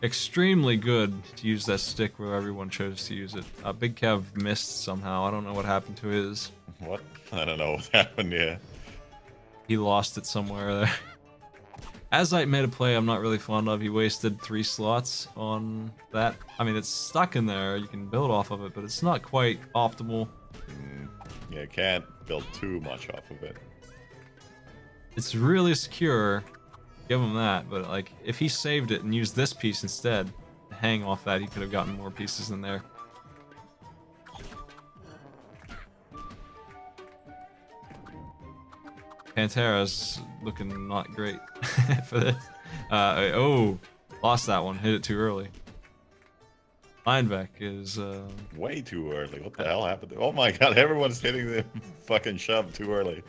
Extremely good to use that stick where everyone chose to use it. Big Kev missed somehow. I don't know what happened to his. What? I don't know what happened, yeah. He lost it somewhere there. Azite made a play I'm not really fond of. He wasted 3 slots on that. I mean, it's stuck in there. You can build off of it, but it's not quite optimal. Yeah, can't build too much off of it. It's really secure. Give him that, but like, if he saved it and used this piece instead, to hang off that, he could have gotten more pieces in there. Pantera's looking not great for this. Oh, lost that one. Hit it too early. Lineback is Way too early. What the hell happened? Oh my god, everyone's hitting the fucking shove too early.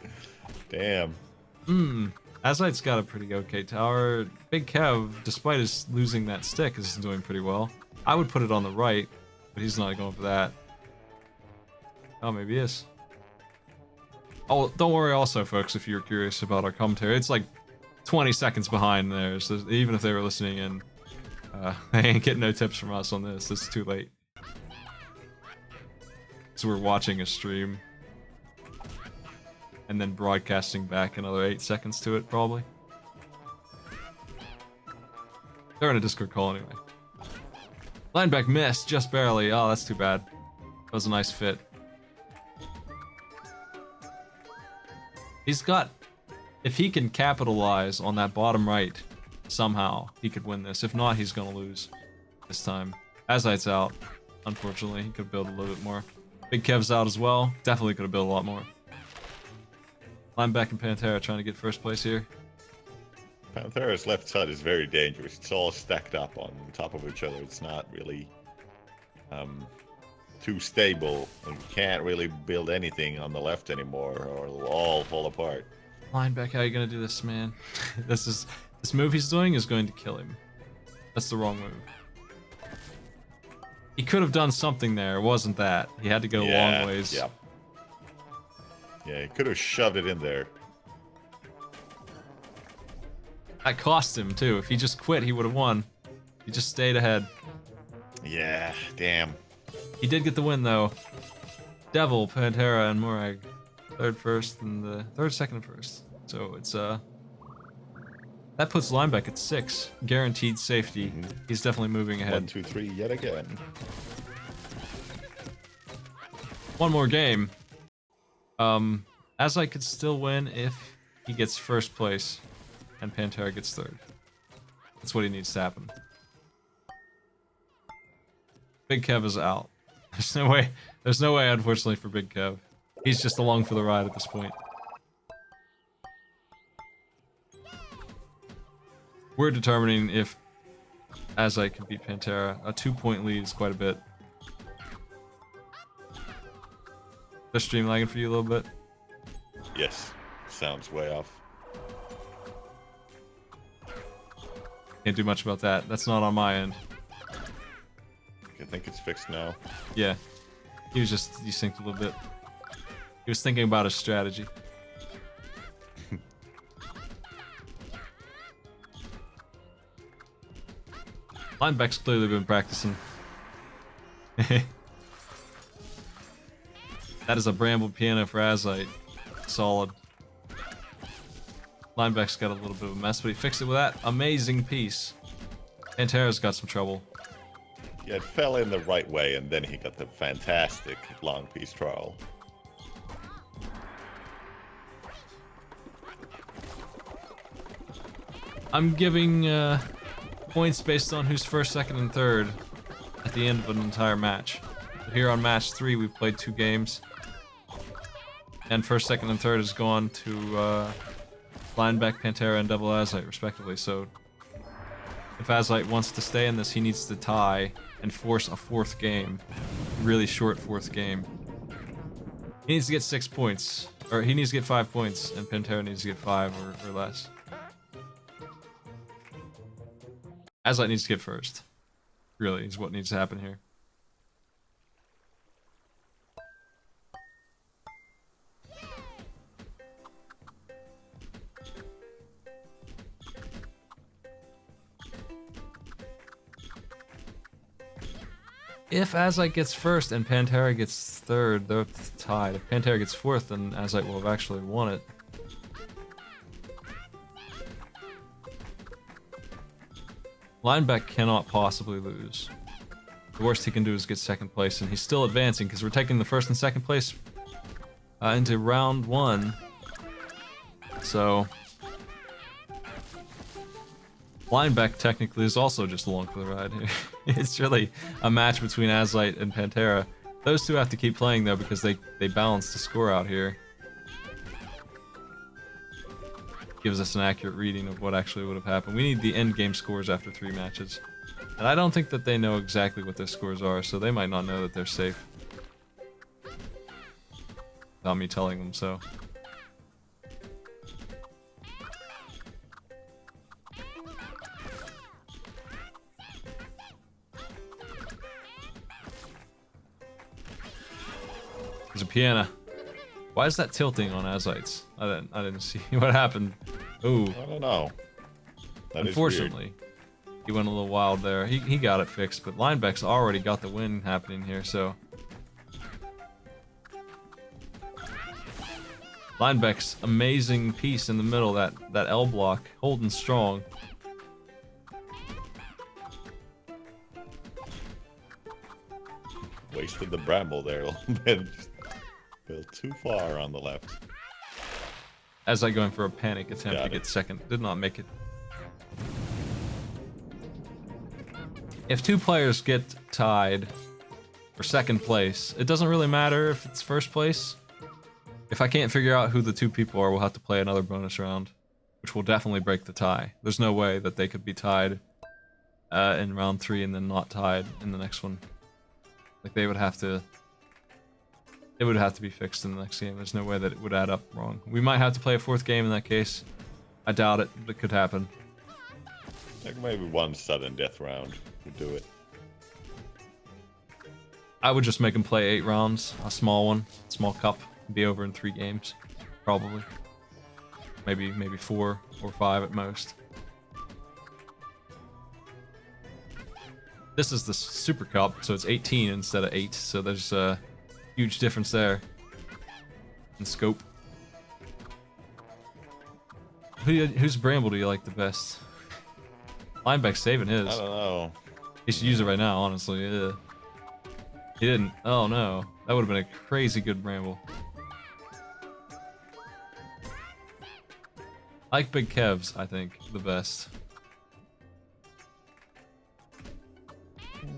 Damn. Azite's got a pretty okay tower. Big Kev, despite his losing that stick, is doing pretty well. I would put it on the right, but he's not going for that. Oh, maybe he is. Oh, don't worry also, folks, if you're curious about our commentary. It's like 20 seconds behind theirs. So even if they were listening in, they ain't getting no tips from us on this. It's too late. So we're watching a stream. And then broadcasting back another 8 seconds to it, probably. They're in a Discord call anyway. Lineback missed, just barely. Oh, that's too bad. That was a nice fit. He's got... If he can capitalize on that bottom right, somehow, he could win this. If not, he's gonna lose this time. Azite's out, unfortunately. He could build a little bit more. Big Kev's out as well. Definitely could have built a lot more. Lineback and Pantera trying to get first place here. Panthera's left side is very dangerous. It's all stacked up on top of each other. It's not really too stable. And you can't really build anything on the left anymore, or it'll all fall apart. Lineback, how are you gonna do this, man? This move he's doing is going to kill him. That's the wrong move. He could have done something there, wasn't that? He had to go a long ways. Yeah. Yeah, he could have shoved it in there. That cost him too. If he just quit, he would have won. He just stayed ahead. Yeah, damn. He did get the win though. Devil, Pantera, and Morag. Third, first, and the third, second, and first. So it's that puts Lineback at 6. Guaranteed safety. He's definitely moving ahead. 1, 2, 3, yet again. One more game. Azite could still win if he gets first place and Pantera gets third. That's what he needs to happen. Big Kev is out. There's no way, unfortunately, for Big Kev. He's just along for the ride at this point. We're determining if Azite can beat Pantera. A 2-point lead is quite a bit. The stream lagging for you a little bit? Yes, sounds way off. Can't do much about that. That's not on my end. I think it's fixed now. Yeah. He was just desynced a little bit. He was thinking about his strategy. Lineback's clearly been practicing. That is a Bramble piano for Azite. Solid. Lineback's got a little bit of a mess, but he fixed it with that amazing piece. Pantera's got some trouble. Yeah, it fell in the right way, and then he got the fantastic long piece trial. I'm giving points based on who's first, second, and third at the end of an entire match. Here on match 3, we've played 2 games. And first, second, and third has gone to Lineback, Pantera, and Devil Azite, respectively. So if Azite wants to stay in this, he needs to tie and force a 4th game. Really short 4th game. He needs to get 6 points. Or he needs to get 5 points, and Pantera needs to get 5 or less. Azite needs to get first. Really, is what needs to happen here. If Azite gets first and Pantera gets third, they're tied. If Pantera gets 4th, then Azite will have actually won it. Lineback cannot possibly lose. The worst he can do is get 2nd place, and he's still advancing because we're taking the 1st and 2nd place into round 1. So Lineback technically is also just along for the ride here. It's really a match between Azite and Pantera. Those two have to keep playing though because they balance the score out here. gives us an accurate reading of what actually would have happened. We need the end game scores after 3 matches. And I don't think that they know exactly what their scores are, so they might not know that they're safe. Without me telling them so. There's a piano. Why is that tilting on Azites? I didn't see what happened. Ooh. I don't know. That is Unfortunately, he went a little wild there. He got it fixed, but Lineback's already got the win happening here, so. Lineback's amazing piece in the middle, that L block, holding strong. weird. Wasted the bramble there a little bit. Just fell too far on the left. As I going for a panic attempt Got to it. get second, did not make it. If 2 players get tied for second place, it doesn't really matter if it's first place. If I can't figure out who the 2 people are, we'll have to play another bonus round, which will definitely break the tie. There's no way that they could be tied in round 3 and then not tied in the next one. Like they would have to. It would have to be fixed in the next game. There's no way that it would add up wrong. We might have to play a 4th game in that case. I doubt it, but it could happen. Like maybe one sudden death round would do it. I would just make them play 8 rounds, a small one, small cup, be over in 3 games, probably. Maybe 4 or 5 at most. This is the Super Cup, so it's 18 instead of 8, so there's a huge difference there in scope. Whose Bramble do you like the best? Lineback's saving his. I don't know. He should use it right now, honestly. Yeah. He didn't. Oh no. That would have been a crazy good Bramble. I like Big Kev's, I think, the best.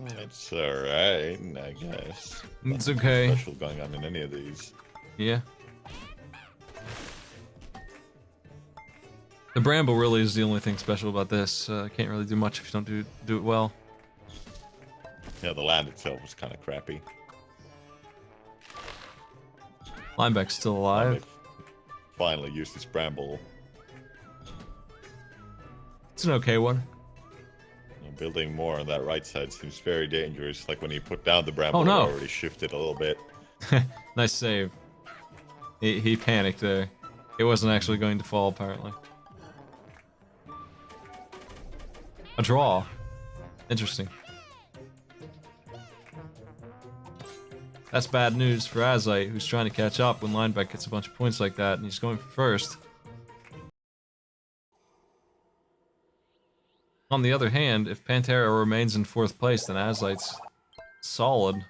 It's alright, I guess. It's Nothing okay. special going on in any of these. Yeah. The Bramble really is the only thing special about this. Can't really do much if you don't do it well. Yeah, the land itself was kind of crappy. Lineback's still alive. Finally used his bramble. It's an okay one. Building more on that right side seems very dangerous. Like when he put down the bramble, Oh, no. it already shifted a little bit. Nice save. He panicked there. It wasn't actually going to fall, apparently. A draw. Interesting. That's bad news for Azite, who's trying to catch up when Lineback gets a bunch of points like that, and he's going for first. On the other hand, if Pantera remains in 4th place, then Azite's solid.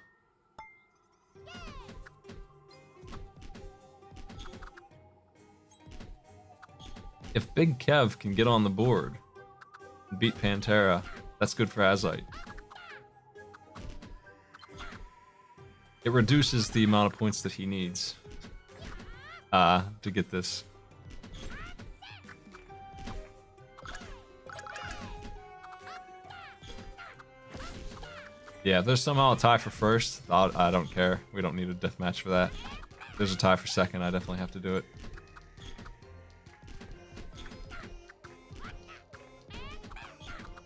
If Big Kev can get on the board and beat Pantera, that's good for Azite. It reduces the amount of points that he needs to get this. Yeah, if there's somehow a tie for first, I don't care. We don't need a death match for that. If there's a tie for second, I definitely have to do it.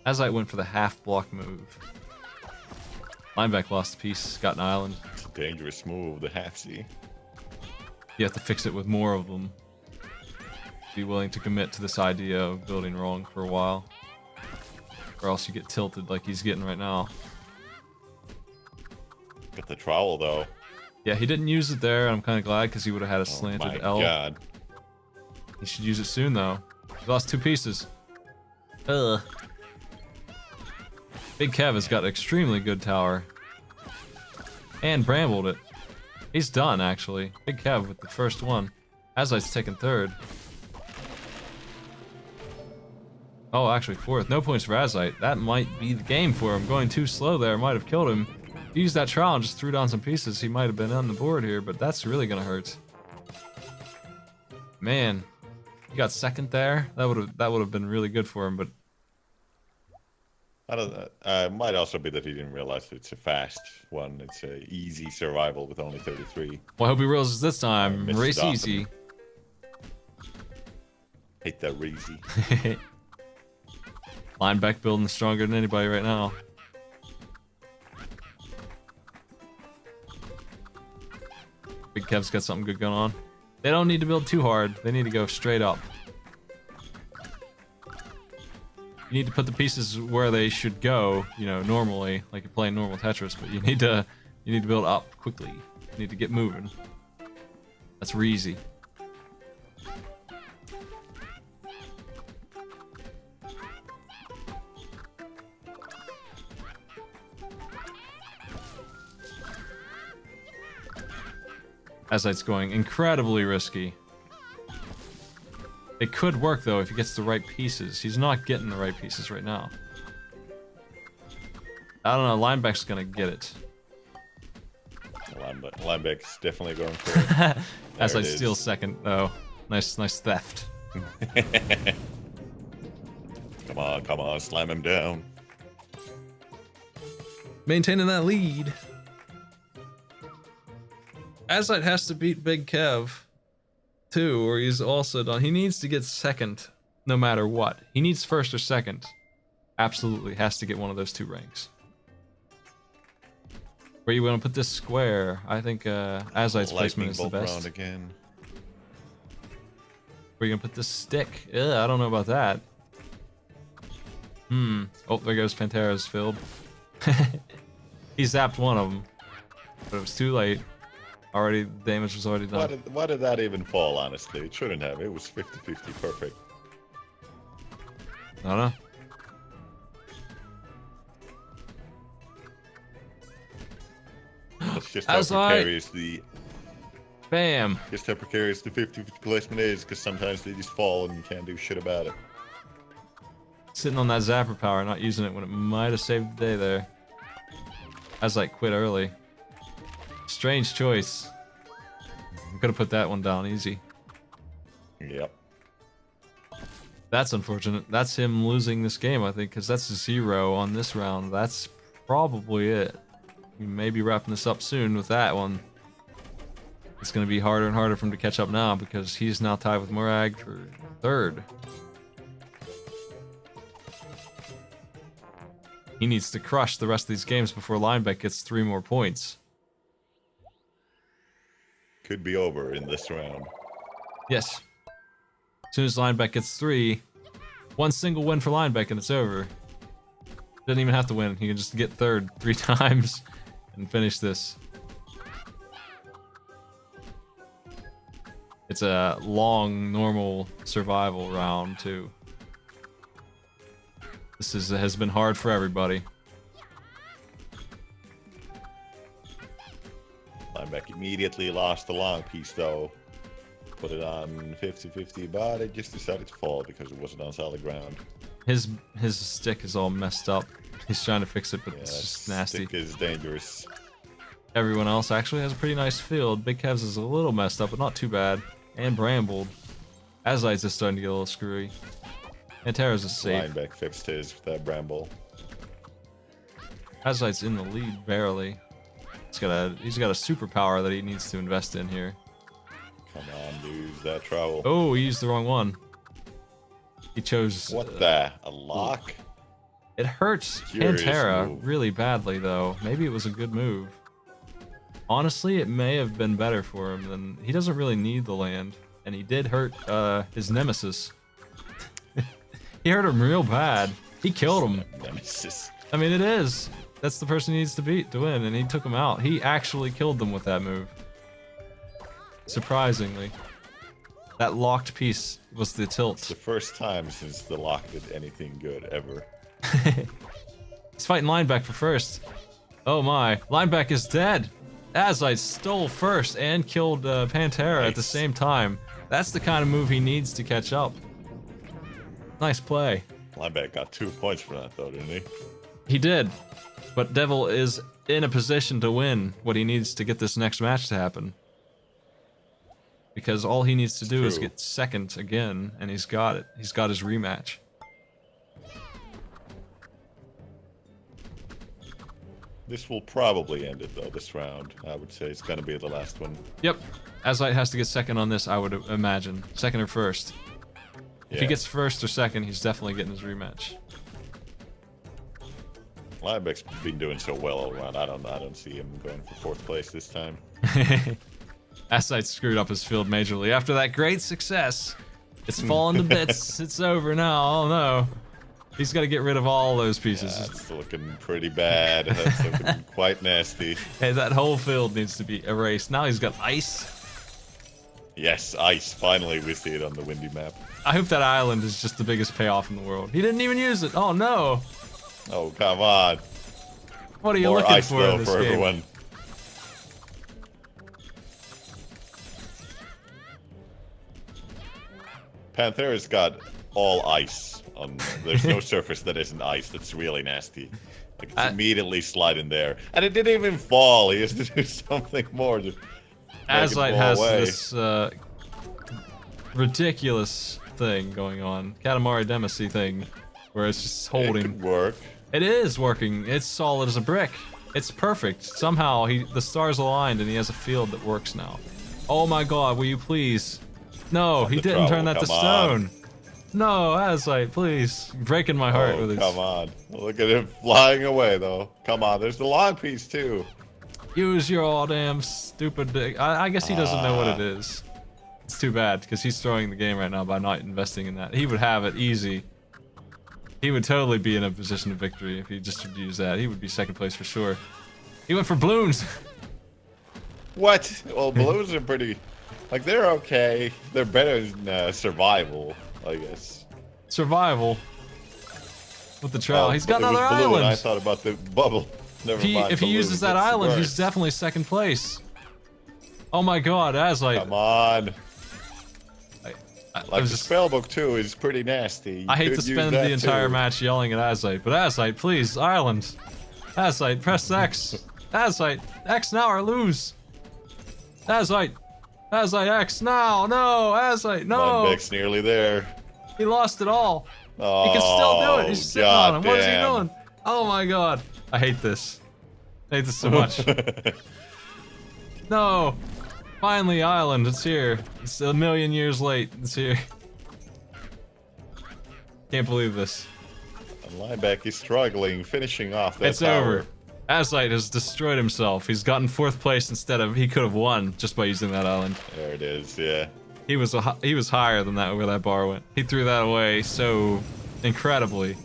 Azite went for the half block move. Lineback lost a piece, got an island. It's a dangerous move, the half-C. You have to fix it with more of them. Be willing to commit to this idea of building wrong for a while. Or else you get tilted like he's getting right now. Got the trowel though. Yeah, he didn't use it there. I'm kind of glad because he would have had a Oh slanted my L. god. He should use it soon though. He lost 2 pieces. Ugh. Big Kev has got an extremely good tower. And brambled it. He's done actually. Big Kev with the first one. Azite's taking 3rd. Oh, actually 4th. No points for Azite. That might be the game for him. Going too slow there might have killed him. If he used that trowel and just threw down some pieces, he might have been on the board here, but that's really gonna hurt. Man. He got second there. That would have been really good for him, but I don't know. Might also be that he didn't realize that it's a fast one. It's a easy survival with only 33. well, I hope he realizes this time. Missed Race it off. easy. Hate that Reezy. Lineback building stronger than anybody right now. Big Kev's got something good going on. They don't need to build too hard. They need to go straight up. You need to put the pieces where they should go, you know, normally, like you're playing normal Tetris, but you need to build up quickly. You need to get moving. That's Reezy. Azite's going incredibly risky. It could work though if he gets the right pieces. He's not getting the right pieces right now. I don't know, Lineback's gonna get it. Lineback's definitely going for it. Azite steals second though. Nice theft. Come on, slam him down. Maintaining that lead. Azite has to beat Big Kev too, or he's also done. He needs to get second no matter what. He needs first or second. Absolutely has to get one of those two ranks. Where you want to put this square? I think Azite's placement is the best. Again. Where you gonna put this stick? Ugh, I don't know about that. Oh, there goes Pantera's field. He zapped one of them, but it was too late. Already, damage was already done. Why did that even fall, honestly? It shouldn't have. It was 50-50 perfect. I don't know. That's just how precarious the... Bam! Just how precarious the 50-50 placement is, because sometimes they just fall and you can't do shit about it. Sitting on that zapper power, not using it when it might have saved the day there. Azite quit early. Strange choice. Could have put that one down easy. Yep. That's unfortunate. That's him losing this game, I think, because that's a 0 on this round. That's probably it. We may be wrapping this up soon with that one. It's going to be harder and harder for him to catch up now because he's now tied with Murag for third. He needs to crush the rest of these games before Lineback gets 3 more points. Could be over in this round. Yes. As soon as Lineback gets 3, one single win for Lineback and it's over. Doesn't even have to win. He can just get third 3 times and finish this. It's a long, normal survival round, too. This has been hard for everybody. Lineback immediately lost the long piece, though. Put it on 50-50, but it just decided to fall because it wasn't on solid ground. His stick is all messed up. He's trying to fix it, but Yeah, it's just nasty. Stick is dangerous. Everyone else actually has a pretty nice field. Big Kev's is a little messed up, but not too bad. And brambled. Azite's is starting to get a little screwy. And Terra's is safe. Lineback fixed his with that bramble. Azite's in the lead barely. He's got a superpower that he needs to invest in here. Come on, use that trowel. Oh, he used the wrong one. He chose. What the? A lock? It hurts Curious Pantera move. really badly, though. Maybe it was a good move. Honestly, it may have been better for him than... He doesn't really need the land. And he did hurt his nemesis. He hurt him real bad. He killed him. Nemesis. I mean, it is. That's the person he needs to beat to win, and he took him out. He actually killed them with that move. Surprisingly. That locked piece was the tilt. It's the first time since the lock did anything good, ever. He's fighting Lineback for first. Oh my. Lineback is dead. Azite stole first and killed Pantera at the same time. That's the kind of move he needs to catch up. Nice play. Lineback got 2 points for that, though, didn't he? He did. But Devil is in a position to win what he needs to get this next match to happen. because all he needs to do is True. get second again, and he's got it. He's got his rematch. This will probably end it though. This round, I would say, it's gonna be the last one. Yep. Azite has to get second on this, I would imagine. Second or first. If he Yeah. gets first or second, he's definitely getting his rematch. Lineback's been doing so well all around. I don't see him going for fourth place this time. Azite screwed up his field majorly. After that great success, it's fallen to bits. It's over now. Oh no. He's got to get rid of all those pieces. Yeah, it's looking pretty bad. That's looking quite nasty. Hey, that whole field needs to be erased. Now he's got ice. Yes, ice. Finally, we see it on the windy map. I hope that island is just the biggest payoff in the world. He didn't even use it. Oh no. Oh, come on. What are you More looking ice, for though, in this for game? everyone. Panthera's got all ice. There's no surface that isn't ice. That's really nasty. Like, it's immediately slide in there. And it didn't even fall. He has to do something more to make it Azite fall has away. this ridiculous thing going on. Katamari Damacy thing. Where it's just It holding. could work. It is working. It's solid as a brick. It's perfect. Somehow the stars aligned and he has a field that works now. Oh my god, will you please? No, he the didn't turn trouble, that to come on. stone. No, Azite, please. You're breaking my heart Oh, with his. come on. Look at him flying away, though. Come on, there's the long piece, too. Use your all damn stupid dick. I guess he doesn't know what it is. It's too bad, because he's throwing the game right now by not investing in that. He would have it easy. He would totally be in a position of victory if he just would use that. He would be second place for sure. He went for balloons. What? Well, balloons are pretty... Like, they're okay. They're better than survival, I guess. Survival. With the trial. Oh, He's but got it was another blue, and I island. thought about the bubble. Never mind. If he uses balloons, that it's island, he's worse. definitely second place. Oh my god, Azite. Come on. I Like, was the just- spellbook, too, is pretty nasty. You I hate could to use spend that, the entire too. match yelling at Azite, but Azite, please, island. Azite, press X. Azite, X now or lose. Azite. Azite, X now. No, Azite, no. Lineback's nearly there. He lost it all. Oh, He can still do it. He's sitting on him. What is he goddamn. doing? Oh my god. I hate this. I hate this so much. No. Finally, Island. It's here. It's a million years late. It's here. Can't believe this. And lineback is struggling, finishing off that It's tower. over. Azite has destroyed himself. He's gotten fourth place instead of he could have won just by using that island. There it is, yeah. He was higher than that where that bar went. He threw that away so incredibly.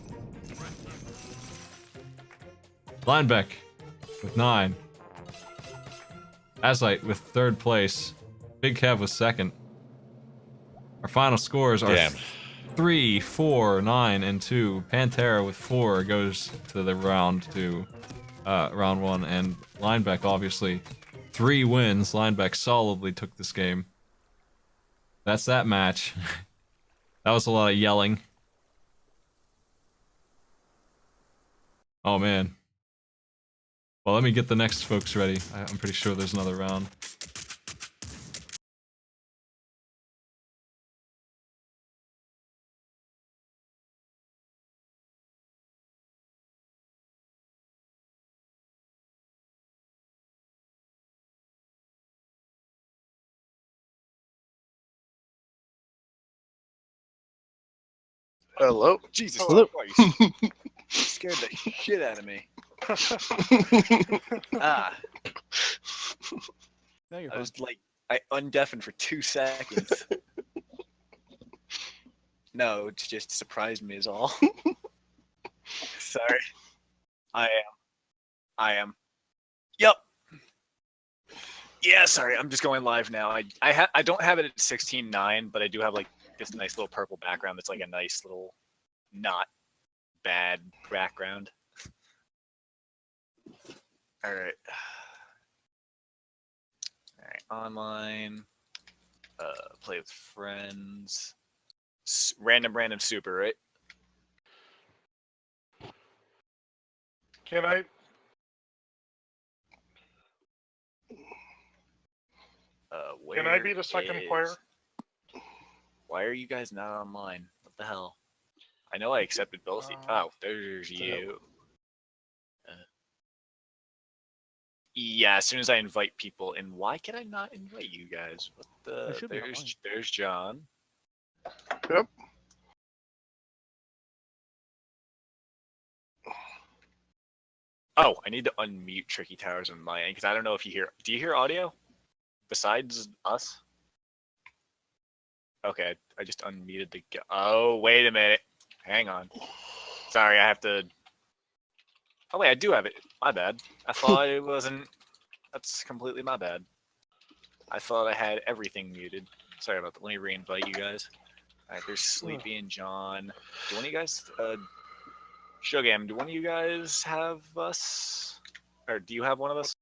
Linebeck with 9. Azite with 3rd place. Big Kev with 2nd. Our final scores are Damn. 3, 4, 9, and 2. Pantera with 4 goes to the round 1, and Linebeck obviously 3 wins. Linebeck solidly took this game. That's that match. That was a lot of yelling. Oh man. Well, let me get the next folks ready. I'm pretty sure there's another round. Hello? Jesus Hello. Christ. Scared the shit out of me. No, you're I fine. was like, I undeafened for 2 seconds. No, it just surprised me is all. Sorry. I am. Yep. Yeah, sorry, I'm just going live now. I don't have it at 16:9, but I do have like this nice little purple background that's like a nice little not bad background. All right. All right, online, play with friends, random super, right? Can I? Where I be the second player? Why are you guys not online? What the hell? I know I accepted both. Oh, there's you. Yeah, as soon as I invite people, and why can I not invite you guys? What the? There's John. Yep. Oh, I need to unmute Tricky Towers on my end because I don't know if you hear. Do you hear audio besides us? Okay, I just unmuted the. Oh, wait a minute. Hang on. Sorry, I have to. Oh wait, I do have it. My bad. I thought it wasn't. That's completely my bad. I thought I had everything muted. Sorry about that. Let me re-invite you guys. All right, there's Sleepy and John. Do one of you guys, Shugam, do one of you guys have us? Or do you have one of us?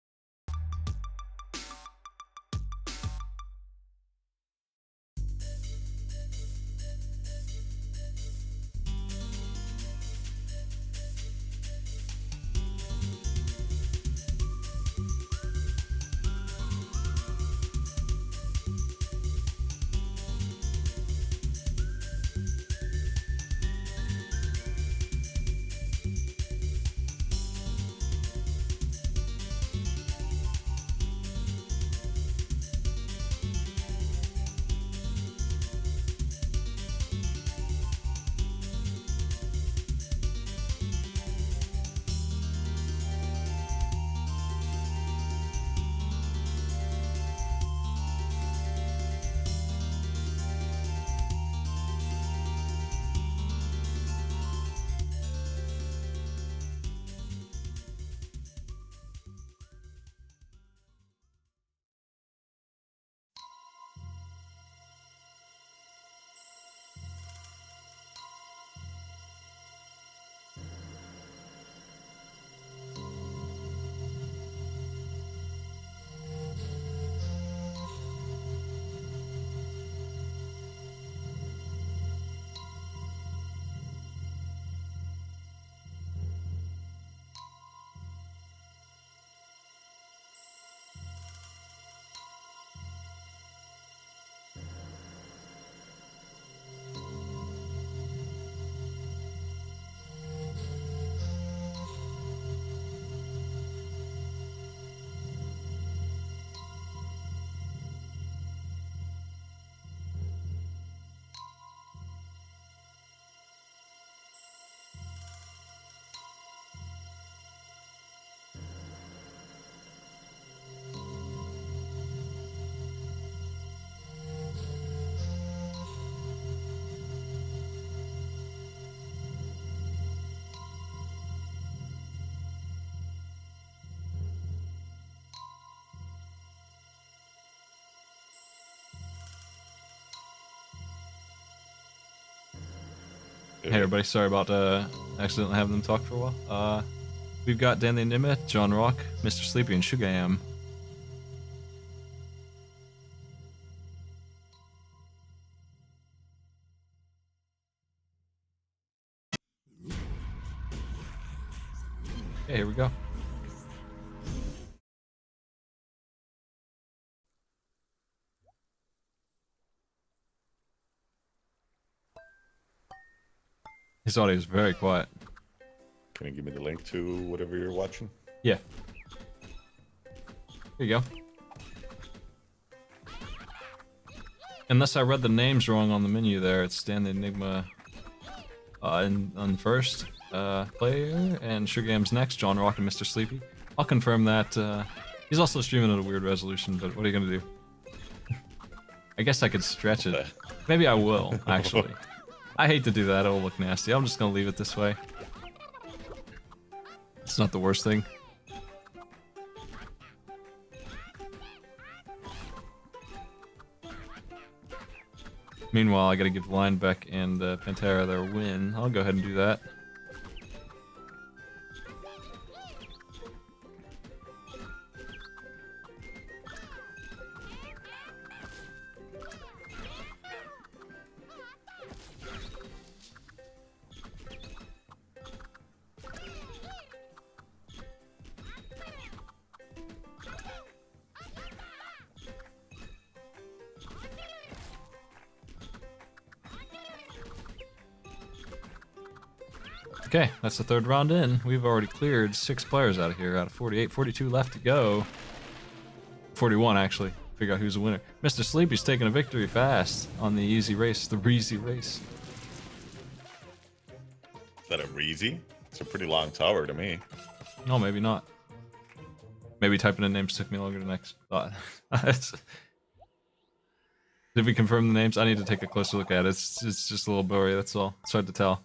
Hey everybody, sorry about accidentally having them talk for a while. We've got Dan the Enigma, John Rock, Mr. Sleepy, and Shugam. Okay, here we go. His audio is very quiet. Can you give me the link to whatever you're watching? Yeah. Here you go. Unless I read the names wrong on the menu there, it's Dan the Enigma on first player, and Sugargam's next, John Rock and Mr. Sleepy. I'll confirm that. He's also streaming at a weird resolution, but what are you gonna do? I guess I could stretch it. Maybe I will, actually. I hate to do that, it'll look nasty. I'm just gonna leave it this way. It's not the worst thing. Meanwhile, I gotta give Linebeck and Pantera their win. I'll go ahead and do that. Okay, that's the third round in. We've already cleared 6 players out of here out of 48. 42 left to go. 41 actually. Figure out who's the winner. Mr. Sleepy's taking a victory fast on the easy race, the breezy race. Is that a breezy? It's a pretty long tower to me. No, maybe not. Maybe typing in names took me longer than I thought. Did we confirm the names? I need to take a closer look at it. It's just a little blurry, that's all. It's hard to tell.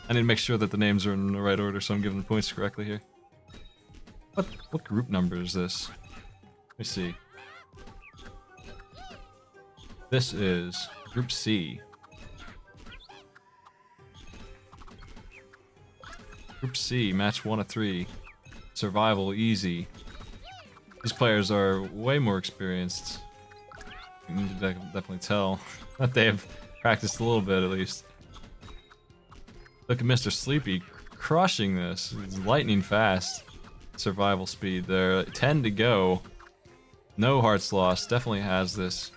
I need to make sure that the names are in the right order so I'm giving the points correctly here. What group number is this? Let me see. This is Group C. Group C, match 1 of 3. Survival, easy. These players are way more experienced. You can definitely tell that they have practiced a little bit at least. Look at Mr. Sleepy crushing this. It's lightning fast. Survival speed there. 10 to go. No hearts lost. Definitely has this.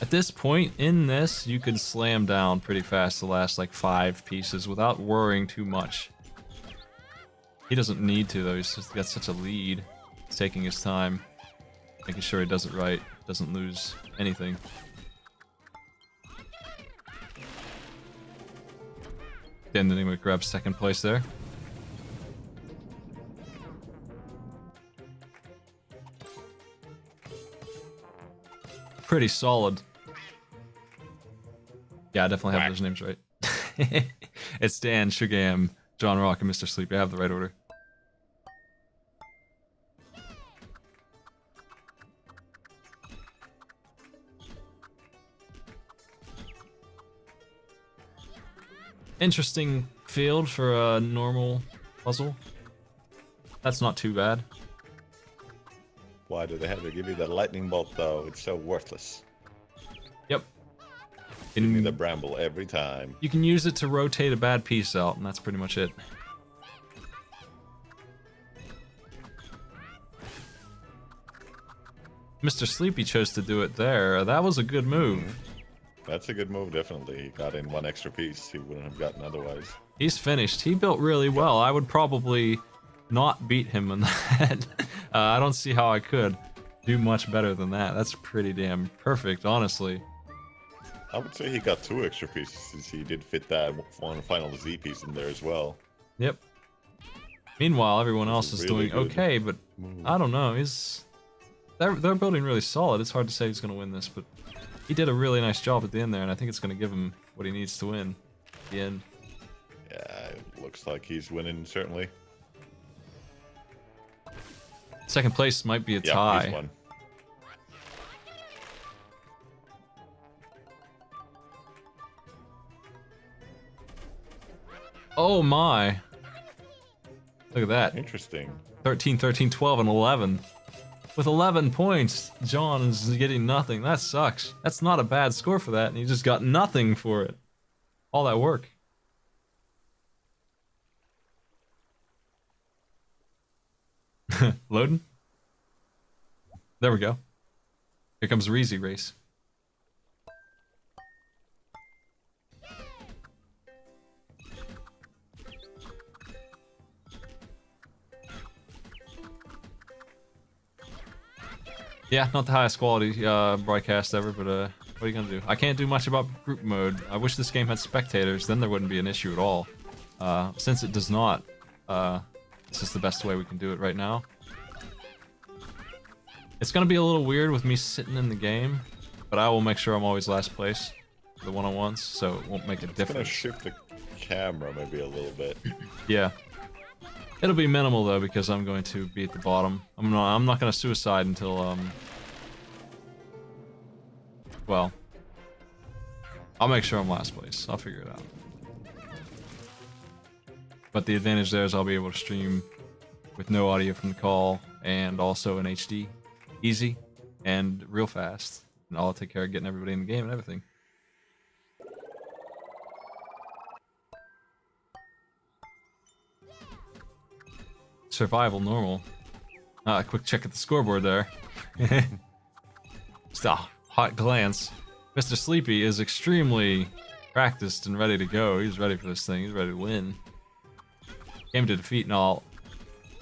At this point in this, you can slam down pretty fast the last like 5 pieces without worrying too much. He doesn't need to though. He's just got such a lead. He's taking his time, making sure he does it right, doesn't lose anything. Again, then he would grab 2nd place there. Pretty solid. Yeah, I definitely have those names right. It's Dan, Shugam, John Rock, and Mr. Sleepy. I have the right order. Interesting field for a normal puzzle. That's not too bad. Why do they have to give you that lightning bolt though? It's so worthless. Yep. Give me the bramble every time. You can use it to rotate a bad piece out, and that's pretty much it. Mr. Sleepy chose to do it there. That was a good move. That's a good move, definitely. He got in 1 extra piece he wouldn't have gotten otherwise. He's finished. He built really well. I would probably not beat him in that. I don't see how I could do much better than that. That's pretty damn perfect, honestly. I would say he got 2 extra pieces since he did fit that one final Z piece in there as well. Yep. Meanwhile, everyone else is really doing good okay, but I don't know. They're building really solid. It's hard to say who's going to win this, but he did a really nice job at the end there, and I think it's going to give him what he needs to win at the end. Yeah, it looks like he's winning, certainly. 2nd place might be a tie. He's won. Oh my. Look at that. Interesting. 13, 13, 12, and 11. With 11 points, John is getting nothing. That sucks. That's not a bad score for that, and he just got nothing for it. All that work. Loading? There we go. Here comes Reezy Race. Yeah, not the highest quality broadcast ever, but what are you gonna do? I can't do much about group mode. I wish this game had spectators, then there wouldn't be an issue at all. Since it does not, this is the best way we can do it right now. It's gonna be a little weird with me sitting in the game, but I will make sure I'm always last place for the one-on-ones, so it won't make a It's difference. gonna shift the camera maybe a little bit. Yeah. It'll be minimal though because I'm going to be at the bottom. I'm not gonna suicide until well, I'll make sure I'm last place. I'll figure it out. But the advantage there is I'll be able to stream with no audio from the call and also in HD, easy and real fast, and I'll take care of getting everybody in the game and everything. Survival normal. A quick check at the scoreboard there. Just a hot glance. Mr. Sleepy is extremely practiced and ready to go. He's ready for this thing. He's ready to win. Game to defeat and all.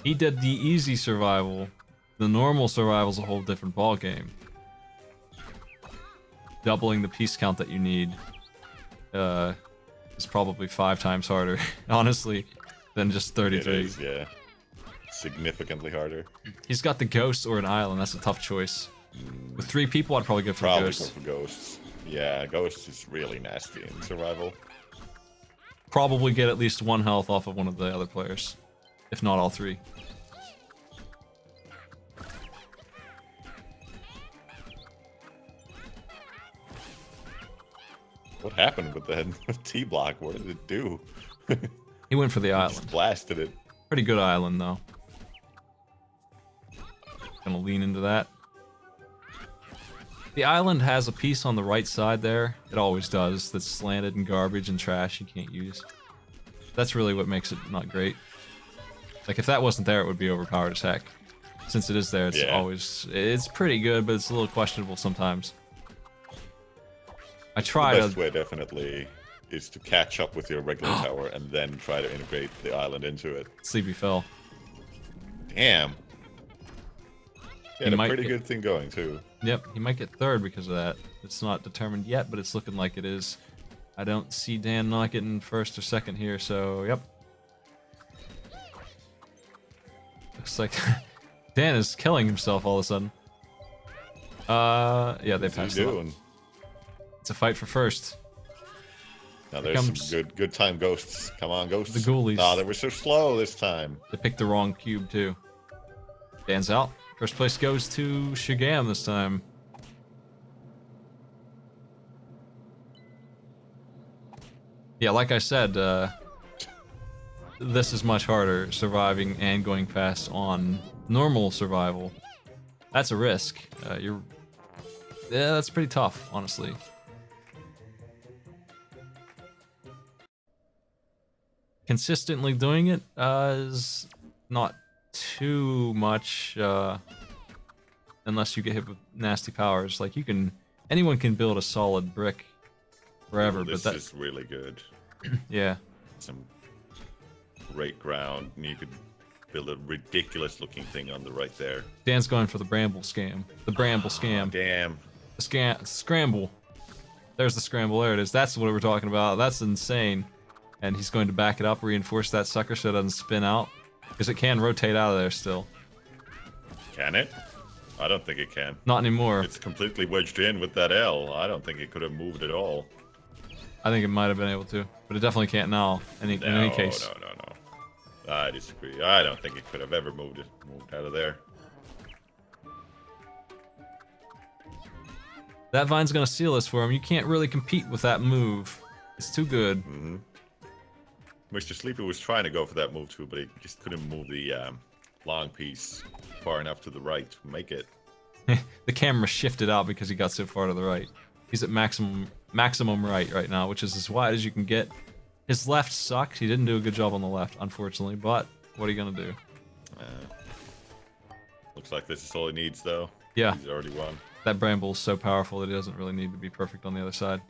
He did the easy survival. The normal survival's a whole different ball game. Doubling the piece count that you need is probably 5 times harder, honestly, than just 33. It is, yeah. Significantly harder. He's got the ghost or an island. That's a tough choice. With 3 people, I'd probably go for Probably ghost. go for ghosts. Yeah, ghosts is really nasty in survival. Probably get at least 1 health off of one of the other players, if not all 3. What happened with that T-block? What did it do? He went for the Just island. blasted it. Pretty good island, though. Gonna lean into that. The island has a piece on the right side there. It always does. That's slanted and garbage and trash you can't use. That's really what makes it not great. Like, if that wasn't there, it would be overpowered as heck. Since it is there, it's always... It's pretty good, but it's a little questionable sometimes. I try The to... best way, definitely, is to catch up with your regular tower and then try to integrate the island into it. Sleepy fell. Damn. He had He a might pretty get- good thing going, too. Yep, he might get 3rd because of that. It's not determined yet, but it's looking like it is. I don't see Dan not getting 1st or 2nd here, so yep. Looks like Dan is killing himself all of a sudden. Yeah, they What's he passed it up. doing? It's a fight for 1st. Now there's comes- some good time ghosts. Come on, ghosts. The ghoulies. Oh, they were so slow this time. They picked the wrong cube, too. Dan's out. 1st place goes to Shigam this time. Yeah, like I said, this is much harder, surviving and going fast on normal survival. That's a risk. Yeah, that's pretty tough, honestly. Consistently doing it is not too much, unless you get hit with nasty powers. Like, anyone can build a solid brick forever, This but that, is really good. yeah. Some great ground, and you could build a ridiculous looking thing on the right there. Dan's going for the bramble scam. The bramble scam. Damn. The scramble. There's the scramble. There it is. That's what we're talking about. That's insane. And he's going to back it up, reinforce that sucker so it doesn't spin out. Because it can rotate out of there still. Can it? I don't think it can. Not anymore. It's completely wedged in with that L. I don't think it could have moved at all. I think it might have been able to. But it definitely can't now, in any case. No. I disagree. I don't think it could have ever moved out of there. That vine's going to seal this for him. You can't really compete with that move. It's too good. Mm-hmm. Mr. Sleepy was trying to go for that move too, but he just couldn't move the long piece far enough to the right to make it. The camera shifted out because he got so far to the right. He's at maximum right now, which is as wide as you can get. His left sucked. He didn't do a good job on the left, unfortunately, but what are you going to do? Looks like this is all he needs, though. Yeah. He's already won. That bramble is so powerful that he doesn't really need to be perfect on the other side.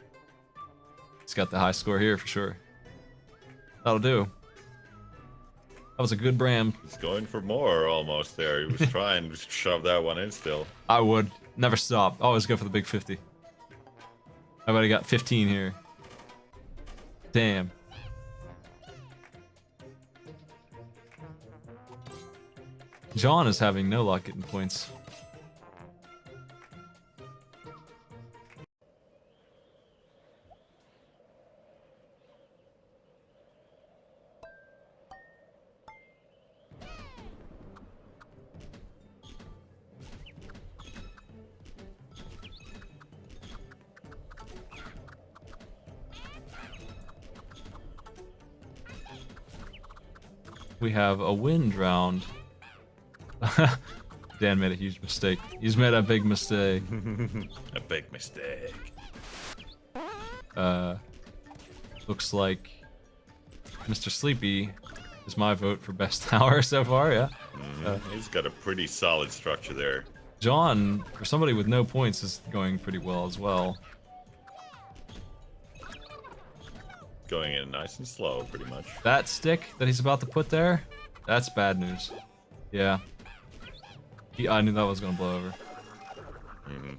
He's got the high score here for sure. That'll do. That was a good bram. He's going for more almost there. He was trying to shove that one in still. I would. Never stop. Always go for the big 50. I've already got 15 here. Damn. John is having no luck getting points. We have a wind round. Dan made a huge mistake. He's made a big mistake. A big mistake. Looks like Mr. Sleepy is my vote for best tower so far, yeah. He's got a pretty solid structure there. John, for somebody with no points, is going pretty well as well. going in nice and slow, pretty much. That stick that he's about to put there, that's bad news. Yeah. I knew that was gonna blow over. Mm-hmm.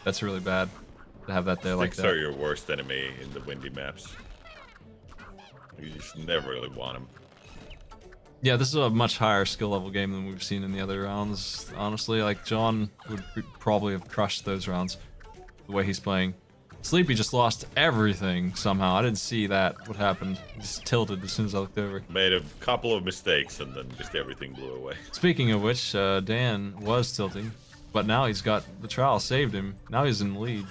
That's really bad to have that there like Sticks are that. your worst enemy in the windy maps. You just never really want them. Yeah, this is a much higher skill level game than we've seen in the other rounds. Honestly, like John would probably have crushed those rounds the way he's playing. Sleepy just lost everything somehow. I didn't see that. What happened? He just tilted as soon as I looked over. Made a couple of mistakes and then just everything blew away. Speaking of which, Dan was tilting, but now he's got the trowel saved him. Now he's in the lead.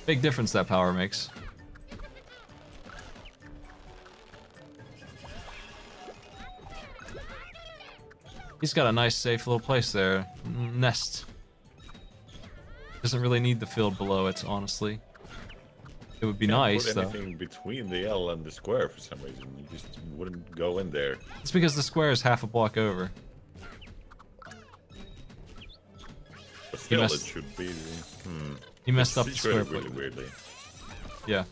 Big difference that power makes. He's got a nice safe little place there. Nest. Doesn't really need the field below it, honestly. It would be nice, put though. anything between the L and the square for some reason. You just wouldn't go in there. It's because the square is half a block over. But still, it messed- should be... He messed up the It's square situated plate. really weirdly. Yeah.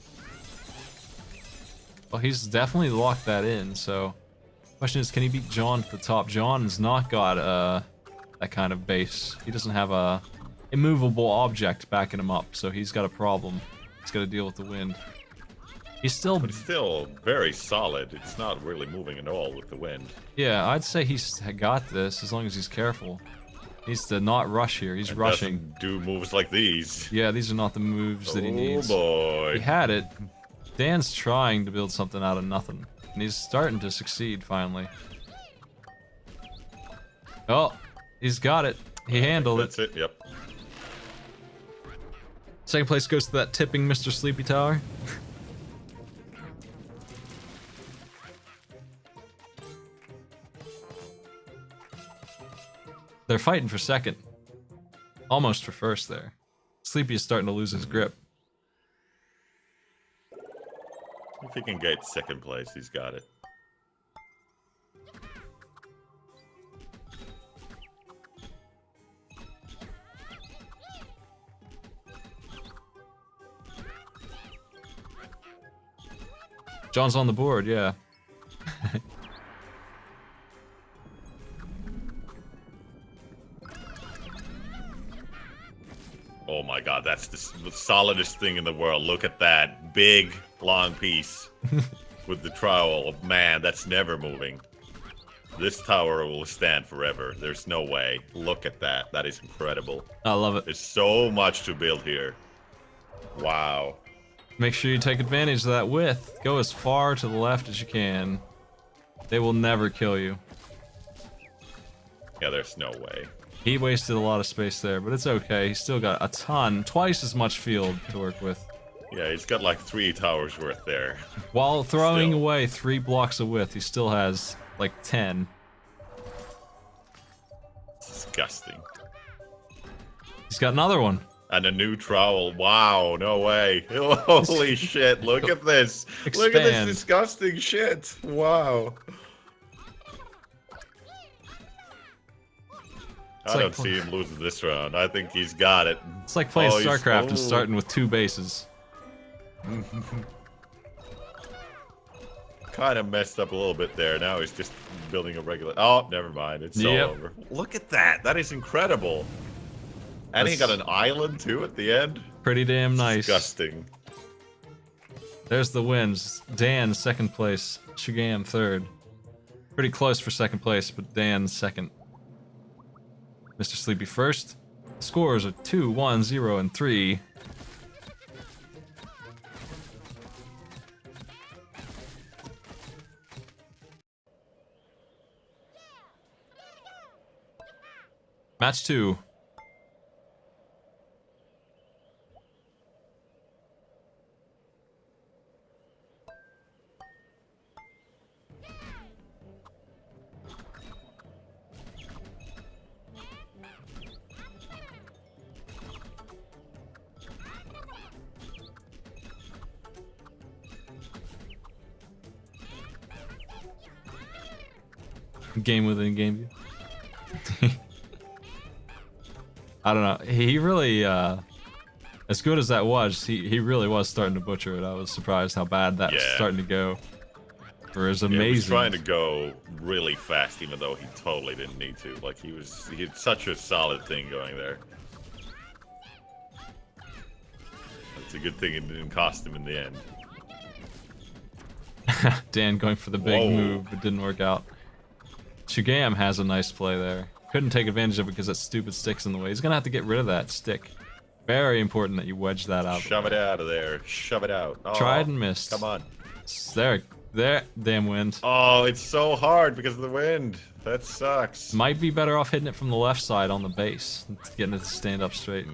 Well, he's definitely locked that in, so... Question is, can he beat John at the top? John's not got that kind of base. He doesn't have a immovable object backing him up, so he's got a problem. He's got to deal with the wind. He's still... But it's still very solid. It's not really moving at all with the wind. Yeah, I'd say he's got this as long as he's careful. He needs to not rush here. He's It rushing. doesn't do moves like these. Yeah, these are not the moves that he needs. Oh boy. He had it. Dan's trying to build something out of nothing. And he's starting to succeed, finally. Oh, he's got it. He handled it. That's it, yep. Second place goes to that tipping Mr. Sleepy Tower. They're fighting for second. Almost for first there. Sleepy is starting to lose his grip. If he can get second place, he's got it. John's on the board, yeah. Oh my god, that's the solidest thing in the world. Look at that big, long piece with the trowel. Man, that's never moving. This tower will stand forever. There's no way. Look at that. That is incredible. I love it. There's so much to build here. Wow. Make sure you take advantage of that width. Go as far to the left as you can. They will never kill you. Yeah, there's no way. He wasted a lot of space there, but it's okay. He's still got a ton, twice as much field to work with. Yeah, he's got like 3 towers worth there. While throwing Still. away 3 blocks of width, he still has like 10. Disgusting. He's got another one. And a new trowel. Wow, no way. Holy shit, look at this. Look at this Expand. disgusting shit. Wow. I like don't see him losing this round. I think he's got it. It's like playing Oh, he's- StarCraft and oh. starting with 2 bases. Kind of messed up a little bit there. Now he's just building a regular... Oh, never mind. It's all Yep. over. Look at that. That is incredible. And he got an island, too, at the end. Pretty damn nice. Disgusting. There's the wins. Dan, second place. Shugam, third. Pretty close for second place, but Dan, second. Mr. Sleepy first. Scores are 2, 1, 0, and 3. Match 2. Game within game view. I don't know. He really As good as that was, he really was starting to butcher it. I was surprised how bad that was Yeah. starting to go. For as Yeah, he was amazing. trying to go really fast, even though he totally didn't need to. Like he had such a solid thing going there. It's a good thing it didn't cost him in the end. Dan going for the big Whoa. move, but didn't work out. Shugam has a nice play there. Couldn't take advantage of it because that stupid stick's in the way. He's gonna have to get rid of that stick. Very important that you wedge that out. Shove it out of there. Shove it out. Oh, Tried and missed. Come on. There, damn wind. Oh, it's so hard because of the wind. That sucks. Might be better off hitting it from the left side on the base, getting it to stand up straight.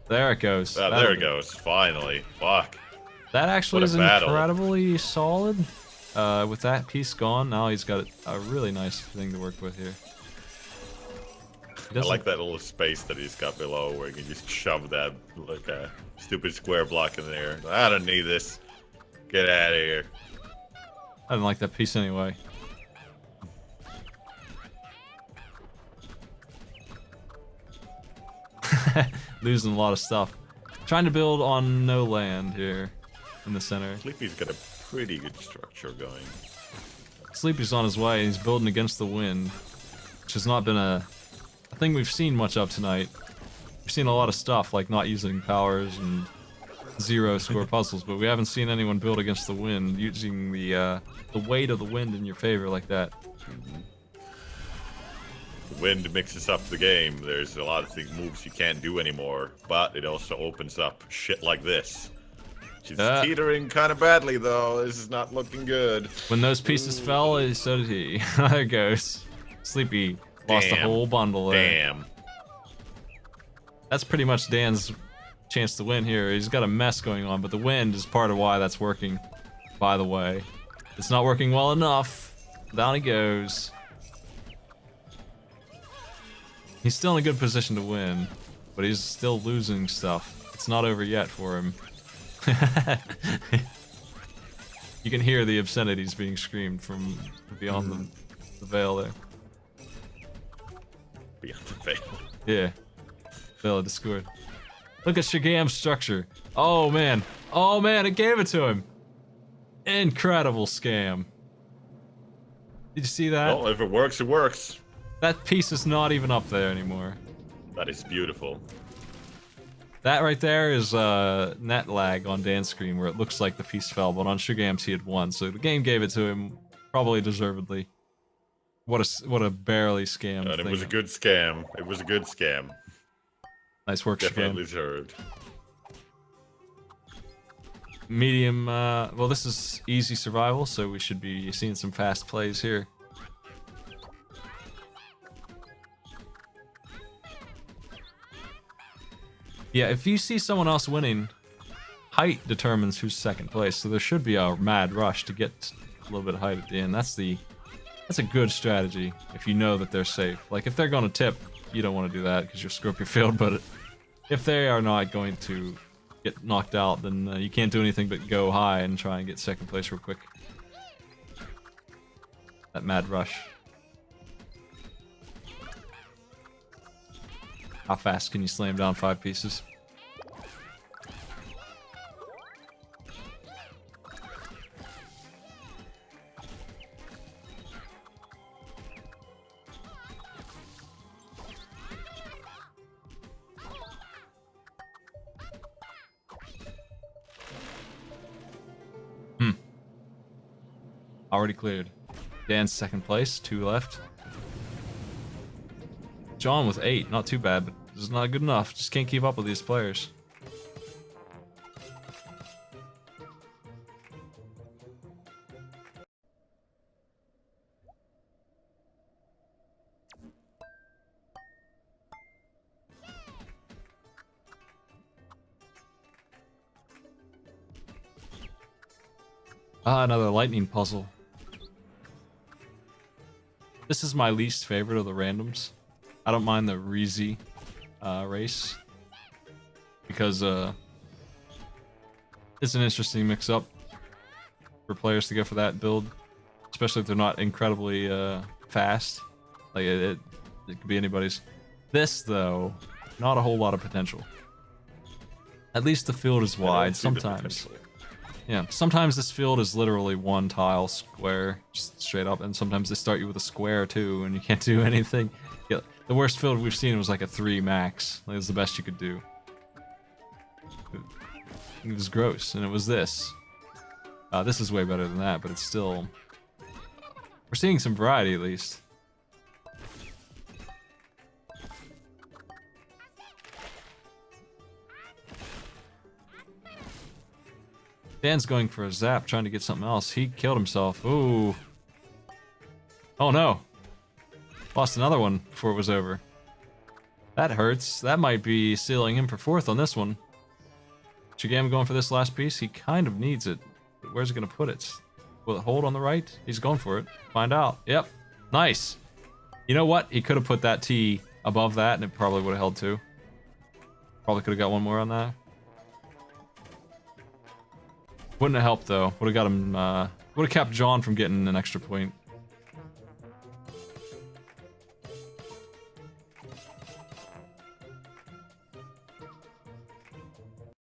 There it goes. Ah, there it goes. Finally. Fuck. That actually What a is battle. incredibly solid. With that piece gone, now he's got a really nice thing to work with here. I like that little space that he's got below where he can just shove that like a stupid square block in there. I don't need this. Get out of here. I didn't like that piece anyway. Losing a lot of stuff. Trying to build on no land here in the center. Sleepy's got a pretty good structure going. Sleepy's on his way. He's building against the wind, which has not been a thing we've seen much of tonight. We've seen a lot of stuff like not using powers and zero score puzzles, but we haven't seen anyone build against the wind using the weight of the wind in your favor like that. The wind mixes up the game. There's a lot of moves you can't do anymore, but it also opens up shit like this. She's teetering kind of badly though. This is not looking good. When those pieces fell, so did he. There it goes. Sleepy lost a whole bundle there. Damn. That's pretty much Dan's chance to win here. He's got a mess going on, but the wind is part of why that's working, by the way. It's not working well enough. Down he goes. He's still in a good position to win, but he's still losing stuff. It's not over yet for him. You can hear the obscenities being screamed from beyond the veil there. Beyond the veil. Yeah. Veil of Discord. Look at Shagam's structure. Oh man. Oh man, it gave it to him. Incredible scam. Did you see that? Well, if it works, it works. That piece is not even up there anymore. That is beautiful. That right there is net lag on Dan's screen where it looks like the piece fell, but on Shagam's he had won, so the game gave it to him, probably deservedly. What a barely scammed And thing. it was a good scam. It was a good scam. Nice work, Definitely Shagam. deserved. Medium, well this is easy survival, so we should be seeing some fast plays here. Yeah, if you see someone else winning, height determines who's second place, so there should be a mad rush to get a little bit of height at the end. That's a good strategy if you know that they're safe. Like if they're going to tip, you don't want to do that because you'll screw up your field, but if they are not going to get knocked out, then you can't do anything but go high and try and get second place real quick. That mad rush. How fast can you slam down 5 pieces? Already cleared. Dan's second place, 2 left. John with 8, not too bad, but this is not good enough. Just can't keep up with these players. Ah, another lightning puzzle. This is my least favorite of the randoms. I don't mind the Reezy race because it's an interesting mix-up for players to go for that build, especially if they're not incredibly fast. Like it could be anybody's. This though, not a whole lot of potential. At least the field is I don't wide. see the Sometimes. potential. Yeah, sometimes this field is literally one tile square, just straight up, and sometimes they start you with a square too, and you can't do anything. Yeah, the worst field we've seen was like a 3 max. Like, it was the best you could do. It was gross, and it was this. This is way better than that, but it's still... We're seeing some variety, at least. Dan's going for a zap, trying to get something else. He killed himself. Ooh. Oh no. Lost another one before it was over. That hurts. That might be sealing him for 4th on this one. Shigami going for this last piece. He kind of needs it. But where's he going to put it? Will it hold on the right? He's going for it. Find out. Yep. Nice. You know what? He could have put that T above that and it probably would have held too. Probably could have got one more on that. Wouldn't have helped though. Would have got him, would have kept John from getting an extra point.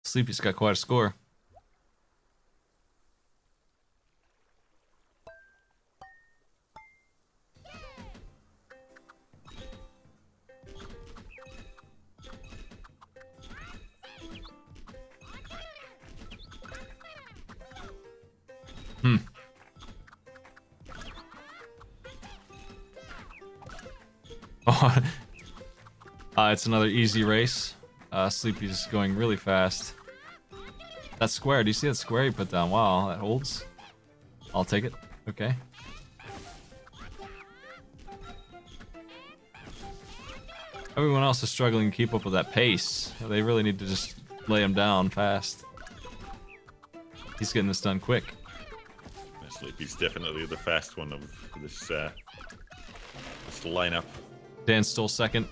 Sleepy's got quite a score. Oh, it's another easy race. Sleepy's going really fast. That square, do you see that square he put down? Wow, that holds. I'll take it. Okay. Everyone else is struggling to keep up with that pace. They really need to just lay him down fast. He's getting this done quick. Sleepy's definitely the fast one of this this lineup. Dan's still second.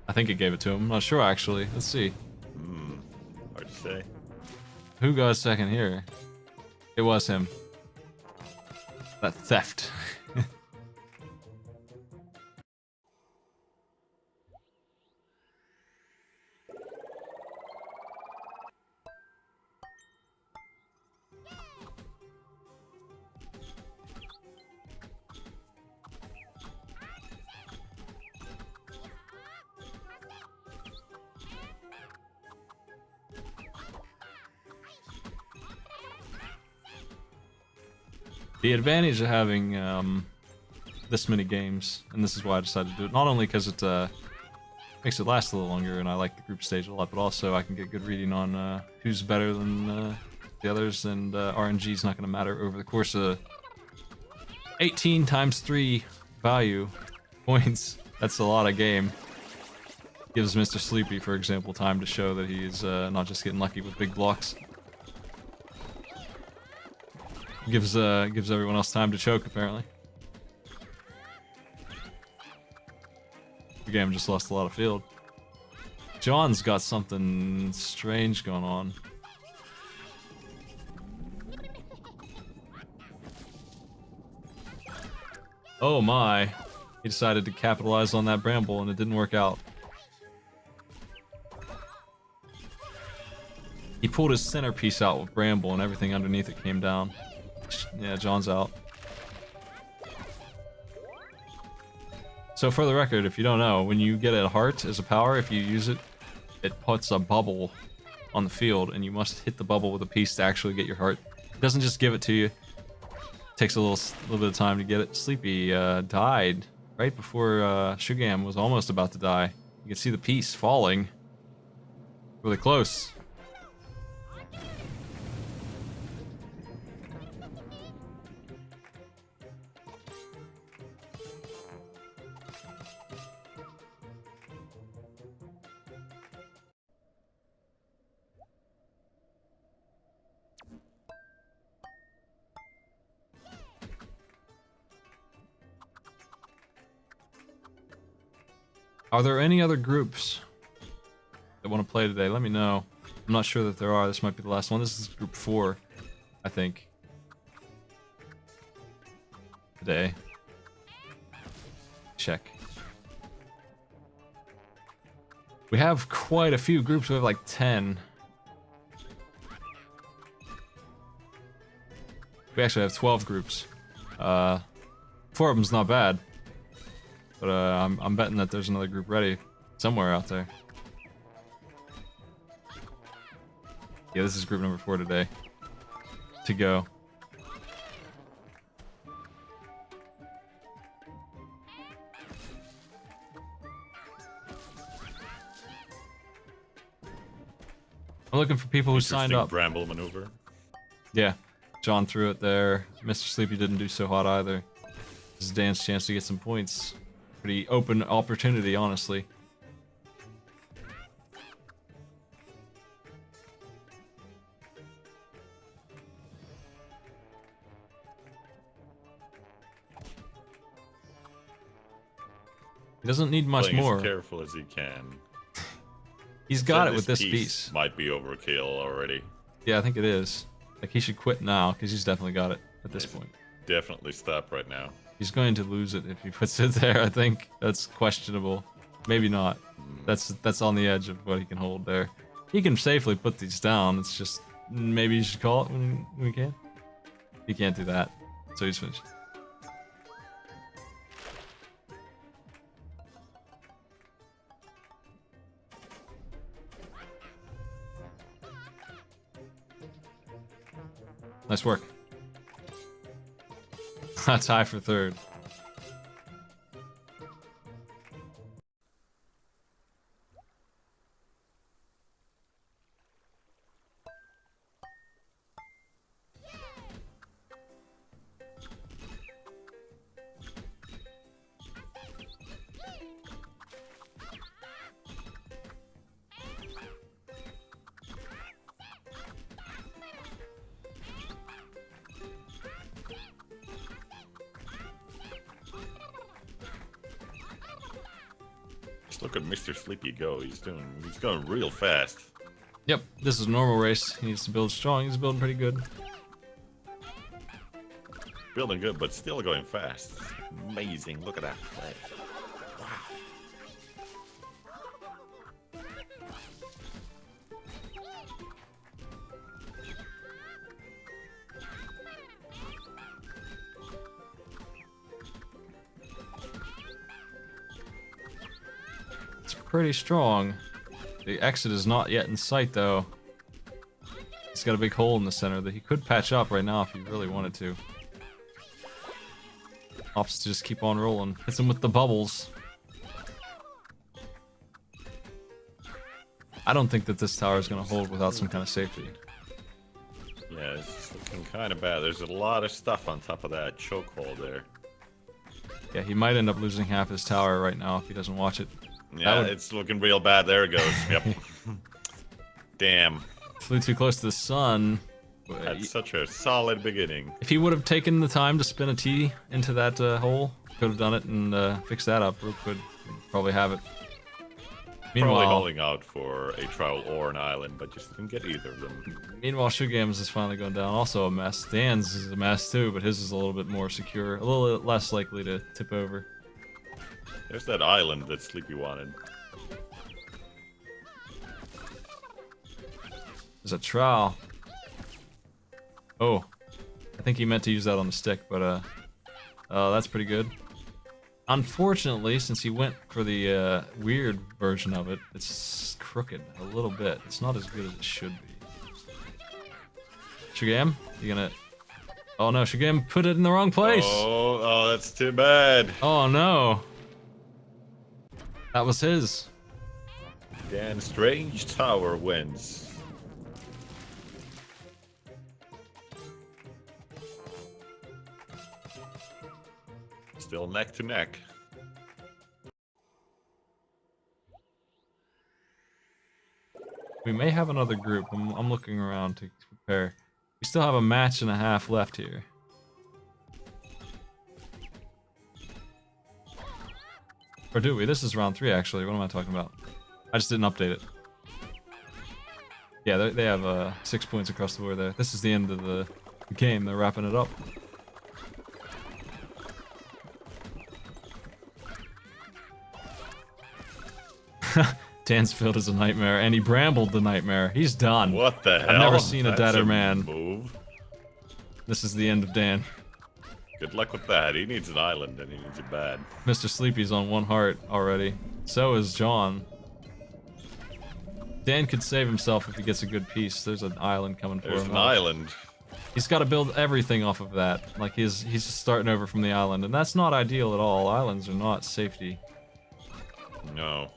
I think it gave it to him. I'm not sure actually. Let's see. Hard to say. Who got second here? It was him. That theft. The advantage of having this many games, and this is why I decided to do it, not only because it makes it last a little longer and I like the group stage a lot, but also I can get good reading on who's better than the others, and RNG is not going to matter over the course of 18 times 3 value points. That's a lot of game. Gives Mr. Sleepy, for example, time to show that he's not just getting lucky with big blocks. Gives everyone else time to choke, apparently. The game just lost a lot of field. John's got something strange going on. Oh my. He decided to capitalize on that bramble and it didn't work out. He pulled his centerpiece out with bramble and everything underneath it came down. Yeah, John's out. So for the record, if you don't know, when you get a heart as a power, if you use it, it puts a bubble on the field, and you must hit the bubble with a piece to actually get your heart. It doesn't just give it to you. It takes a little bit of time to get it. Sleepy died right before Shugam was almost about to die. You can see the piece falling. Really close. Are there any other groups that want to play today? Let me know. I'm not sure that there are. This might be the last one. This is group 4, I think. Today. Check. We have quite a few groups. We have like 10. We actually have 12 groups. 4 of them's not bad. But I'm betting that there's another group ready somewhere out there. Yeah, this is group number 4 today. To go. I'm looking for people who signed Interesting up. bramble maneuver. Yeah, John threw it there. Mr. Sleepy didn't do so hot either. This is Dan's chance to get some points. Pretty open opportunity, honestly. He doesn't need much Playing more. as careful as he can. He's got Said it with this piece. Might be overkill already. Yeah, I think it is. Like, he should quit now, because he's definitely got it at this point. Definitely stop right now. He's going to lose it if he puts it there, I think. That's questionable. Maybe not. That's on the edge of what he can hold there. He can safely put these down. It's just, maybe you should call it when we can. He can't do that. So he's finished. Nice work. Tie for third. Just look at Mr. Sleepy go. He's going real fast. Yep, this is a normal race. He needs to build strong. He's building pretty good. Building good, but still going fast. Amazing. Look at that play. Wow. It's pretty strong. The exit is not yet in sight, though. He's got a big hole in the center that he could patch up right now if he really wanted to. Opts to just keep on rolling. Hits him with the bubbles. I don't think that this tower is going to hold without some kind of safety. Yeah, it's looking kind of bad. There's a lot of stuff on top of that chokehold there. Yeah, he might end up losing half his tower right now if he doesn't watch it. Yeah, it's looking real bad. There it goes. Yep. Damn. Flew too close to the sun. That's such a solid beginning. If he would have taken the time to spin a T into that hole, could have done it and fixed that up real quick. Probably have it. Probably Meanwhile, holding out for a trowel or an island, but just didn't get either of them. meanwhile, Shugam's is finally going down. Also a mess. Dan's is a mess too, but his is a little bit more secure, a little less likely to tip over. There's that island that Sleepy wanted. There's a trowel. Oh, I think he meant to use that on the stick, but that's pretty good. Unfortunately, since he went for the weird version of it, it's crooked a little bit. It's not as good as it should be. Shugam, you gonna? Oh no, Shugam put it in the wrong place. Oh, that's too bad. Oh no. That was his. Dan Strange Tower wins. Still neck to neck. We may have another group. I'm looking around to prepare. We still have a match and a half left here. Or do we? This is round 3 actually. What am I talking about? I just didn't update it. Yeah, they have 6 points across the board there. This is the end of the game. They're wrapping it up. Dansfield is a nightmare, and he brambled the nightmare. He's done. What the hell? I've never seen a That's deader man. Move. This is the end of Dan. Good luck with that. He needs an island, and he needs it bad. Mr. Sleepy's on 1 heart already. So is John. Dan could save himself if he gets a good piece. There's an island coming for There's him. an island. He's got to build everything off of that. Like he's just starting over from the island, and that's not ideal at all. Islands are not safety. No.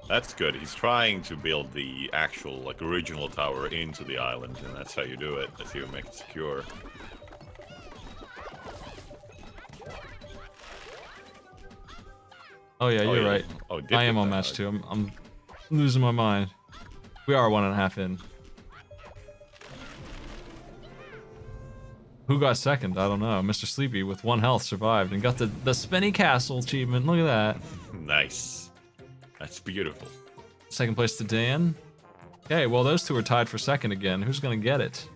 That's good. He's trying to build the actual, like, original tower into the island, and that's how you do it. That's how you make it secure. Oh yeah, you're yeah. right. Oh, did I get am on that, match okay. 2. I'm losing my mind. We are 1.5 in. Who got second? I don't know. Mr. Sleepy with 1 health survived and got the spinny castle achievement. Look at that. Nice. That's beautiful. Second place to Dan. Okay, well those two are tied for second again. Who's gonna get it?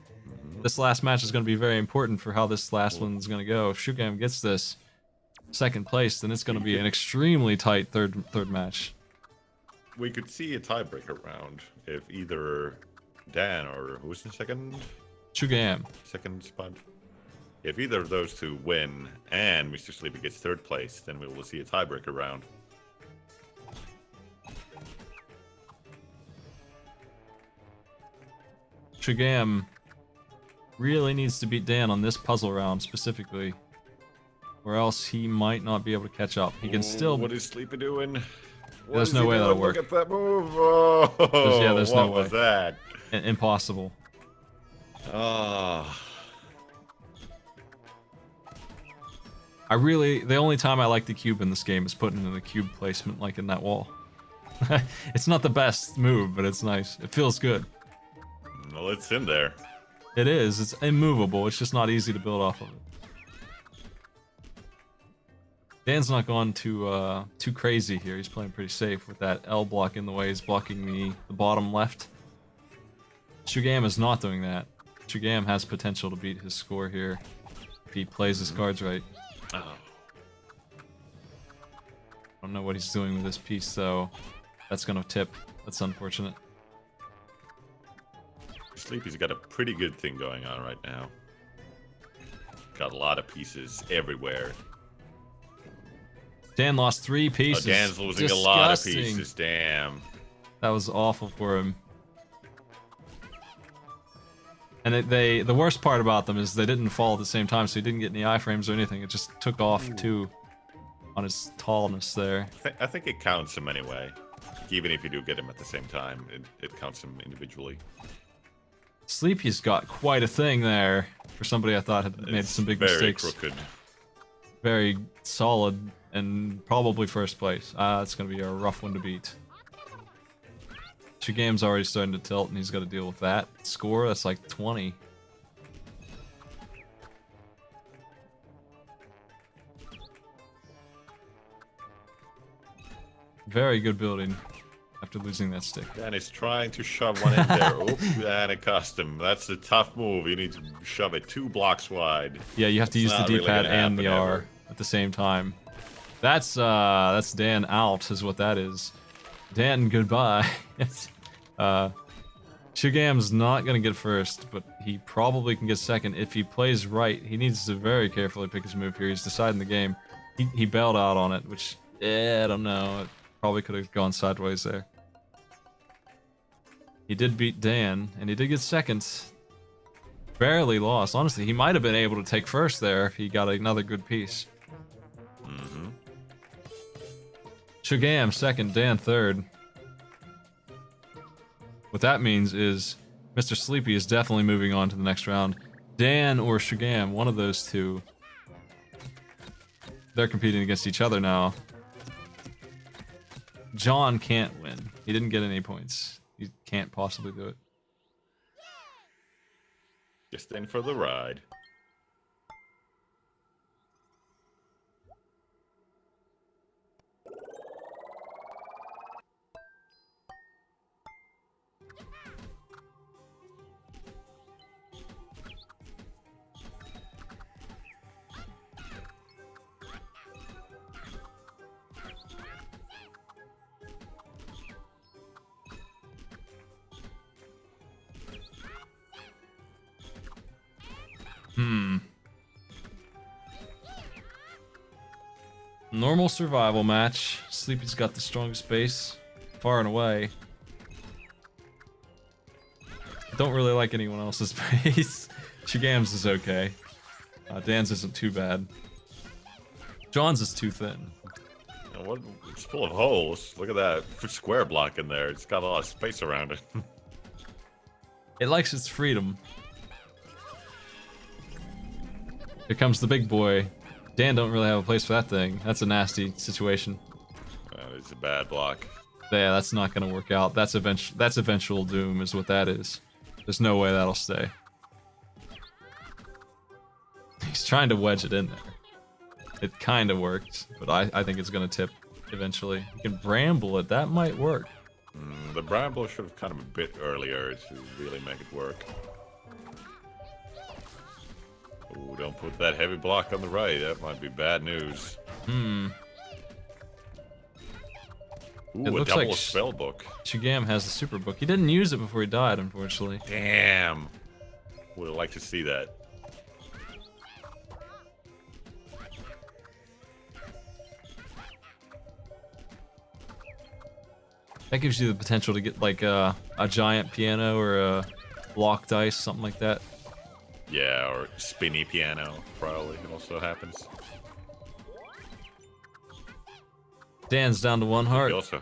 This last match is gonna be very important for how this last one's gonna go. If Shugam gets this second place, then it's gonna be an extremely tight third match. We could see a tiebreaker round if either Dan or who's in second Shugam. spot. If either of those two win and Mr. Sleepy gets 3rd place, then we will see a tiebreaker round. Shugam really needs to beat Dan on this puzzle round specifically, or else he might not be able to catch up. He can still. What is Sleepy doing? There's no way that'll work. Look at that move! Oh, There's no what was way. that? Impossible. Ah. The only time I like the cube in this game is putting in the cube placement like in that wall. It's not the best move, but it's nice. It feels good. Well, it's in there. It is. It's immovable. It's just not easy to build off of it. Dan's not gone too crazy here. He's playing pretty safe with that L block in the way. He's blocking the bottom left. Shugam is not doing that. Shugam has potential to beat his score here if he plays his cards right. Oh. I don't know what he's doing with this piece, though. That's gonna tip. That's unfortunate. Sleepy's got a pretty good thing going on right now. Got a lot of pieces everywhere. Dan lost 3 pieces. Oh, Dan's losing a lot of pieces, damn. That was awful for him. And the worst part about them is they didn't fall at the same time, so he didn't get any iframes or anything. It just took off 2 on his tallness there. I think it counts him anyway. Even if you do get him at the same time, it counts him individually. Sleepy's got quite a thing there for somebody I thought had made It's some big very mistakes. crooked. Very solid and probably 1st place. It's gonna be a rough one to beat. Shugam's already starting to tilt, and he's got to deal with that score. That's like 20. Very good building after losing that stick. Dan is trying to shove one in there. Oops, and a custom. That's a tough move. You need to shove it 2 blocks wide. Yeah, you have to It's use the not really D-pad gonna and the happen R ever. at the same time. That's Dan out, is what that is. Dan, goodbye. Shugam's not gonna get 1st, but he probably can get 2nd if he plays right. He needs to very carefully pick his move here. He's deciding the game. He bailed out on it, which I don't know. It probably could have gone sideways there. He did beat Dan, and he did get 2nd. Barely lost. Honestly, he might have been able to take 1st there if he got another good piece. Mm-hmm. Shugam 2nd, Dan 3rd. What that means is Mr. Sleepy is definitely moving on to the next round. Dan or Shugam, one of those two. They're competing against each other now. John can't win. He didn't get any points. He can't possibly do it. Just in for the ride. Hmm. Normal survival match. Sleepy's got the strongest base, far and away. Don't really like anyone else's base. Shigam's is okay. Dan's isn't too bad. John's is too thin. What? It's full of holes. Look at that square block in there. It's got a lot of space around it. It likes its freedom. Here comes the big boy. Dan don't really have a place for that thing. That's a nasty situation. That is a bad block. Yeah, that's not gonna work out. That's eventual doom is what that is. There's no way that'll stay. He's trying to wedge it in there. It kind of worked, but I think it's gonna tip eventually. You can bramble it. That might work. The bramble should have come a bit earlier to really make it work. Ooh, don't put that heavy block on the right. That might be bad news. Hmm. Ooh, It a looks double like spell book. Shigam has the super book. He didn't use it before he died, unfortunately. Damn. Would have liked to see that. That gives you the potential to get like a giant piano or a block dice, something like that. Yeah, or spinny piano probably also happens. Dan's down to one heart. He also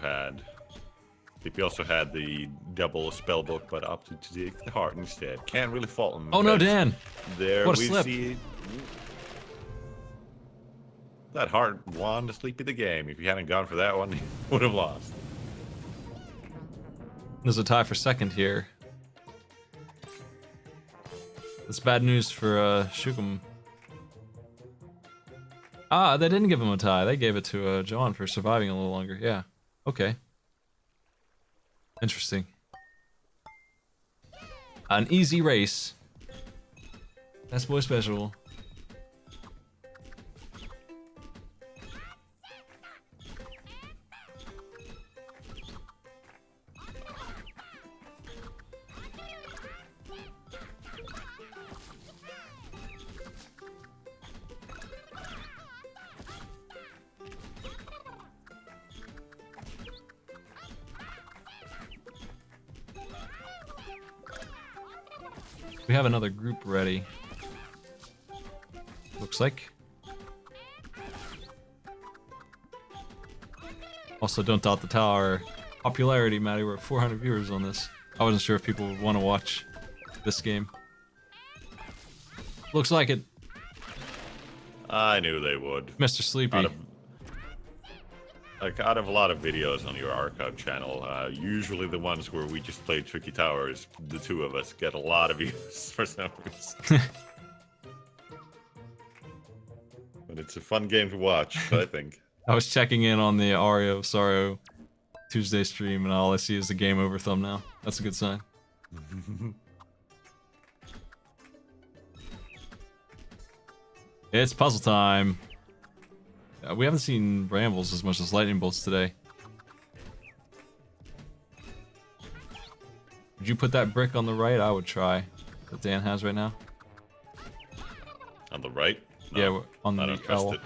had the double spell book, but opted to take the heart instead. Can't really fault him. Oh no, because Dan! There What a we slip. see that heart won to Sleepy the game. If you hadn't gone for that one, he would have lost. There's a tie for second here. That's bad news for Shugam. Ah, they didn't give him a tie. They gave it to John for surviving a little longer. Yeah. Okay. Interesting. An easy race. That's boy special. We have another group ready. Looks like. Also, don't doubt the tower. Popularity, Maddie. We're at 400 viewers on this. I wasn't sure if people would want to watch this game. Looks like it. I knew they would. Mr. Sleepy. Out of a lot of videos on your archive channel, usually the ones where we just play Tricky Towers, the two of us get a lot of views for some reason. But it's a fun game to watch, I think. I was checking in on the Ario Sorrow Tuesday stream, and all I see is the game over thumbnail. That's a good sign. It's puzzle time. We haven't seen brambles as much as lightning bolts today. Would you put that brick on the right? I would try. That Dan has right now. On the right? Yeah, on I the don't trust L. it.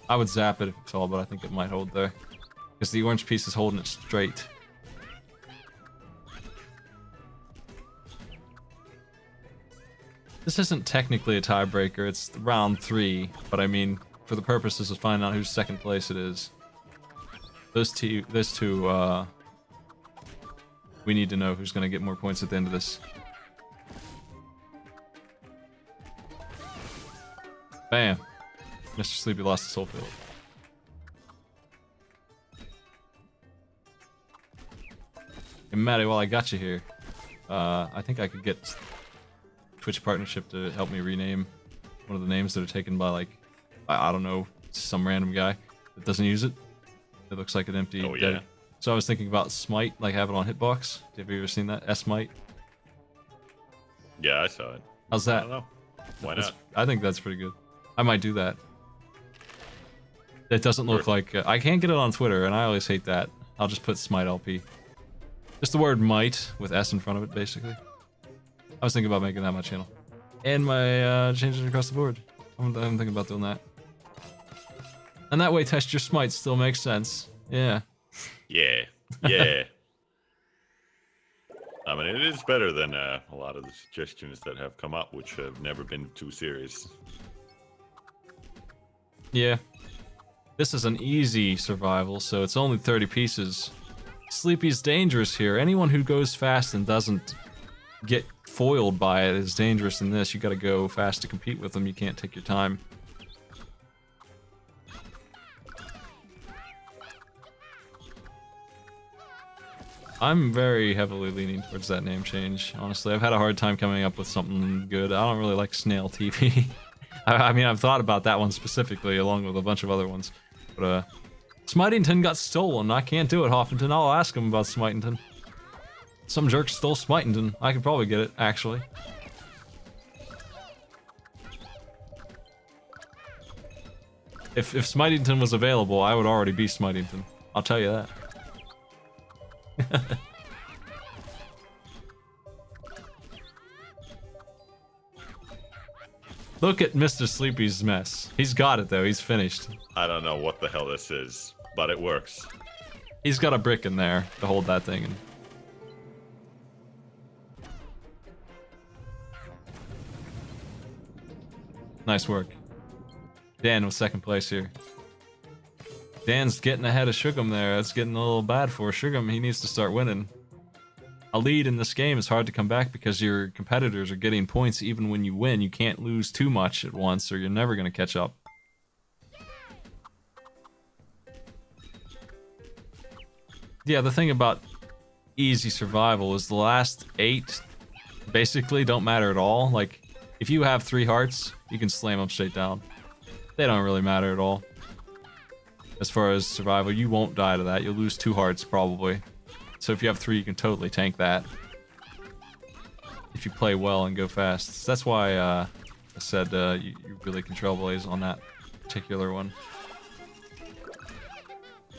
I would zap it if it fell, but I think it might hold there. Because the orange piece is holding it straight. This isn't technically a tiebreaker, it's round 3, but I mean, for the purposes of finding out whose second place it is. Those two, we need to know who's gonna get more points at the end of this. Bam! Mr. Sleepy lost his whole field. And Maddie, while I got you here, I think I could get Twitch partnership to help me rename one of the names that are taken by, like, I don't know, some random guy that doesn't use it. It looks like an empty. Oh, yeah. So I was thinking about Smite, like have it on Hitbox. Have you ever seen that? S-Smite? Yeah, I saw it. How's I that? don't know. Why That's- not? I think that's pretty good. I might do that. It doesn't look like... I can't get it on Twitter, and I always hate that. I'll just put Smite LP. Just the word might with S in front of it, basically. I was thinking about making that my channel. And my changing across the board. I'm thinking about doing that. And that way, test your smite still makes sense. Yeah. Yeah. Yeah. I mean, it is better than a lot of the suggestions that have come up, which have never been too serious. Yeah. This is an easy survival, so it's only 30 pieces. Sleepy's dangerous here. Anyone who goes fast and doesn't get foiled by it is dangerous in this. You gotta go fast to compete with them. You can't take your time. I'm very heavily leaning towards that name change, honestly. I've had a hard time coming up with something good. I don't really like Snail TV. I mean, I've thought about that one specifically, along with a bunch of other ones. But, Smitington got stolen. I can't do it, Hoffington. I'll ask him about Smitington. Some jerk stole Smitington. I could probably get it, actually. If Smitington was available, I would already be Smitington. I'll tell you that. Look at Mr. Sleepy's mess. He's got it though, he's finished. I don't know what the hell this is, but it works. He's got a brick in there to hold that thing in. Nice work. Dan was second place here. Dan's getting ahead of Shugum there. That's getting a little bad for Shugum. He needs to start winning. A lead in this game is hard to come back because your competitors are getting points even when you win. You can't lose too much at once or you're never going to catch up. Yeah, the thing about easy survival is the last 8 basically don't matter at all. Like, if you have 3 hearts, you can slam them straight down. They don't really matter at all. As far as survival, you won't die to that. You'll lose 2 hearts, probably. So if you have 3, you can totally tank that. If you play well and go fast. So that's why I said you really can trailblaze on that particular one.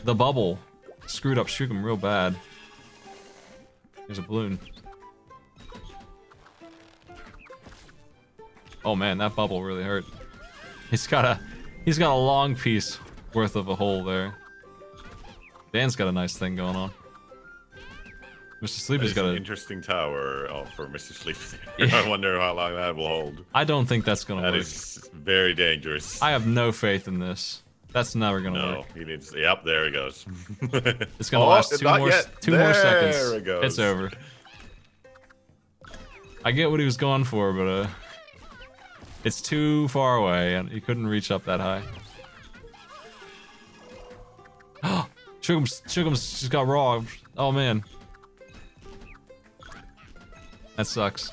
The bubble screwed up Shugum real bad. There's a balloon. Oh man, that bubble really hurt. He's got a long piece worth of a hole there. Dan's got a nice thing going on. Mr. Sleepy's got an interesting tower for Mr. Sleepy. Yeah. I wonder how long that will hold. I don't think that's gonna work. That is very dangerous. I have no faith in this. That's never gonna work. No, he needs. Yep, there he goes. It's gonna last 2 more seconds. There it goes. It's over. I get what he was going for, but it's too far away, and he couldn't reach up that high. Shugum's just got robbed. Oh man. That sucks.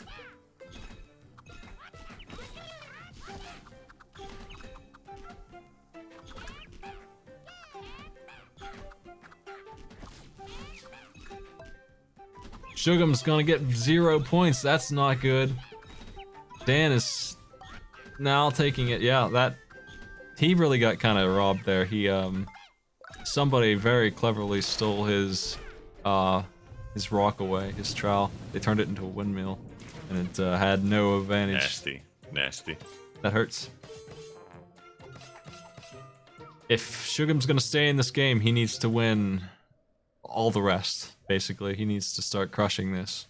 Shugum's gonna get 0 points. That's not good. Dan is now taking it. Yeah, that he really got kind of robbed there. He somebody very cleverly stole his rock away, his trowel. They turned it into a windmill, and it had no advantage. Nasty, nasty. That hurts. If Shugum's gonna stay in this game, he needs to win all the rest. Basically, he needs to start crushing this.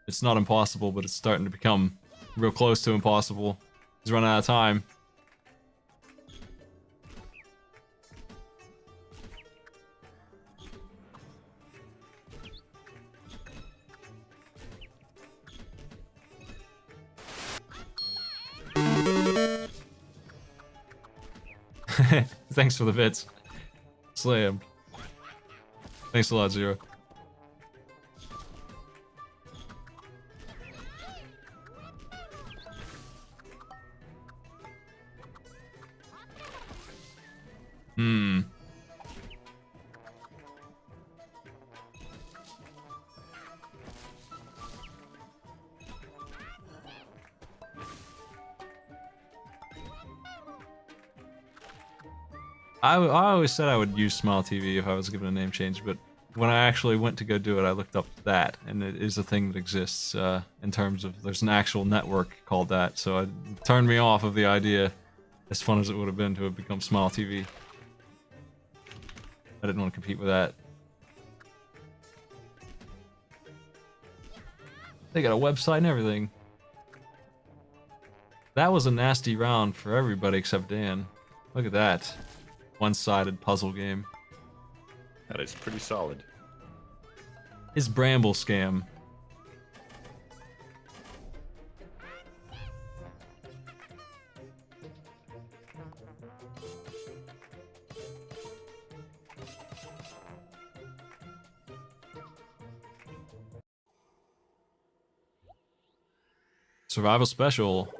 It's not impossible, but it's starting to become real close to impossible. He's running out of time. Thanks for the bits. Slam. Thanks a lot, Zero. I always said I would use Smile TV if I was given a name change, but when I actually went to go do it, I looked up that, and it is a thing that exists in terms of there's an actual network called that. So it turned me off of the idea, as fun as it would have been to have become Smile TV. I didn't want to compete with that. They got a website and everything. That was a nasty round for everybody except Dan. Look at that. One-sided puzzle game. That is pretty solid. His Bramble scam. Survival Special.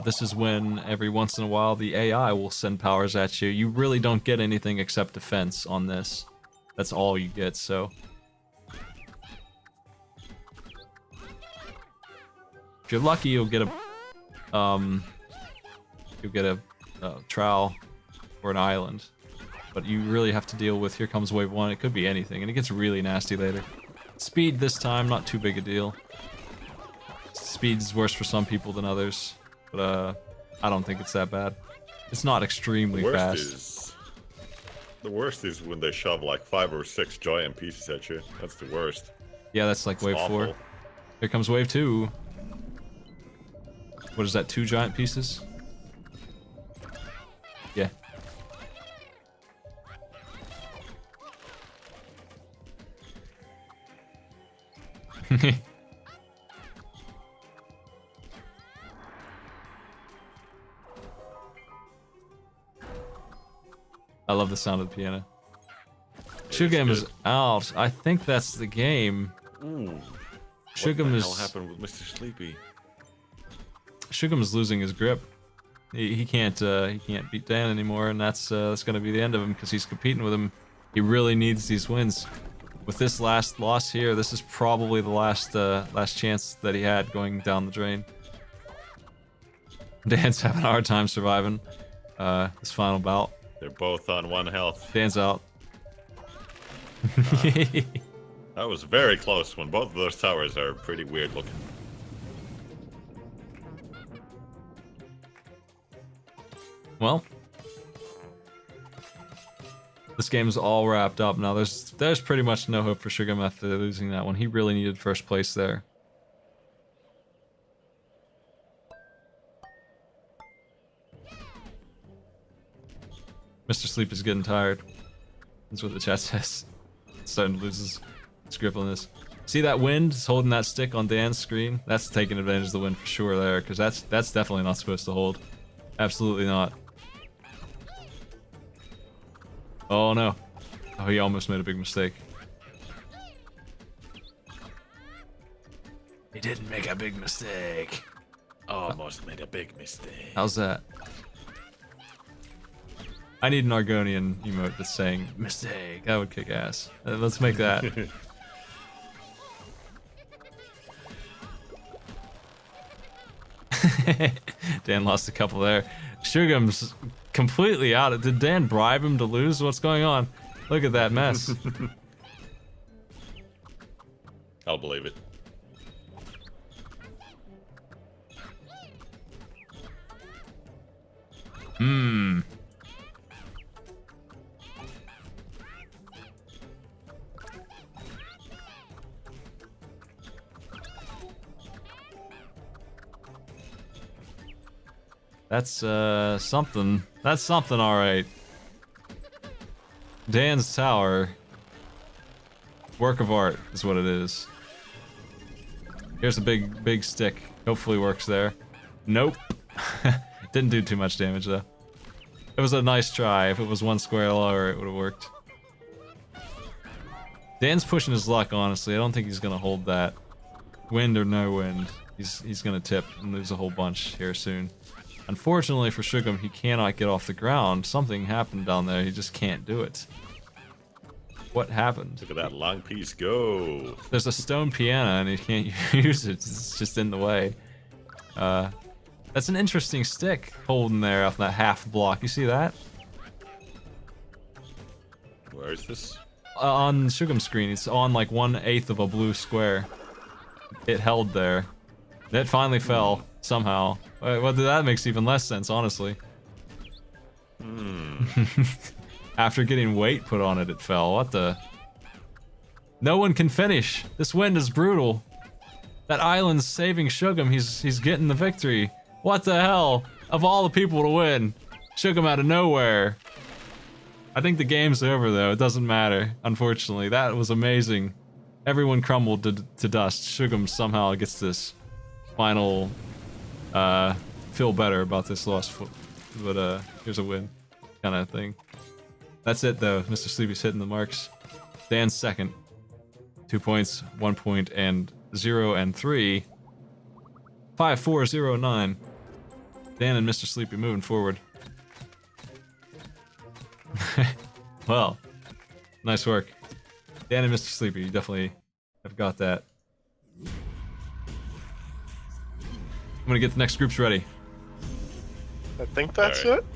This is when every once in a while the AI will send powers at you. You really don't get anything except defense on this. That's all you get, so. If you're lucky, you'll get a trowel or an island. But you really have to deal with here comes wave 1. It could be anything, and it gets really nasty later. Speed this time, not too big a deal. Speed's worse for some people than others, but I don't think it's that bad. It's not extremely fast. The worst is when they shove like 5 or 6 giant pieces at you. That's the worst. Yeah, that's like wave 4. Here comes wave 2. What is that, 2 giant pieces? Yeah. I love the sound of the piano. Shugam is out. I think that's the game. Ooh. Shugam is. What the hell happened with Mr. Sleepy? Shugam is losing his grip. He can't beat Dan anymore, and that's gonna be the end of him because he's competing with him. He really needs these wins. With this last loss here, this is probably the last chance that he had going down the drain. Dan's having a hard time surviving this final bout. They're both on 1 health. Dan's out. That was very close when both of those towers are pretty weird looking. Well, this game's all wrapped up now. There's pretty much no hope for Shugam after losing that one. He really needed first place there. Mr. Sleep is getting tired. That's what the chat says. Starting to lose his grip on this. See that wind? It's holding that stick on Dan's screen. That's taking advantage of the wind for sure there, because that's definitely not supposed to hold. Absolutely not. Oh no. Oh, he almost made a big mistake. He didn't make a big mistake. Almost made a big mistake. How's that? I need an Argonian emote that's saying mistake. That would kick ass. Let's make that. Dan lost a couple there. Shugam's completely out. Did Dan bribe him to lose? What's going on? Look at that mess. I'll believe it. Hmm. That's something. That's something, all right. Dan's tower. Work of art is what it is. Here's a big stick. Hopefully works there. Nope. Didn't do too much damage though. It was a nice try. If it was 1 square lower, it would have worked. Dan's pushing his luck, honestly. I don't think he's gonna hold that. Wind or no wind, he's gonna tip and lose a whole bunch here soon. Unfortunately for Shugam, he cannot get off the ground. Something happened down there. He just can't do it. What happened? Look at that long piece go. There's a stone piano and he can't use it. It's just in the way. That's an interesting stick holding there off that half block. You see that? Where is this? on Shugum's screen, it's on like 1/8 of a blue square. It held there. It finally fell somehow. Well, that makes even less sense, honestly. After getting weight put on it, it fell. What the? No one can finish. This wind is brutal. That island's saving Shugum. He's getting the victory. What the hell? Of all the people to win, Shugum out of nowhere. I think the game's over though. It doesn't matter. Unfortunately, that was amazing. Everyone crumbled to dust. Shugum somehow gets this final feel better about this lost foot. But here's a win, kind of thing. That's it though. Mr. Sleepy's hitting the marks. Dan's second. 2 points, 1 point, and 0 and 3. 5, 4, 0, 9. Dan and Mr. Sleepy moving forward. Well, nice work. Dan and Mr. Sleepy, you definitely have got that. I'm gonna get the next groups ready. I think that's Alright. it.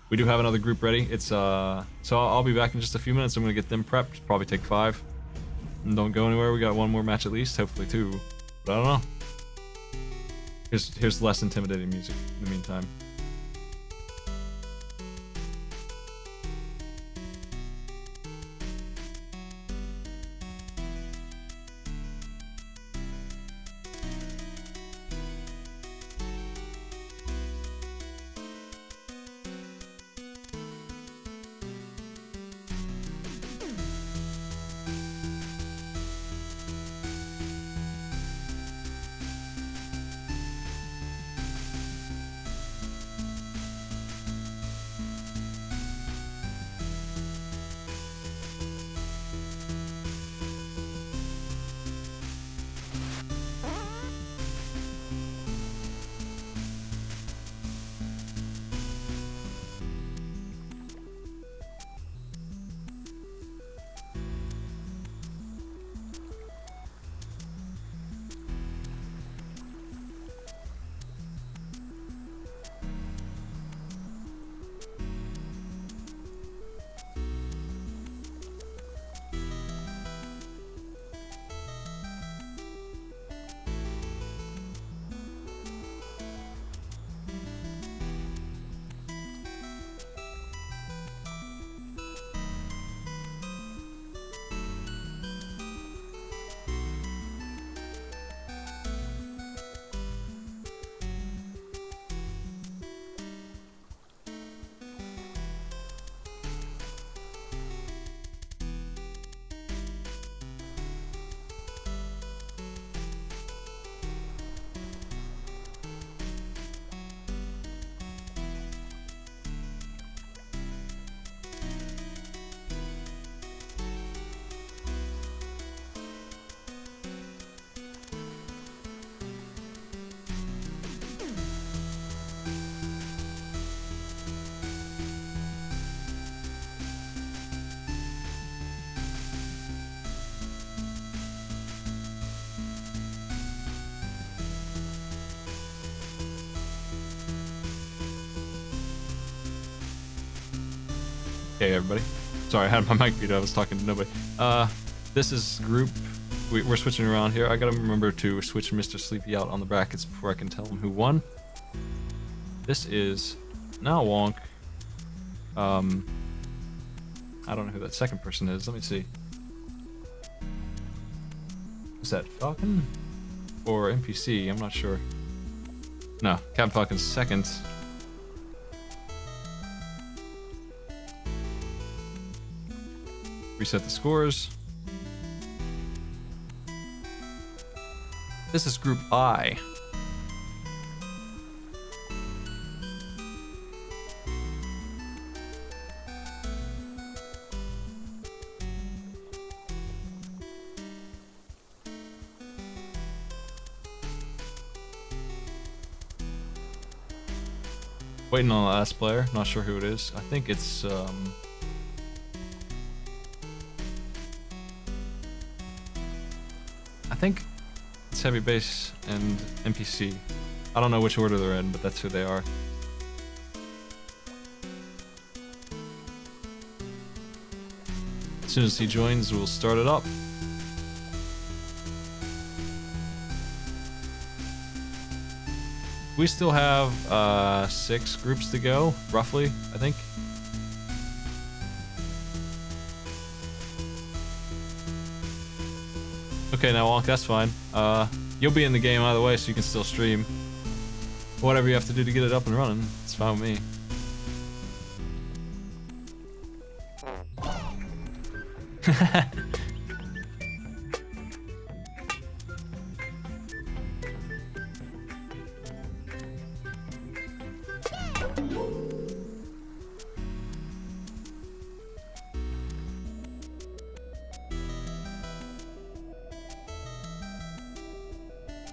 We do have another group ready. It's so I'll be back in just a few minutes. I'm gonna get them prepped. Probably take 5. And don't go anywhere. We got one more match at least, hopefully 2. But I don't know. Here's less intimidating music in the meantime. Hey everybody. Sorry, I had my mic muted. I was talking to nobody. This is group. We're switching around here. I gotta remember to switch Mr. Sleepy out on the brackets before I can tell him who won. This is now Wonk. I don't know who that second person is. Let me see. Is that Falcon or NPC? I'm not sure. No, Captain Falcon's second. Reset the scores. This is Group I. Waiting on the last player. Not sure who it is. I think it's I think it's Heavy Base and NPC. I don't know which order they're in, but that's who they are. As soon as he joins, we'll start it up. We still have 6 groups to go, roughly, I think. Okay, now Wonk, that's fine. You'll be in the game either way, so you can still stream. Whatever you have to do to get it up and running, it's fine with me.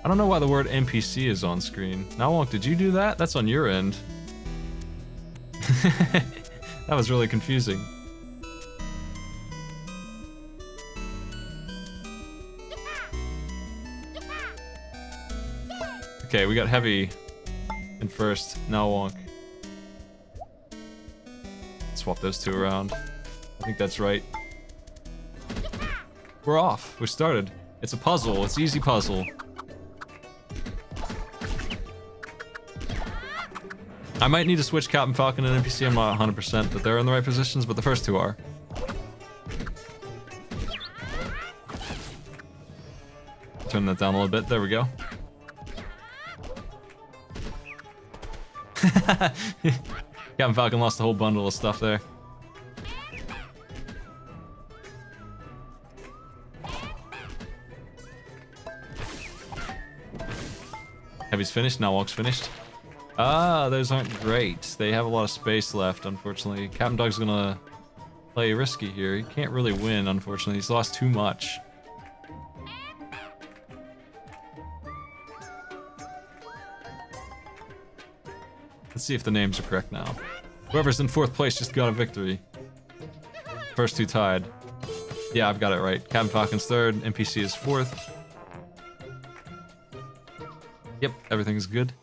I don't know why the word NPC is on screen. Nawonk, did you do that? That's on your end. That was really confusing. Okay, we got Heavy in first. Nawonk. Swap those two around. I think that's right. We're off. We started. It's a puzzle. It's easy puzzle. I might need to switch Captain Falcon and NPC. I'm not 100% that they're in the right positions, but the first two are. Turn that down a little bit. There we go. Captain Falcon lost a whole bundle of stuff there. Heavy's finished. Now Walk's finished. Ah, those aren't great. They have a lot of space left, unfortunately. Captain Dog's gonna play risky here. He can't really win, unfortunately. He's lost too much. Let's see if the names are correct now. Whoever's in 4th place just got a victory. First two tied. Yeah, I've got it right. Captain Falcon's 3rd, NPC is 4th. Yep, everything's good.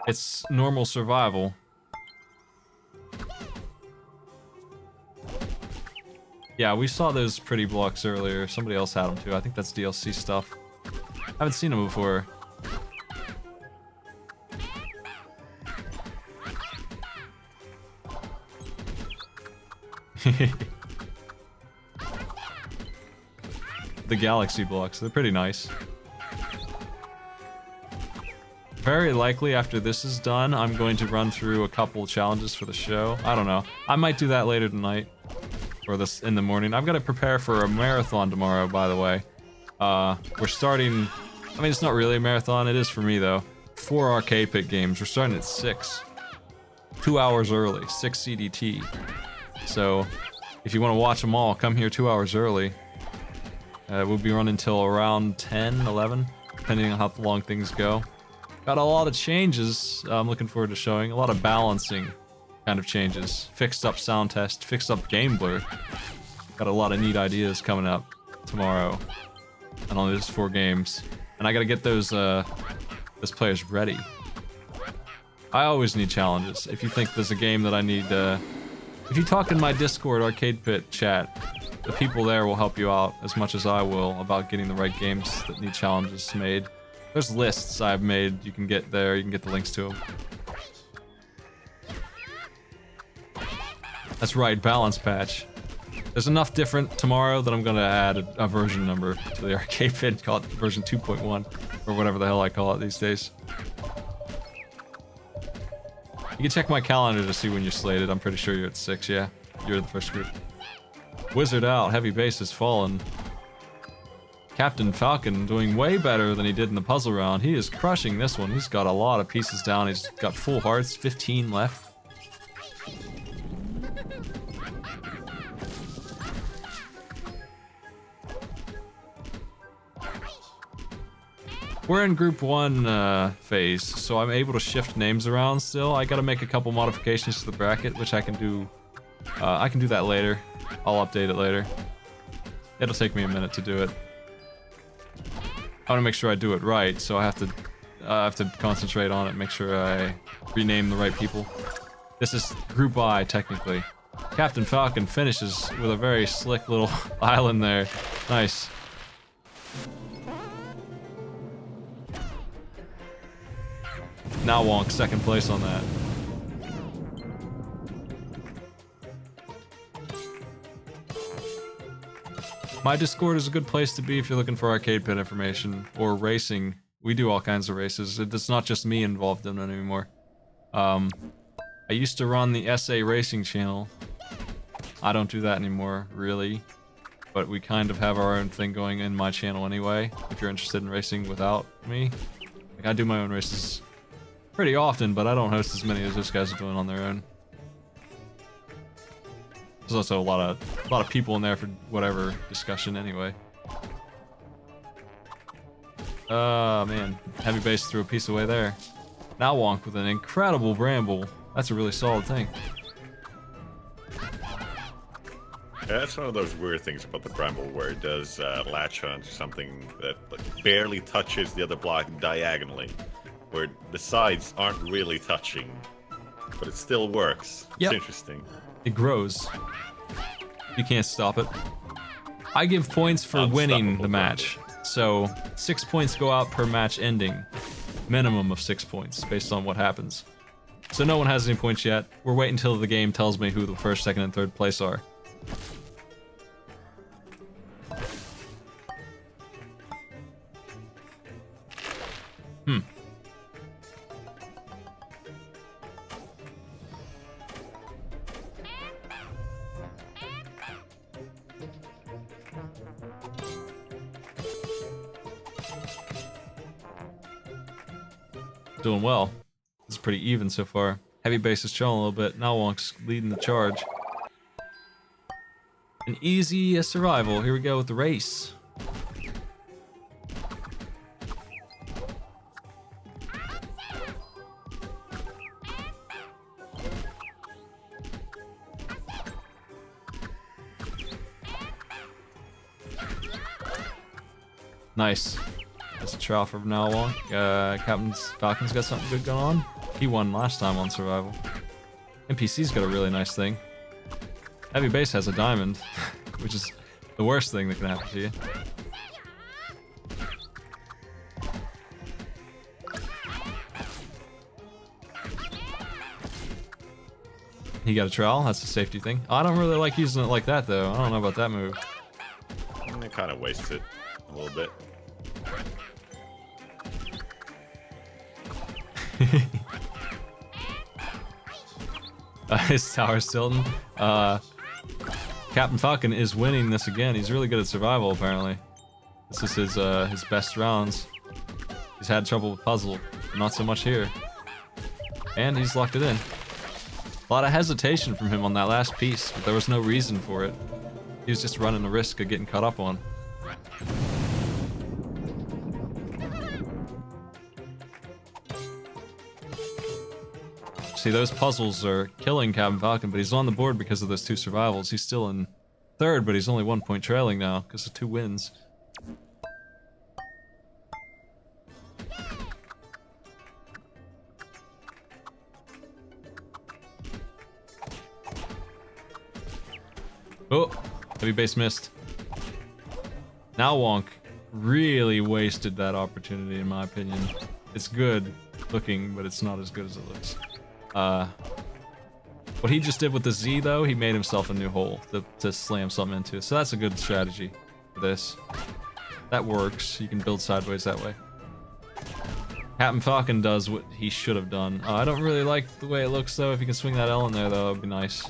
It's normal survival. Yeah, we saw those pretty blocks earlier. Somebody else had them too. I think that's DLC stuff. I haven't seen them before. The galaxy blocks, they're pretty nice. Very likely after this is done, I'm going to run through a couple challenges for the show. I don't know. I might do that later tonight. Or this in the morning. I've got to prepare for a marathon tomorrow, by the way. We're starting... I mean, it's not really a marathon. It is for me, though. 4 arcade pit games. We're starting at 6. 2 hours early. 6 CDT. So, if you want to watch them all, come here 2 hours early. We'll be running till around 10, 11, depending on how long things go. Got a lot of changes I'm looking forward to showing. A lot of balancing kind of changes. Fixed up sound test, fixed up game blur. Got a lot of neat ideas coming up tomorrow. And on those 4 games. And I gotta get those players ready. I always need challenges. If you think there's a game that I need, if you talk in my Discord Arcade Pit chat, the people there will help you out as much as I will about getting the right games that need challenges made. There's lists I've made. You can get there. You can get the links to them. That's right, balance patch. There's enough different tomorrow that I'm gonna add a version number to the arcade pit, call it version 2.1 or whatever the hell I call it these days. You can check my calendar to see when you're slated. I'm pretty sure you're at 6. Yeah, you're the first group. Wizard out. Heavy base has fallen. Captain Falcon doing way better than he did in the puzzle round. He is crushing this one. He's got a lot of pieces down. He's got full hearts, 15 left. We're in group 1 phase, so I'm able to shift names around still. I gotta make a couple modifications to the bracket, which I can do. I can do that later. I'll update it later. It'll take me a minute to do it. I want to make sure I do it right, so I have to concentrate on it, make sure I rename the right people. This is Group I, technically. Captain Falcon finishes with a very slick little island there. Nice. Now Wonk, second place on that. My Discord is a good place to be if you're looking for arcade pit information or racing. We do all kinds of races. It's not just me involved in it anymore. I used to run the SA Racing channel. I don't do that anymore, really. But we kind of have our own thing going in my channel anyway, if you're interested in racing without me. Like, I do my own races pretty often, but I don't host as many as those guys are doing on their own. There's also a lot of people in there for whatever discussion anyway. Man, heavy base threw a piece away there. Now Wonk with an incredible bramble. That's a really solid thing. Yeah, that's one of those weird things about the bramble where it does latch on to something that like, barely touches the other block diagonally, where the sides aren't really touching, but it still works. Yep. It's interesting. It grows. You can't stop it. I give points for winning the match. So 6 points go out per match ending. Minimum of 6 points based on what happens. So no one has any points yet. We're waiting until the game tells me who the first, second, and third place are. Doing well. It's pretty even so far. Heavy base is chilling a little bit. Now Wonk's leading the charge. An easy survival. Here we go with the race. Nice. That's a trial for now on. Captain Falcon's got something good going on. He won last time on survival. NPC's got a really nice thing. Heavy base has a diamond, which is the worst thing that can happen to you. He got a trowel. That's a safety thing. Oh, I don't really like using it like that though. I don't know about that move. It kind of wastes it a little bit. It's Towers Tilton. Captain Falcon is winning this again. He's really good at survival, apparently. This is his best rounds. He's had trouble with puzzle, but not so much here. And he's locked it in. A lot of hesitation from him on that last piece, but there was no reason for it. He was just running the risk of getting caught up on. See, those puzzles are killing Captain Falcon, but he's on the board because of those 2 survivals. He's still in third, but he's only 1 point trailing now because of 2 wins. Oh, heavy base missed. Now Wonk really wasted that opportunity, in my opinion. It's good looking, but it's not as good as it looks. What he just did with the Z, though, he made himself a new hole to slam something into. So that's a good strategy for this. That works. You can build sideways that way. Captain Falcon does what he should have done. I don't really like the way it looks, though. If you can swing that L in there, though, it'd be nice.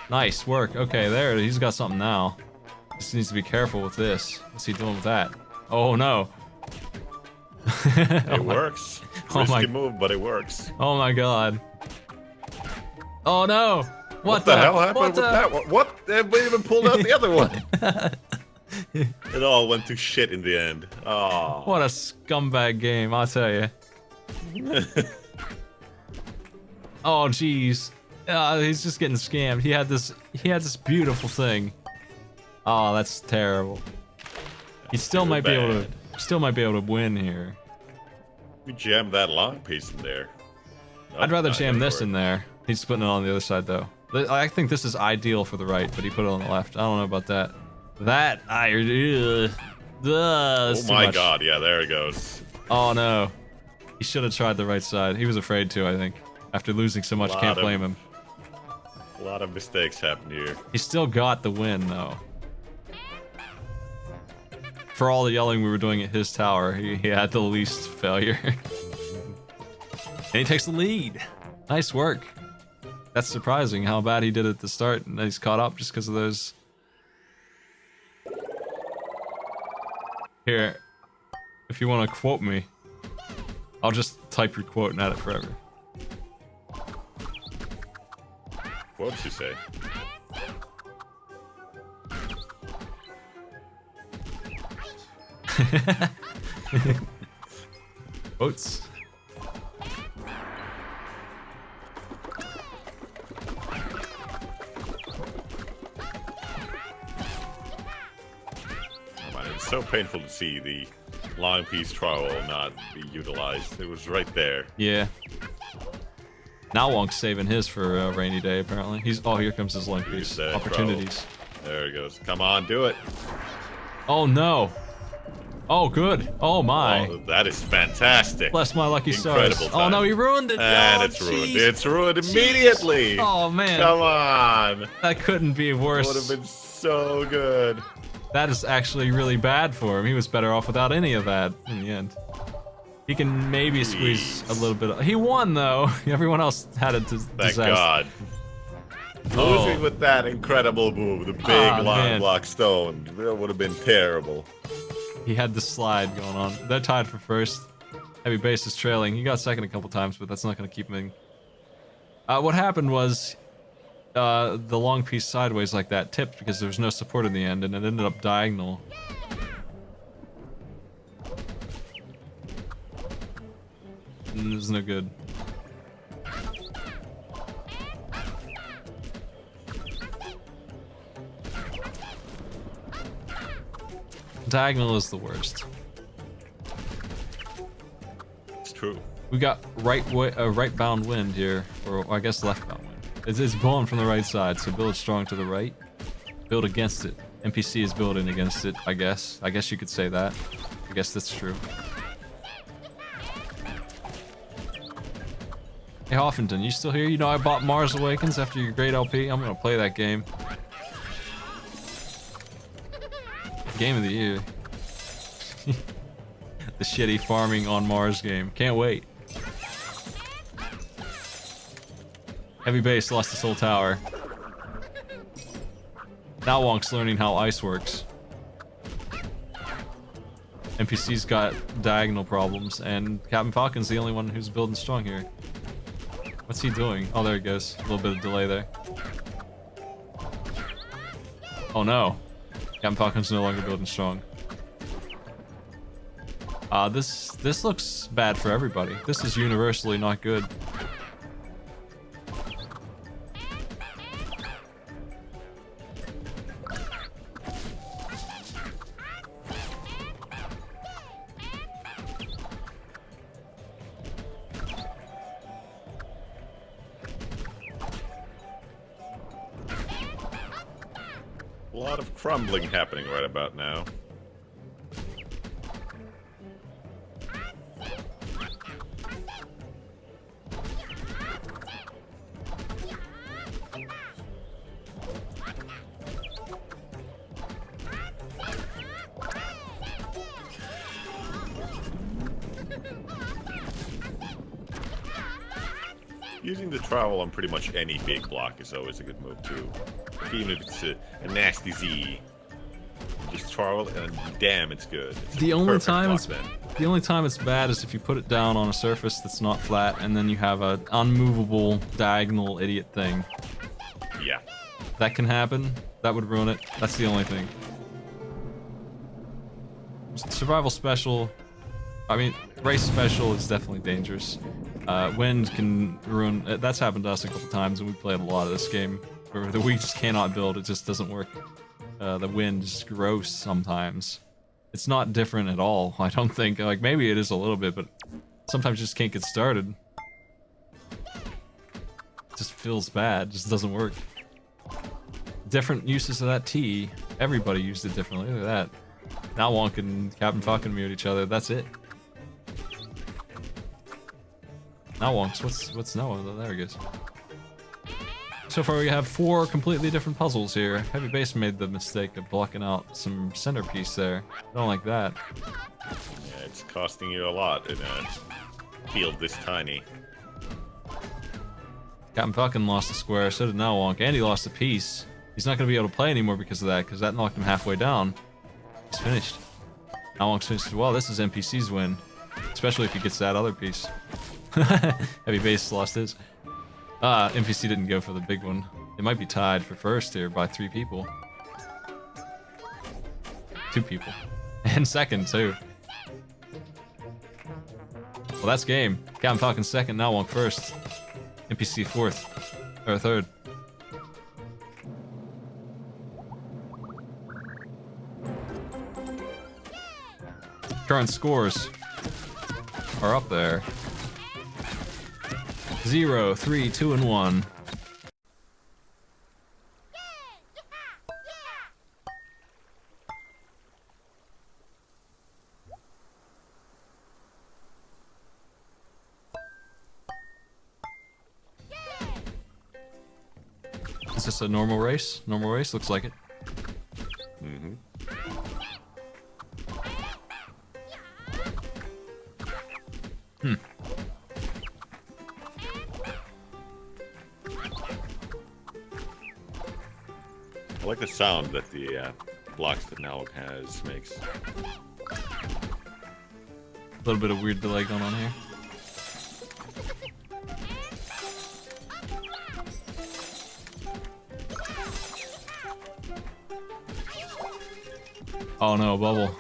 Nice work. Okay, there. He's got something now. Just needs to be careful with this. What's he doing with that? Oh, no. It works. Oh my- Risky move, but it works. Oh, my God. Oh, no. What the hell happened with that one? What? They even pulled out the other one. It all went to shit in the end. Oh. What a scumbag game, I'll tell you. Oh, jeez. He's just getting scammed. He had this beautiful thing. Oh, that's terrible. He still might be able to win here. We jammed that long piece in there. Nope, I'd rather not jam gonna this work. in there. He's putting it on the other side though. I think this is ideal for the right, but he put it on the left. I don't know about that. That I. Oh my god! Yeah, there it goes. Oh no. He should have tried the right side. He was afraid to, I think. After losing so much, can't blame him. A lot of mistakes happened here. He still got the win, though. For all the yelling we were doing at his tower, he had the least failure. And he takes the lead. Nice work. That's surprising how bad he did at the start, and he's caught up just because of those. Here, if you want to quote me, I'll just type your quote and add it forever. What did you say? Quotes. Oh man, it's so painful to see the long piece trowel not be utilized. It was right there. Yeah. Now Wonk's saving his for a rainy day, apparently. Oh, here comes his long piece. Opportunities. There he goes. Come on, do it. Oh, no. Oh, good. Oh, my. Oh, that is fantastic. Bless my lucky stars. Incredible Oh, no, he ruined it. And oh, it's ruined. geez. It's ruined immediately. Oh, man. Come on. That couldn't be worse. Would have been so good. That is actually really bad for him. He was better off without any of that in the end. He can maybe squeeze a little bit. He won, though. Everyone else had a disaster. Thank God. Losing with that incredible move, the big long block stone, that would have been terrible. He had the slide going on. They're tied for first. Heavy Base is trailing. He got second a couple times, but that's not going to keep him in. What happened was the long piece sideways like that tipped because there was no support in the end, and it ended up diagonal. And it was no good. Diagonal is the worst. It's true. We got right bound wind here, or I guess left bound wind. It's blowing from the right side, so build strong to the right. Build against it. NPC is building against it, I guess. I guess you could say that. I guess that's true. Hey Hoffington, you still here? You know I bought Mars Awakens after your great LP. I'm gonna play that game. Game of the year. The shitty farming on Mars game. Can't wait. Heavy Base lost his whole tower. Now Wonk's learning how ice works. NPC's got diagonal problems, and Captain Falcon's the only one who's building strong here. What's he doing? Oh, there he goes. A little bit of delay there. Oh no. Captain Falcon's no longer building strong. This looks bad for everybody. This is universally not good. A lot of crumbling happening right about now. Using the trowel on pretty much any big block is always a good move too. Even if it's a nasty Z, just trowel and damn, it's good. It's the only time it's bad is if you put it down on a surface that's not flat, and then you have an unmovable diagonal idiot thing. Yeah, that can happen. That would ruin it. That's the only thing. Survival special. I mean, race special is definitely dangerous. Wind can ruin. That's happened to us a couple times, and we played a lot of this game where we just cannot build. It just doesn't work. The wind is gross sometimes. It's not different at all. I don't think. Like maybe it is a little bit, but sometimes you just can't get started. Just feels bad. It just doesn't work. Different uses of that T. Everybody used it differently. Look at that. Now Wonk and Captain Falcon mute each other. That's it. Now Wonks. What's now? There he goes. So far we have 4 completely different puzzles here. Heavy Base made the mistake of blocking out some centerpiece there. I don't like that. Yeah, it's costing you a lot in a field this tiny. Captain Falcon lost a square, so did Now Wonk, and he lost a piece. He's not going to be able to play anymore because of that, because that knocked him halfway down. He's finished. Now Wonk's finished as well. This is NPC's win, especially if he gets that other piece. Heavy Base lost his. NPC didn't go for the big one. It might be tied for first here by 3 people. 2 people. And second, too. Well, that's game. Captain Falcon second, Now Wonk first. NPC fourth. Or third. Current scores are up there. 0, 3, 2, and 1. Is this a normal race? Normal race? Looks like it. Mm-hmm. Hmm. I like the sound that the blocks that Nawak has makes. A little bit of weird delay going on here. Oh no, bubble.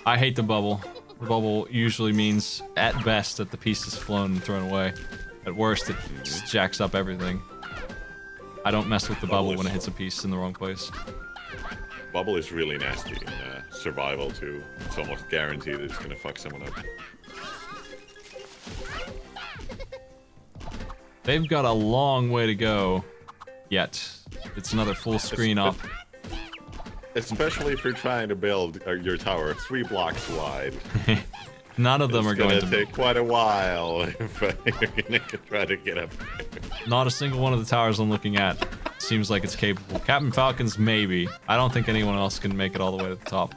I hate the bubble. The bubble usually means, at best, that the piece is flown and thrown away. At worst, it just jacks up everything. I don't mess with the bubble when it hits a piece in the wrong place. Bubble is really nasty in survival too. It's almost guaranteed that it's gonna fuck someone up. They've got a long way to go yet. It's another full screen up. Especially if you're trying to build your tower 3 blocks wide. None of them are going to take quite a while if you're gonna try to get up. Not a single one of the towers I'm looking at seems like it's capable. Captain Falcon's maybe. I don't think anyone else can make it all the way to the top.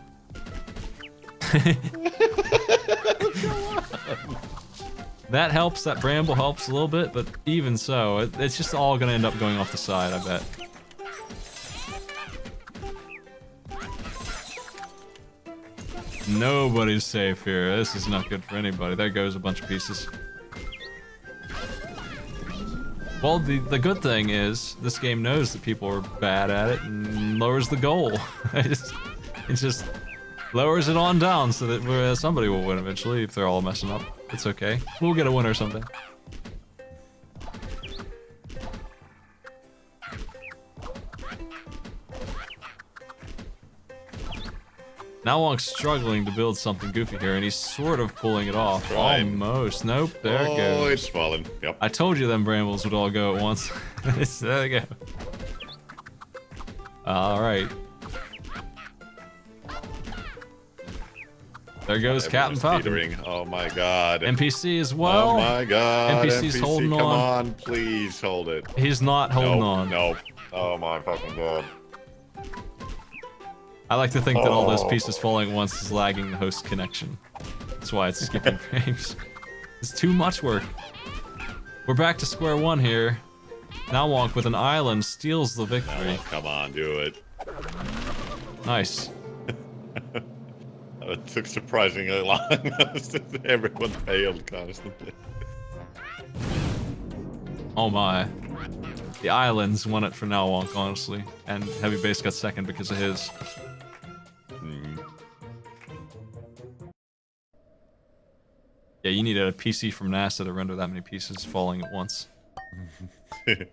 That helps, that bramble helps a little bit, but even so, it's just all gonna end up going off the side, I bet. Nobody's safe here. This is not good for anybody. There goes a bunch of pieces. Well, the good thing is, this game knows that people are bad at it and lowers the goal. It just lowers it on down so that somebody will win eventually if they're all messing up. It's okay. We'll get a winner someday. Now Wonk's struggling to build something goofy here, and he's sort of pulling it off. Almost. Nope, there it goes. Oh, it's fallen. Yep. I told you them brambles would all go at once. There they go. Alright. There goes Captain Falcon. Teetering. Oh my god. NPC as well. Oh my god. NPC's holding come on. on, please hold it. He's not holding on. Nope. Oh my fucking god. I like to think that all those pieces falling at once is lagging the host connection. That's why it's skipping frames. It's too much work. We're back to square one here. Now Wonk with an island steals the victory. Oh, come on, do it. Nice. It took surprisingly long. Everyone failed constantly. Oh my. The islands won it for Now Wonk, honestly. And Heavy Base got second because of his. Yeah, you needed a PC from NASA to render that many pieces falling at once. Hey,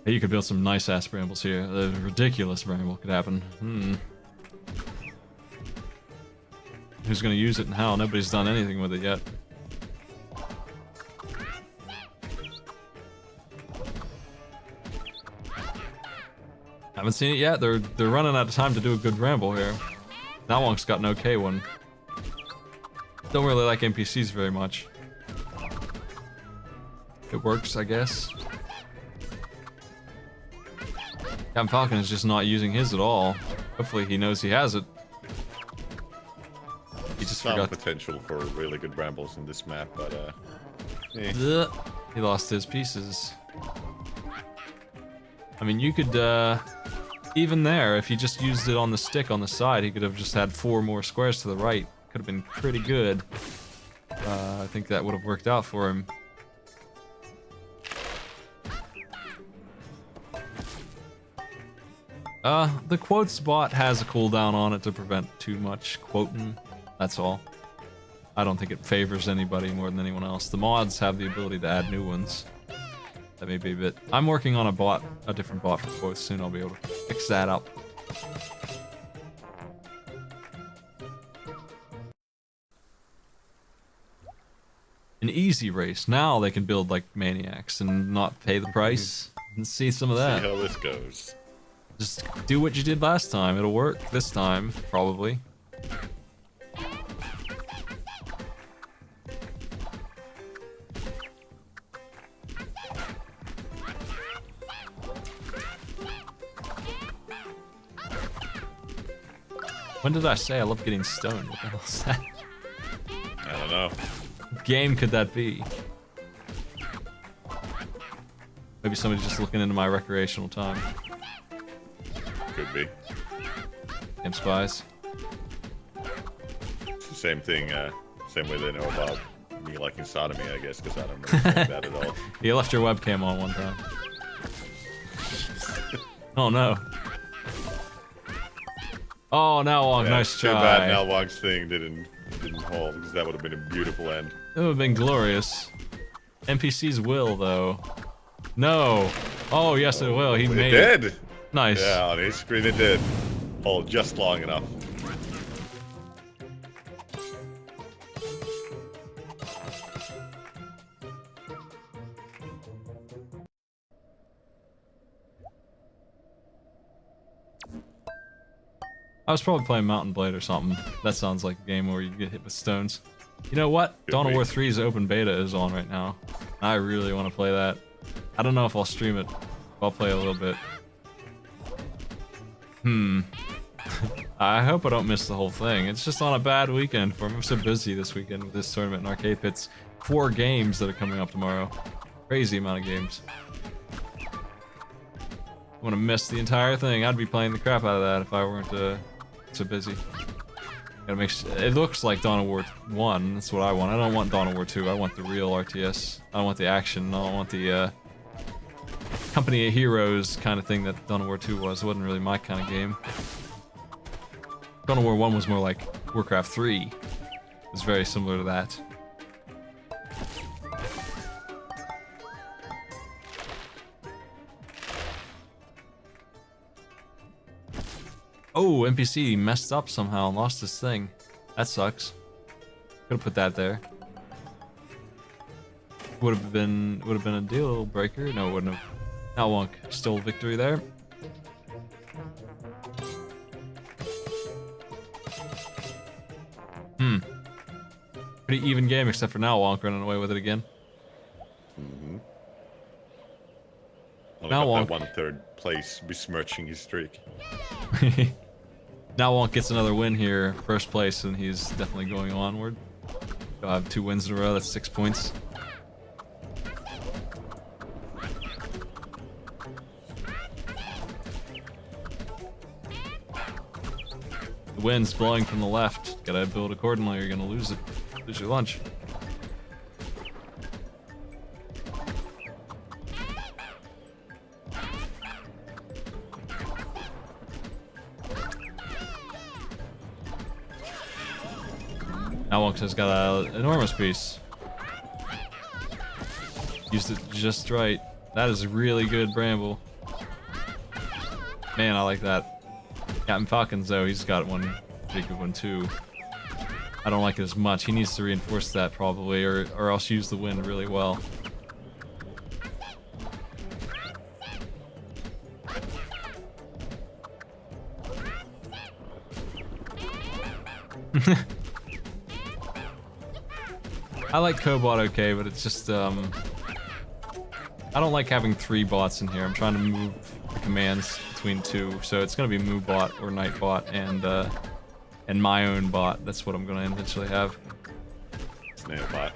you could build some nice ass brambles here. A ridiculous bramble could happen. Who's gonna use it and how? Nobody's done anything with it yet. Haven't seen it yet. They're running out of time to do a good ramble here. Nalwonk's got an okay one. Don't really like NPCs very much. It works, I guess. Captain Falcon is just not using his at all. Hopefully he knows he has it. He just Some forgot. potential for really good brambles in this map, but eh. Ugh. He lost his pieces. I mean, you could, even there, if he just used it on the stick on the side, he could have just had 4 more squares to the right. Could have been pretty good. I think that would have worked out for him. The quotes bot has a cooldown on it to prevent too much quoting. That's all. I don't think it favors anybody more than anyone else. The mods have the ability to add new ones. That may be a bit... I'm working on a different bot for quotes. Soon I'll be able to fix that up. An easy race. Now they can build like maniacs and not pay the price. Let's see some of that. See how this goes. Just do what you did last time. It'll work this time, probably. When did I say I love getting stoned? What the hell is that? I don't know. What game could that be? Maybe somebody's just looking into my recreational time. Could be. Game spies. It's the same thing, same way they know about me liking sodomy, I guess, because I don't know about that at all. You left your webcam on one time. Oh no. Oh, Nalwonk, Yeah, nice too try. bad Nalwonk's thing didn't hold, because that would have been a beautiful end. It would have been glorious. NPCs will, though. No. Oh, yes, it will. He made It did! Nice. Yeah, on his screen it did. Hold just long enough. I was probably playing Mountain Blade or something. That sounds like a game where you get hit with stones. You know what? Could Dawn of be. War 3's open beta is on right now. I really want to play that. I don't know if I'll stream it. I'll play a little bit. I hope I don't miss the whole thing. It's just on a bad weekend for me. I'm so busy this weekend with this tournament in Arcade Pits. 4 games that are coming up tomorrow. Crazy amount of games. I want to miss the entire thing. I'd be playing the crap out of that if I weren't so busy. Gotta make sure, it looks like Dawn of War 1. That's what I want. I don't want Dawn of War 2. I want the real RTS. I don't want the action. I don't want the Company of Heroes kind of thing that Dawn of War 2 was. It wasn't really my kind of game. Dawn of War 1 was more like Warcraft 3. It was very similar to that. Oh, NPC messed up somehow and lost his thing. That sucks. Could've put that there. Would have been a deal breaker. No, it wouldn't have. Nalwonk stole victory there. Pretty even game except for Nalwonk running away with it again. Mm-hmm. Nalwonk. That 1/3 place besmirching his streak. Nalwonk gets another win here, first place, and he's definitely going onward. He'll have 2 wins in a row, that's 6 points. The wind's blowing from the left. Gotta build accordingly or you're gonna lose it. Lose your lunch. Nalwonk has got an enormous piece. Used it just right. That is really good bramble. Man, I like that. Captain Falcons, though, he's got one pretty good one, too. I don't like it as much. He needs to reinforce that, probably, or else use the wind really well. I like Cobot okay, but it's just I don't like having 3 bots in here. I'm trying to move the commands between 2, so it's gonna be MooBot or Nightbot and my own bot. That's what I'm gonna eventually have. Snail bot.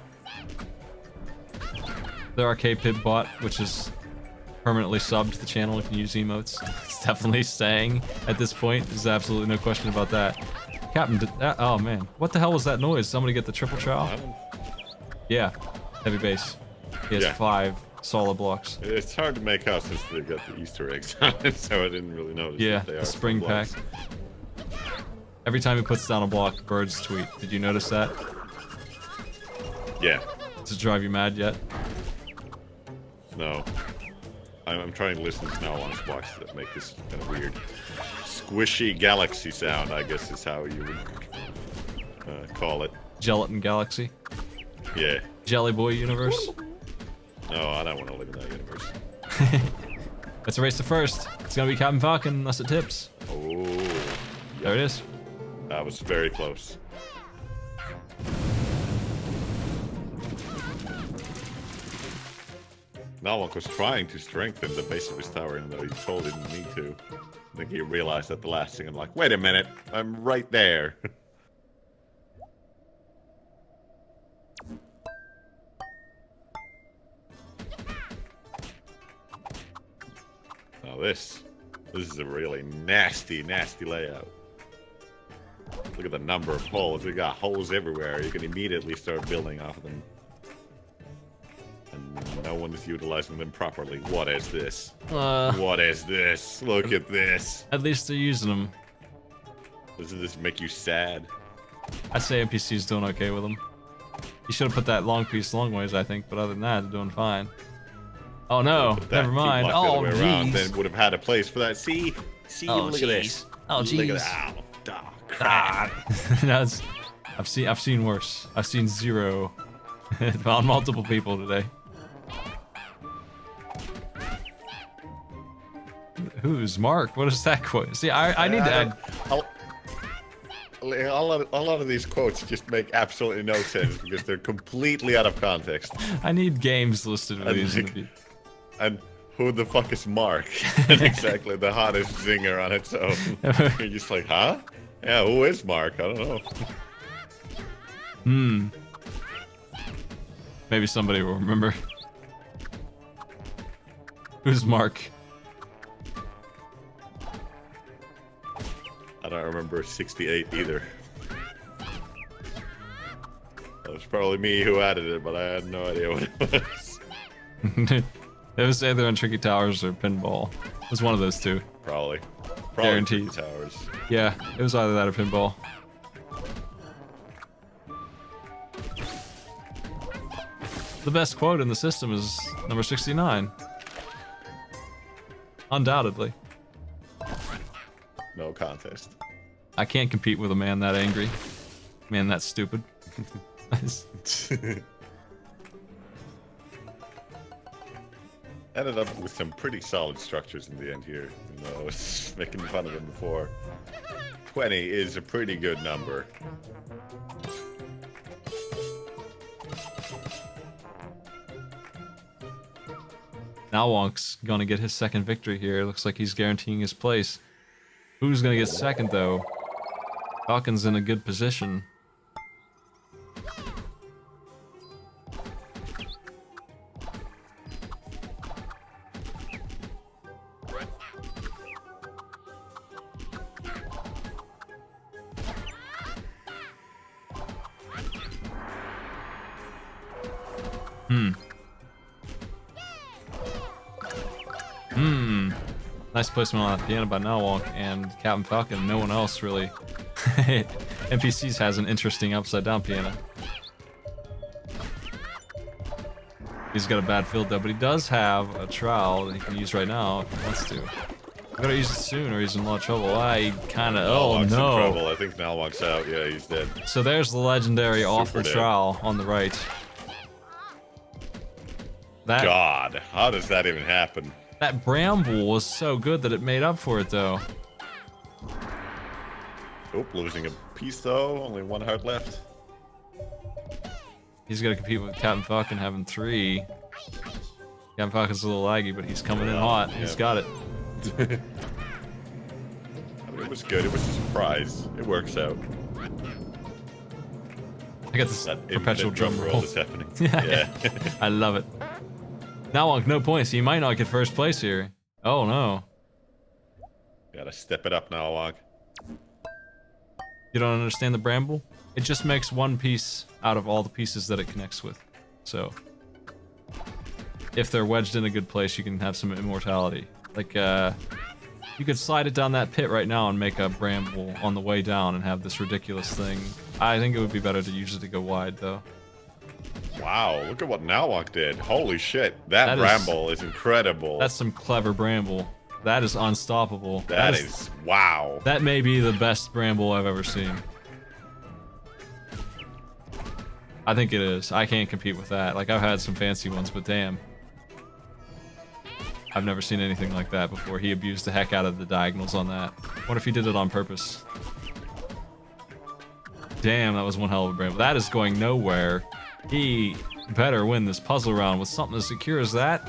The Arcade Pit bot, which is permanently subbed to the channel, you can use emotes. It's definitely staying at this point. There's absolutely no question about that. Captain did that. Oh man, what the hell was that noise? Somebody get the triple trowel? Yeah, heavy base. He has 5 solid blocks. It's hard to make out since they've got the Easter eggs on it, so I didn't really notice. Yeah, that they the are spring pack. blocks. Every time he puts down a block, birds tweet. Did you notice that? Yeah. Does it drive you mad yet? No. I'm trying to listen to now on box that make this kind of weird squishy galaxy sound, I guess is how you would call it. Gelatin Galaxy? Yeah. Jelly Boy Universe? No, I don't want to live in that universe. Let's race to first. It's gonna be Captain Falcon unless it tips. Oh. There it is. That was very close. Nalwak was trying to strengthen the base of his tower, even though he totally didn't need to. I think he realized at the last thing, I'm like, wait a minute, I'm right there. Now this is a really nasty, nasty layout. Look at the number of holes. We got holes everywhere. You can immediately start building off of them. And no one is utilizing them properly. What is this? What is this? Look at this. At least they're using them. Doesn't this make you sad? I'd say NPC's doing okay with them. You should have put that long piece long ways, I think, but other than that, they're doing fine. Oh no, Put that never mind. key block the Oh, other way around, jeez. then would have had a place for that. See? Oh, look at this. Oh, Look jeez. at that. Oh, crap. That's, I've seen worse. I've seen 0 on multiple people today. Who's Mark? What is that quote? See, I need to add. A lot of these quotes just make absolutely no sense because they're completely out of context. I need games listed with these. And who the fuck is Mark? Exactly, the hottest zinger on it. So you're just like, huh? Yeah, who is Mark? I don't know. Maybe somebody will remember. Who's Mark? I don't remember 68 either. It was probably me who added it, but I had no idea what it was. It was either on Tricky Towers or Pinball. It was one of those two. Probably Guaranteed. Towers. Yeah, it was either that or Pinball. The best quote in the system is number 69. Undoubtedly. No contest. I can't compete with a man that angry. Man that stupid. Ended up with some pretty solid structures in the end here. You know, I was making fun of them before. 20 is a pretty good number. Now Wonk's gonna get his second victory here. Looks like he's guaranteeing his place. Who's gonna get second though? Falcon's in a good position. Nice placement on that piano by Nalwalk and Captain Falcon. No one else really. NPCs has an interesting upside down piano. He's got a bad field though, but he does have a trowel that he can use right now if he wants to. We gotta use it soon or he's in a lot of trouble. I kinda, oh Nalwalk's no. in trouble. I think Nalwalk's out. Yeah, he's dead. So there's the legendary awful dead. trowel on the right. That God, how does that even happen? That bramble was so good that it made up for it, though. Oop, losing a piece though. Only 1 heart left. He's gonna compete with Captain Falcon having 3. Captain Falcon's a little laggy, but he's coming in hot. Yeah. He's got it. I mean, it was good. It was a surprise. It works out. I got this That perpetual infinite drum roll. is happening. Yeah. I love it. Now, no points. He might not get first place here. Oh no. Gotta step it up now, Wog. You don't understand the bramble? It just makes one piece out of all the pieces that it connects with. So, if they're wedged in a good place, you can have some immortality. Like, you could slide it down that pit right now and make a bramble on the way down and have this ridiculous thing. I think it would be better to use it to go wide, though. Wow, look at what Nowok did. Holy shit. That That bramble is incredible. That's some clever bramble. That is unstoppable. that is wow. That may be the best bramble I've ever seen. I think it is. I can't compete with that. Like, I've had some fancy ones, but damn. I've never seen anything like that before. He abused the heck out of the diagonals on that. What if he did it on purpose? Damn, that was one hell of a bramble. That is going nowhere. He better win this puzzle round with something as secure as that.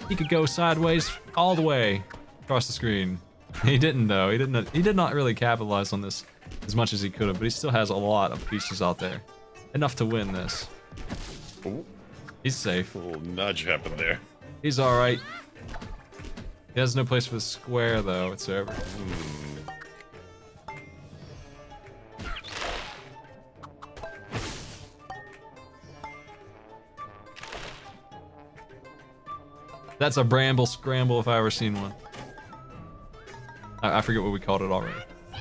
He could go sideways all the way across the screen. He didn't though. He did not really capitalize on this as much as he could have, but he still has a lot of pieces out there. Enough to win this. Ooh, He's safe. a little nudge happened there. He's alright. He has no place for the square though. It's over. That's a bramble scramble if I ever seen one. I forget what we called it already.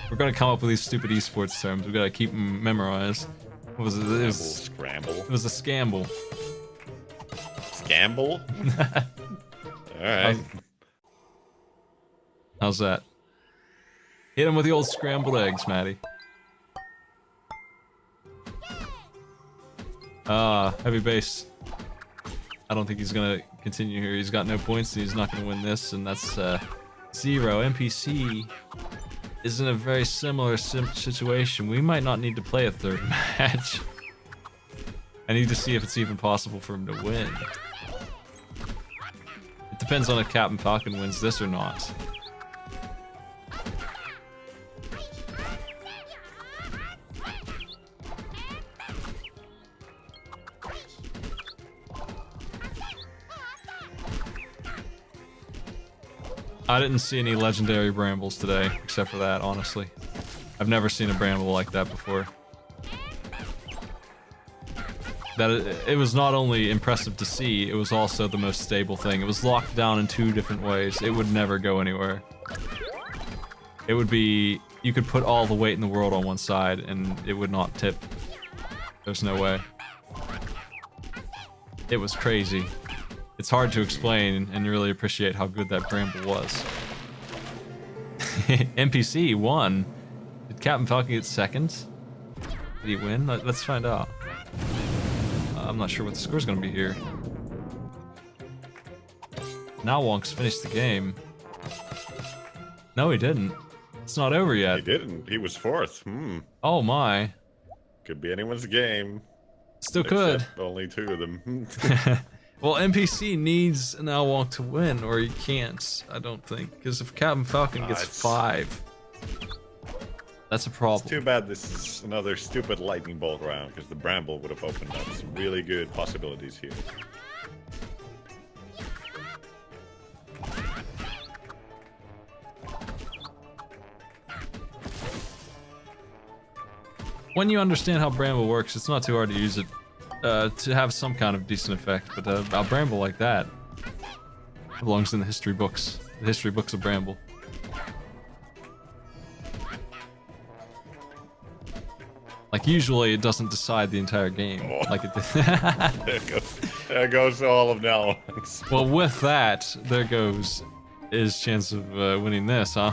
We're gonna come up with these stupid esports terms. We gotta keep them memorized. What was it? Scramble. It was a scamble. Scamble? Alright. How's that? Hit him with the old scrambled eggs, Matty. Heavy base. I don't think he's gonna continue here. He's got no points and he's not gonna win this, and that's 0. NPC is in a very similar situation. We might not need to play a third match. I need to see if it's even possible for him to win. It depends on if Captain Falcon wins this or not. I didn't see any legendary brambles today, except for that, honestly. I've never seen a bramble like that before. It was not only impressive to see, it was also the most stable thing. It was locked down in 2 different ways. It would never go anywhere. It would be... You could put all the weight in the world on one side, and it would not tip. There's no way. It was crazy. It's hard to explain and really appreciate how good that bramble was. NPC won. Did Captain Falcon get second? Did he win? Let's find out. I'm not sure what the score's gonna be here. Now Wonk's finished the game. No, he didn't. It's not over yet. He didn't. He was 4th. Oh my. Could be anyone's game. Still could. Except only 2 of them. Well, NPC needs an Wonk to win, or he can't, I don't think. Because if Captain Falcon gets 5, that's a problem. It's too bad this is another stupid lightning bolt round, because the bramble would have opened up some really good possibilities here. When you understand how bramble works, it's not too hard to use it to have some kind of decent effect, but a bramble like that belongs in the history books. The history books of bramble. Like, usually it doesn't decide the entire game. Oh. Like it did. There goes all of now. Well, with that, there goes his chance of winning this, huh?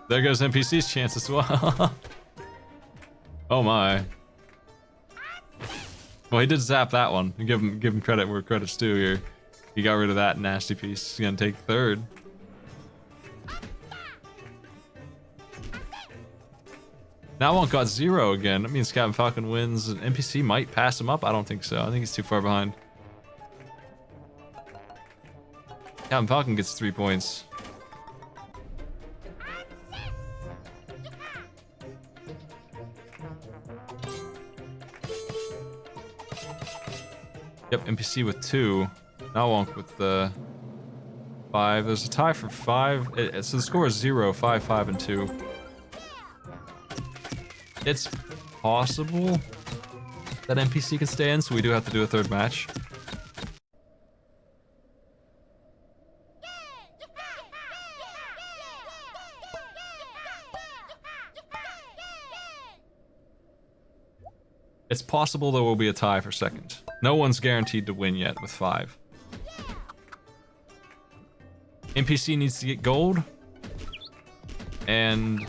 There goes NPC's chance as well. Oh my. Well, he did zap that one. Give him credit where credit's due here. He got rid of that nasty piece. He's gonna take 3rd. Now Wonk got 0 again. That means Captain Falcon wins. NPC might pass him up. I don't think so. I think he's too far behind. Captain Falcon gets 3 points. Yep, NPC with 2. Now Wonk with 5. There's a tie for 5. So the score is 0, 5, 5, and 2. It's possible that NPC can stay in, so we do have to do a 3rd match. It's possible there will be a tie for 2nd. No one's guaranteed to win yet with 5. NPC needs to get gold, and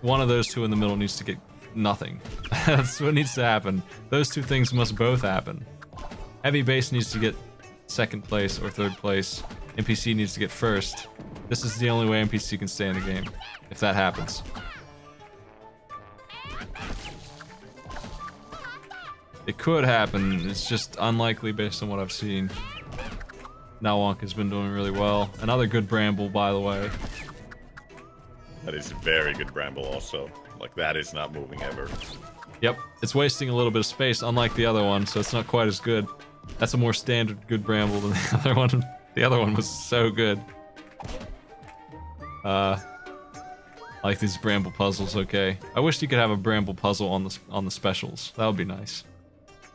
one of those two in the middle needs to get nothing. That's what needs to happen. Those 2 things must both happen. Heavy base needs to get 2nd place or 3rd place. NPC needs to get 1st. This is the only way NPC can stay in the game, if that happens. It could happen, it's just unlikely based on what I've seen. Now Wonk has been doing really well. Another good Bramble, by the way. That is a very good Bramble also. Like, that is not moving ever. Yep, it's wasting a little bit of space, unlike the other one, so it's not quite as good. That's a more standard good Bramble than the other one. The other one was so good. I like these Bramble puzzles, okay. I wish you could have a Bramble puzzle on the specials. That would be nice.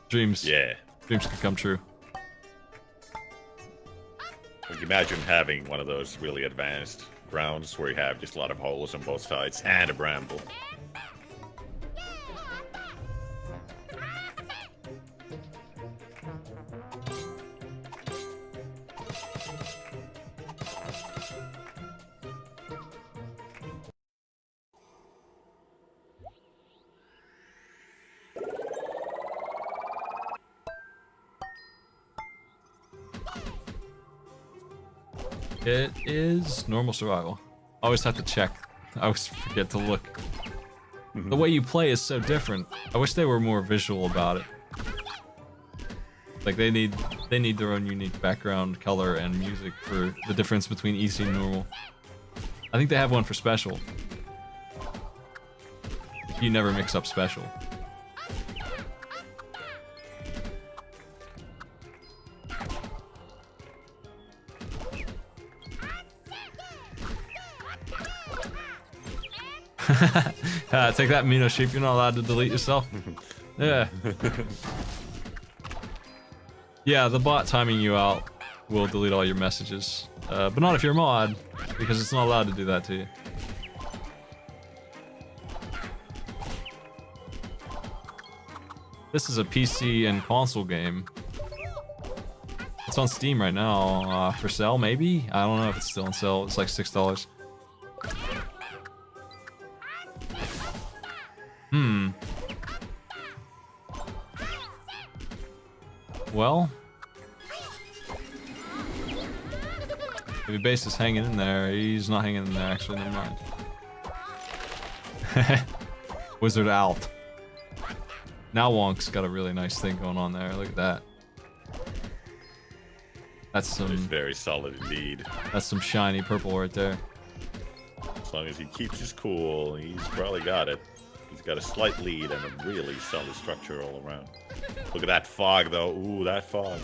Dreams. Yeah. Dreams could come true. Like, imagine having one of those really advanced grounds where you have just a lot of holes on both sides and a Bramble. It is normal survival. Always have to check. I always forget to look. The way you play is so different. I wish they were more visual about it. Like they need their own unique background, color, and music for the difference between easy and normal. I think they have one for special. You never mix up special. Take that, Mino Sheep. You're not allowed to delete yourself. Yeah. Yeah, the bot timing you out will delete all your messages. But not if you're a mod, because it's not allowed to do that to you. This is a PC and console game. It's on Steam right now, for sale maybe? I don't know if it's still on sale. It's like $6. Well, maybe base is hanging in there. He's not hanging in there, actually. Never mind. Wizard out. Now Wonk's got a really nice thing going on there. Look at that. That's some. It's very solid indeed. That's some shiny purple right there. As long as he keeps his cool, he's probably got it. He's got a slight lead and a really solid structure all around. Look at that fog, though. Ooh, that fog.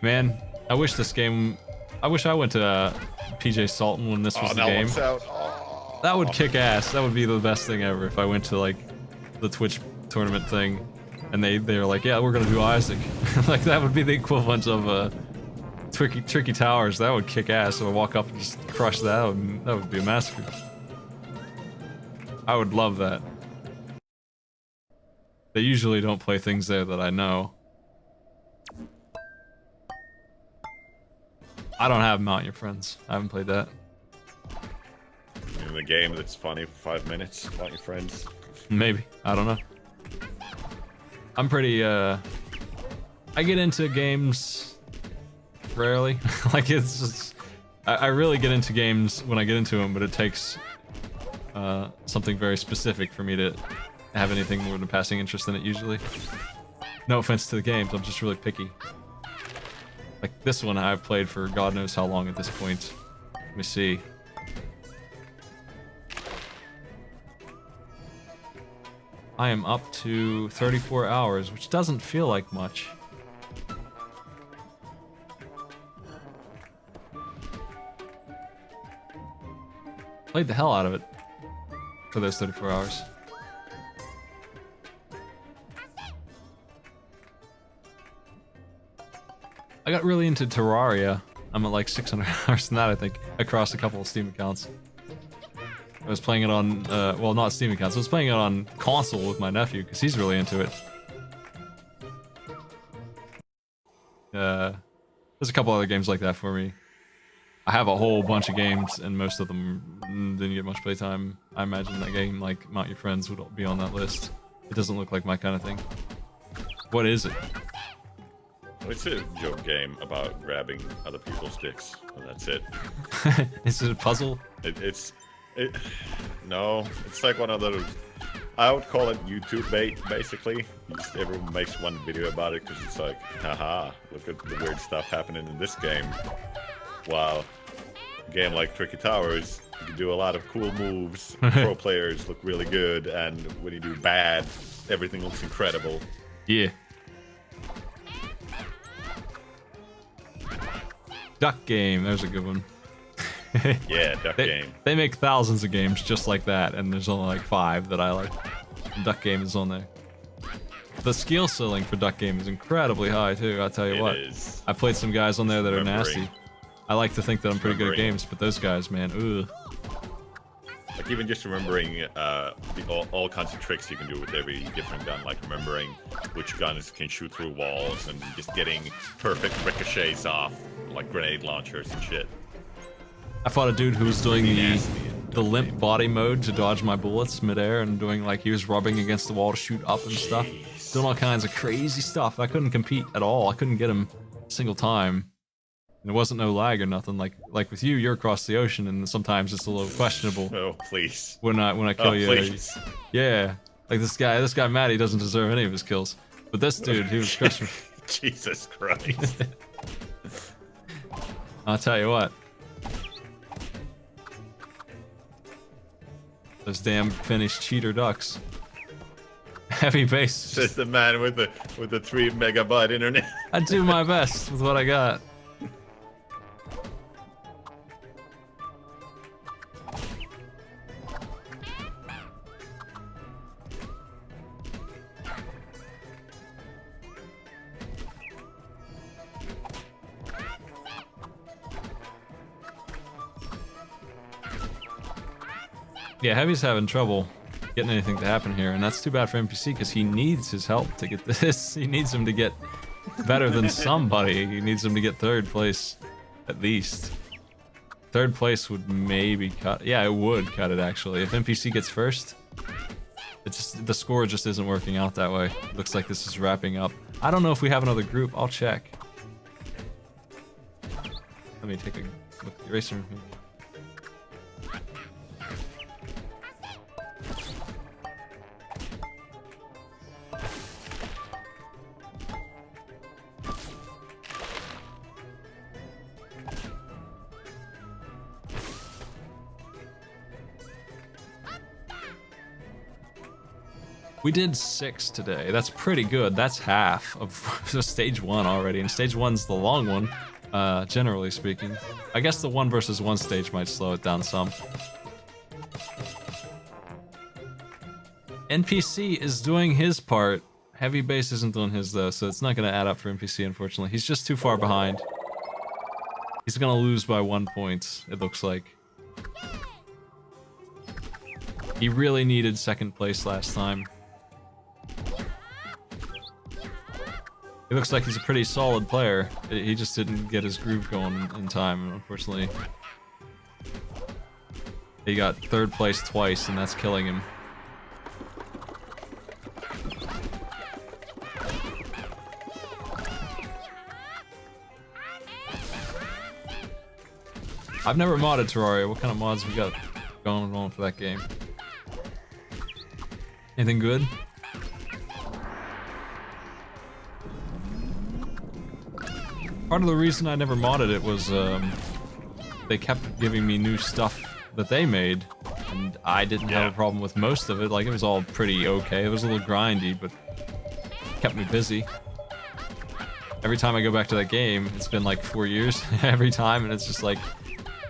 Man, I wish this game... I wish I went to PJ Salton when this was the game. Out. Oh. That would kick ass. That would be the best thing ever if I went to, like, the Twitch tournament thing. And they were like, yeah, we're gonna do Isaac. Like, that would be the equivalent of Tricky Towers. That would kick ass. So I walk up and just crush that. That would be a massacre. I would love that. They usually don't play things there that I know. I don't have Mount Your Friends. I haven't played that. In the game that's funny for 5 minutes, Mount Your Friends. Maybe. I don't know. I'm pretty, I get into games rarely. Like, it's just... I really get into games when I get into them, but it takes something very specific for me to have anything more than a passing interest in it usually. No offense to the games, I'm just really picky. Like this one I've played for God knows how long at this point. Let me see. I am up to 34 hours, which doesn't feel like much. Played the hell out of it for those 34 hours. I got really into Terraria. I'm at like 600 hours in that, I think, across a couple of Steam accounts. I was playing it on, well, not Steam accounts. I was playing it on console with my nephew because he's really into it. There's a couple other games like that for me. I have a whole bunch of games, and most of them didn't get much playtime. I imagine that game, like Mount Your Friends, would be on that list. It doesn't look like my kind of thing. What is it? It's a joke game about grabbing other people's dicks. And that's it. Is it a puzzle? No, it's like one of those. I would call it YouTube bait, basically. Everyone makes one video about it because it's like, haha, look at the weird stuff happening in this game. Wow. A game like Tricky Towers, you can do a lot of cool moves. Pro players look really good, and when you do bad, everything looks incredible. Yeah. Duck Game, there's a good one. Yeah, Duck Game. They make thousands of games just like that, and there's only like 5 that I like. And Duck Game is on there. The skill ceiling for Duck Game is incredibly high too, I'll tell you what. Is. I played some guys on there that are nasty. I like to think that I'm pretty good at games, but those guys, man, ugh. Like even just remembering all kinds of tricks you can do with every different gun, like remembering which guns can shoot through walls and just getting perfect ricochets off, like grenade launchers and shit. I fought a dude who was doing the limp body mode to dodge my bullets midair and doing like he was rubbing against the wall to shoot up and stuff. Doing all kinds of crazy stuff. I couldn't compete at all. I couldn't get him a single time. And it wasn't no lag or nothing. Like with you, you're across the ocean and sometimes it's a little questionable. Oh please. When I kill you. Please. Yeah. Like this guy Matt, he doesn't deserve any of his kills. But this dude, he was crushing. Jesus Christ. I'll tell you what. Those damn Finnish cheater ducks. Heavy base. Says the man with the 3 megabyte internet. I do my best with what I got. Yeah, Heavy's having trouble getting anything to happen here, and that's too bad for NPC because he needs his help to get this. He needs him to get better than somebody. He needs him to get 3rd place, at least. 3rd place would maybe cut. Yeah, it would cut it actually. If NPC gets 1st, the score just isn't working out that way. Looks like this is wrapping up. I don't know if we have another group. I'll check. Let me take a look at the eraser. We did 6 today. That's pretty good. That's half of stage 1 already, and stage 1's the long one, generally speaking. I guess the 1 versus 1 stage might slow it down some. NPC is doing his part. Heavy Base isn't doing his though, so it's not going to add up for NPC, unfortunately. He's just too far behind. He's going to lose by 1 point, it looks like. He really needed 2nd place last time. It looks like he's a pretty solid player. He just didn't get his groove going in time, unfortunately. He got 3rd place twice, and that's killing him. I've never modded Terraria. What kind of mods we got going on for that game? Anything good? Part of the reason I never modded it was they kept giving me new stuff that they made, and I didn't have a problem with most of it. Like, it was all pretty okay. It was a little grindy, but it kept me busy. Every time I go back to that game, it's been like 4 years every time, and it's just like,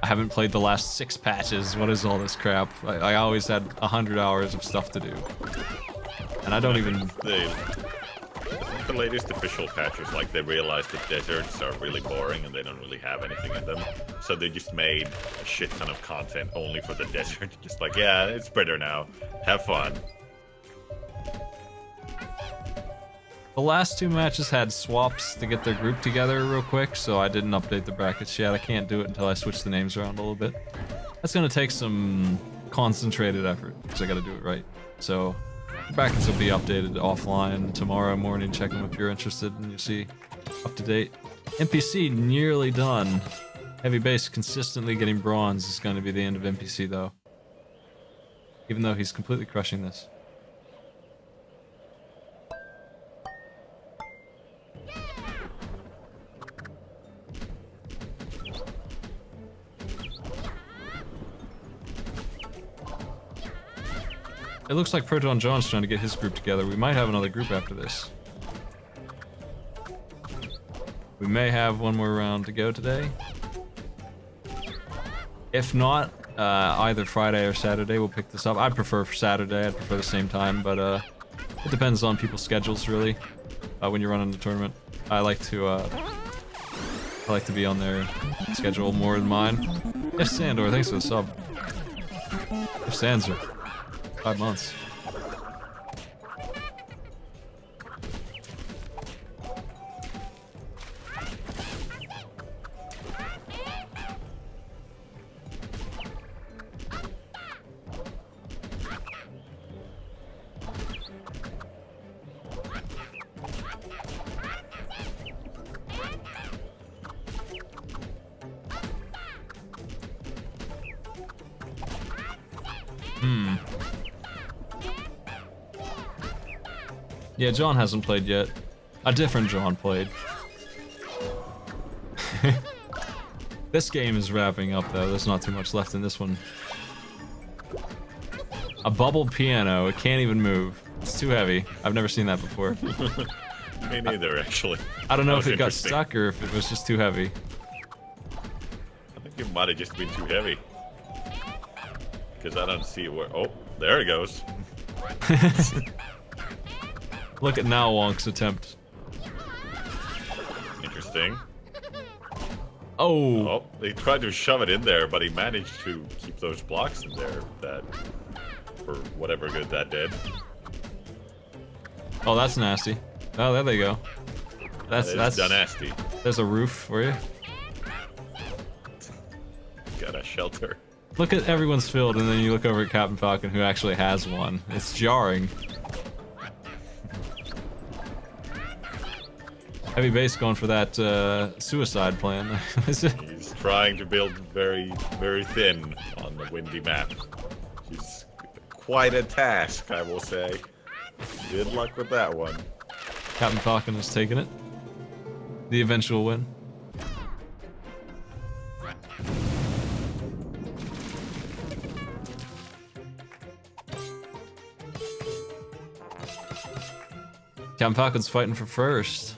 I haven't played the last 6 patches. What is all this crap? I always had 100 hours of stuff to do. And I don't even... The latest official patches, like, they realized that deserts are really boring and they don't really have anything in them. So they just made a shit ton of content only for the desert. Just like, yeah, it's better now. Have fun. The last 2 matches had swaps to get their group together real quick, so I didn't update the brackets yet. I can't do it until I switch the names around a little bit. That's gonna take some concentrated effort, because I gotta do it right. So, the brackets will be updated offline tomorrow morning. Check them if you're interested and you see up to date. NPC nearly done. Heavy base consistently getting bronze is going to be the end of NPC though. Even though he's completely crushing this. It looks like Proton John's trying to get his group together. We might have another group after this. We may have one more round to go today. If not, either Friday or Saturday we'll pick this up. I'd prefer Saturday, I'd prefer the same time, but it depends on people's schedules really. When you're running the tournament. I like to be on their schedule more than mine. If Sandor, thanks for the sub. If Sandsor. 5 months. Yeah, John hasn't played yet. A different John played. This game is wrapping up though, there's not too much left in this one. A bubble piano, it can't even move. It's too heavy. I've never seen that before. Me neither, actually. I don't know if it got stuck or if it was just too heavy. I think it might have just been too heavy. Because I don't see where... Oh, there it goes. Look at now Wonk's attempt. Interesting. Oh! Oh, they tried to shove it in there, but he managed to keep those blocks in there that... for whatever good that did. Oh, that's nasty. Oh, there they go. That's nasty. There's a roof for you. Got a shelter. Look at everyone's field, and then you look over at Captain Falcon, who actually has one. It's jarring. Heavy base going for that suicide plan. He's trying to build very, very thin on the windy map. It's quite a task, I will say. Good luck with that one. Captain Falcon has taken it. The eventual win. Captain Falcon's fighting for first.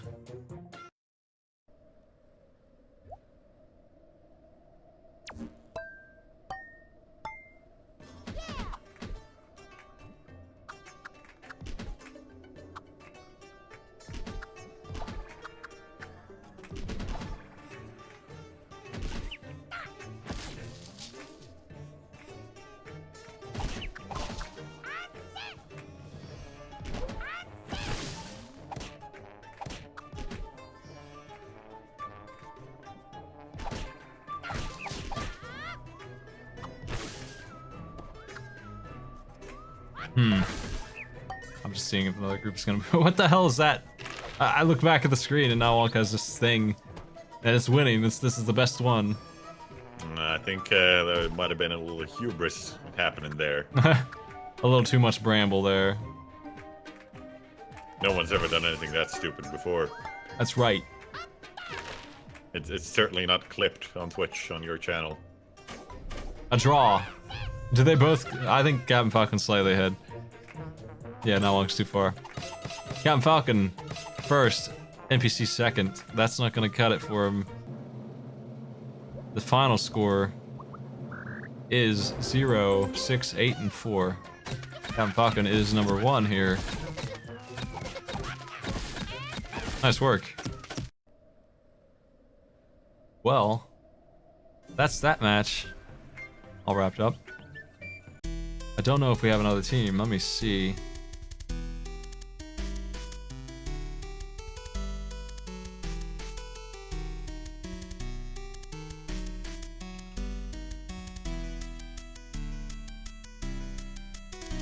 I'm just seeing if another group's gonna... What the hell is that? I look back at the screen and now Wonka has this thing. And it's winning. This is the best one. I think there might have been a little hubris happening there. A little too much bramble there. No one's ever done anything that stupid before. That's right. It's certainly not clipped on Twitch on your channel. A draw. Do they both? I think Captain Falcon slightly ahead. Yeah, not long's too far. Captain Falcon first, NPC second. That's not gonna cut it for him. The final score is 0, 6, 8, and 4. Captain Falcon is number 1 here. Nice work. Well, that's that match. All wrapped up. I don't know if we have another team. Let me see.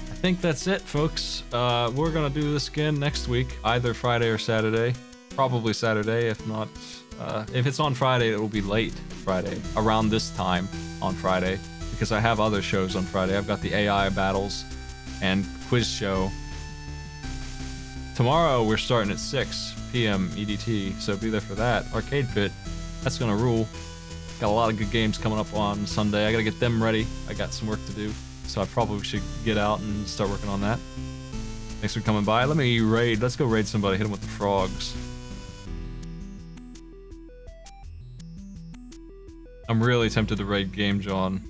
I think that's it, folks. We're gonna do this again next week, either Friday or Saturday. Probably Saturday, if not. If it's on Friday, it will be late Friday, around this time on Friday, because I have other shows on Friday. I've got the AI battles and quiz show. Tomorrow we're starting at 6 p.m. EDT, so be there for that. Arcade Pit, that's gonna rule. Got a lot of good games coming up on Sunday. I gotta get them ready. I got some work to do, so I probably should get out and start working on that. Thanks for coming by. Let me raid. Let's go raid somebody. Hit them with the frogs. I'm really tempted to raid Game John.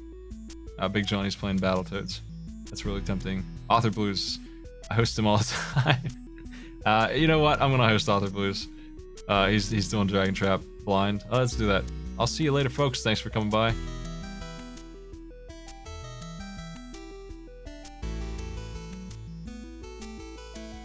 Big Johnny's playing Battletoads. That's really tempting. Author Blues. I host him all the time. You know what? I'm gonna host Author Blues. He's doing Dragon Trap blind. Let's do that. I'll see you later, folks. Thanks for coming by.